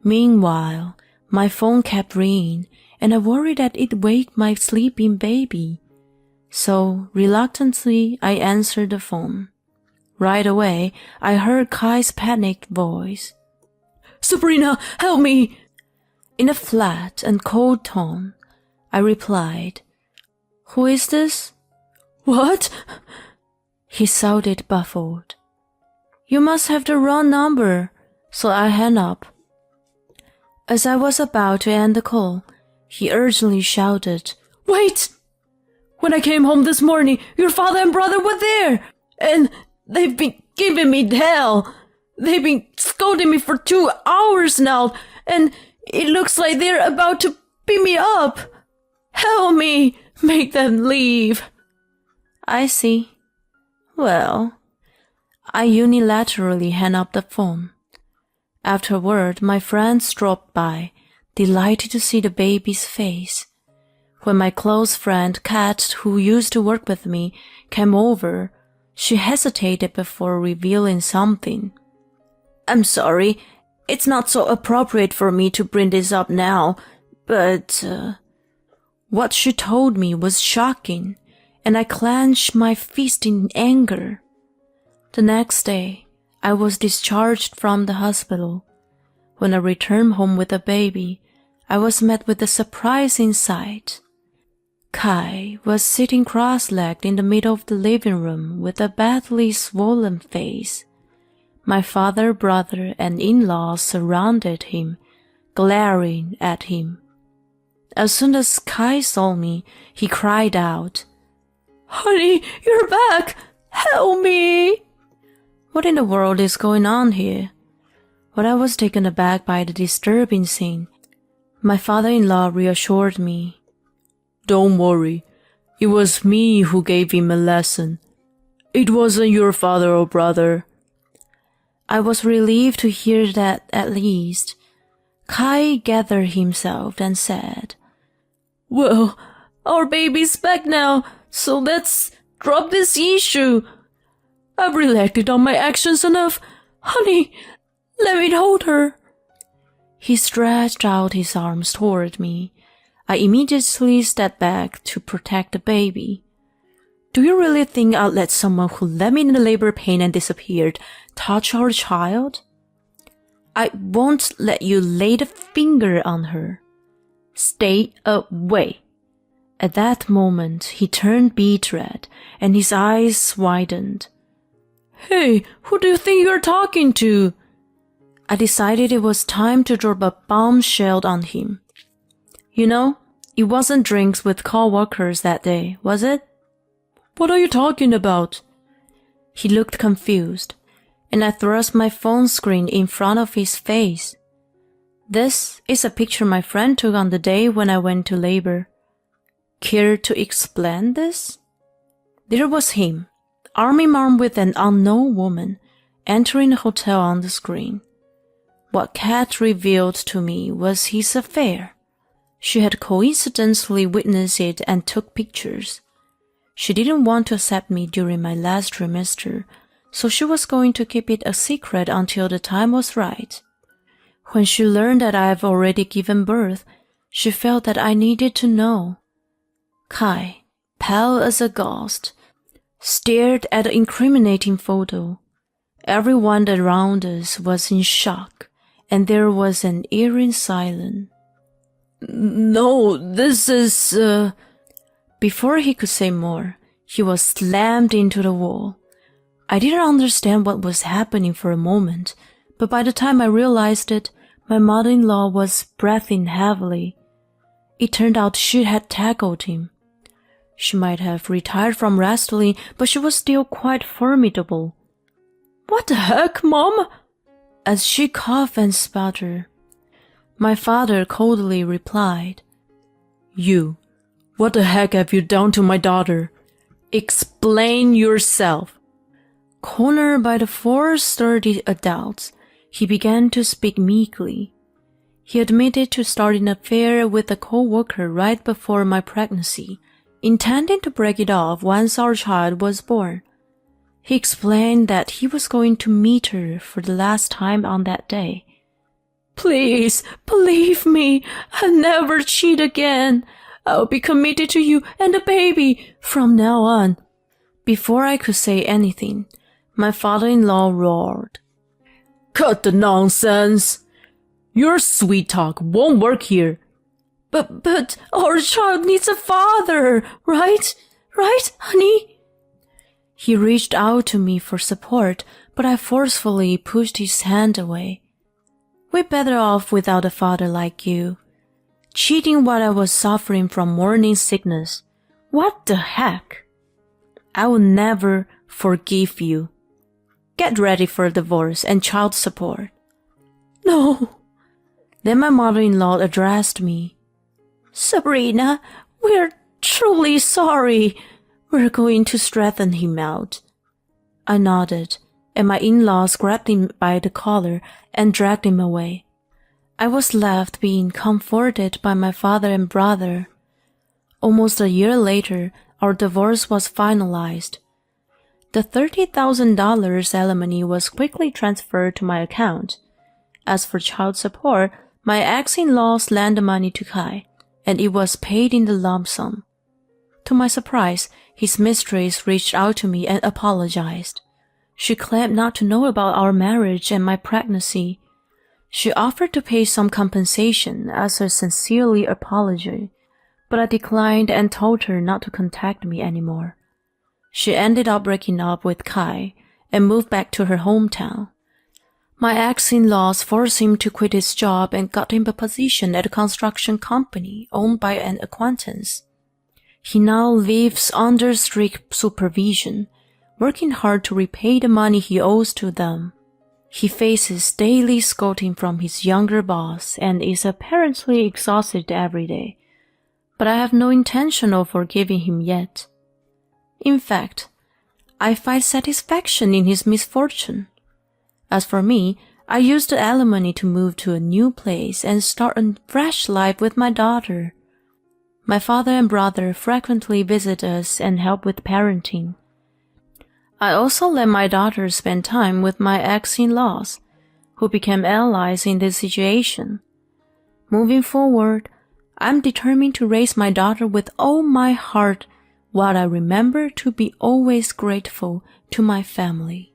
Meanwhile, my phone kept ringing, and I worried that it'd wake my sleeping baby. So, reluctantly, I answered the phone. Right away, I heard Kai's panicked voice. "Sabrina, help me!" In a flat and cold tone, I replied, "Who is this?" "What?" He sounded baffled. "You must have the wrong number," so I hung up. As I was about to end the call, he urgently shouted, "Wait! When I came home this morning, your father and brother were there, and they've been giving me hell. They've been scolding me for 2 hours now, and it looks like they're about to beat me up. Help me! Make them leave." "I see. Well," I unilaterally hung up the phone. Afterward, my friends dropped by, delighted to see the baby's face. When my close friend Kat, who used to work with me, came over, she hesitated before revealing something. "I'm sorry, it's not so appropriate for me to bring this up now, but what she told me was shocking, and I clenched my fist in anger. The next day, I was discharged from the hospital. When I returned home with the baby, I was met with a surprising sight. Kai was sitting cross-legged in the middle of the living room with a badly swollen face. My father, brother, and in-laws surrounded him, glaring at him. As soon as Kai saw me, he cried out, "Honey, you're back! Help me!" What in the world is going on here? When I was taken aback by the disturbing scene, my father-in-law reassured me. "Don't worry, it was me who gave him a lesson. It wasn't your father or brother." I was relieved to hear that at least. Kai gathered himself and said, "Well, our baby's back now, so let's drop this issue. I've reflected on my actions enough. Honey, let me hold her." He stretched out his arms toward me. I immediately stepped back to protect the baby. "Do you really think I'll let someone who let me in the labor pain and disappeared touch our child? I won't let you lay the finger on her. Stay away." At that moment, he turned beet red and his eyes widened. "Hey, who do you think you're talking to?" I decided it was time to drop a bombshell on him. "You know, it wasn't drinks with co-workers that day, was it?" "What are you talking about?" He looked confused, and I thrust my phone screen in front of his face. "This is a picture my friend took on the day when I went to labor. Care to explain this?" There was him, arm in arm with an unknown woman, entering a hotel on the screen. What Kat revealed to me was his affair. She had coincidentally witnessed it and took pictures. She didn't want to accept me during my last trimester, so she was going to keep it a secret until the time was right. When she learned that I have already given birth, she felt that I needed to know. Kai, pale as a ghost, stared at the incriminating photo. Everyone around us was in shock, and there was an eerie silence. "No, this is..." Before he could say more, he was slammed into the wall. I didn't understand what was happening for a moment, but by the time I realized it, my mother-in-law was breathing heavily. It turned out she had tackled him. She might have retired from wrestling, but she was still quite formidable. "What the heck, Mom?" as she coughed and sputtered. My father coldly replied, "You, what the heck have you done to my daughter? Explain yourself." Cornered by the four sturdy adults, he began to speak meekly. He admitted to starting an affair with a co-worker right before my pregnancy, intending to break it off once our child was born. He explained that he was going to meet her for the last time on that day. "Please, believe me, I'll never cheat again. I'll be committed to you and the baby from now on." Before I could say anything, my father-in-law roared, "Cut the nonsense! Your sweet talk won't work here." But our child needs a father, right? Right, honey?" He reached out to me for support, but I forcefully pushed his hand away. "We're better off without a father like you. Cheating while I was suffering from morning sickness. What the heck? I will never forgive you. Get ready for a divorce and child support." "No." Then my mother-in-law addressed me. "Sabrina, we're truly sorry. We're going to straighten him out." I nodded, and my in-laws grabbed him by the collar and dragged him away. I was left being comforted by my father and brother. Almost a year later, our divorce was finalized. The $30,000 alimony was quickly transferred to my account. As for child support, my ex-in-laws lent the money to Kai, and it was paid in the lump sum. To my surprise, his mistress reached out to me and apologized. She claimed not to know about our marriage and my pregnancy. She offered to pay some compensation as a sincere apology, but I declined and told her not to contact me anymore. She ended up breaking up with Kai and moved back to her hometown. My ex-in-laws forced him to quit his job and got him a position at a construction company owned by an acquaintance. He now lives under strict supervision, working hard to repay the money he owes to them. He faces daily scolding from his younger boss and is apparently exhausted every day, but I have no intention of forgiving him yet. In fact, I find satisfaction in his misfortune. As for me, I used the alimony to move to a new place and start a fresh life with my daughter. My father and brother frequently visit us and help with parenting. I also let my daughter spend time with my ex-in-laws, who became allies in this situation. Moving forward, I'm determined to raise my daughter with all my heart while I remember to be always grateful to my family.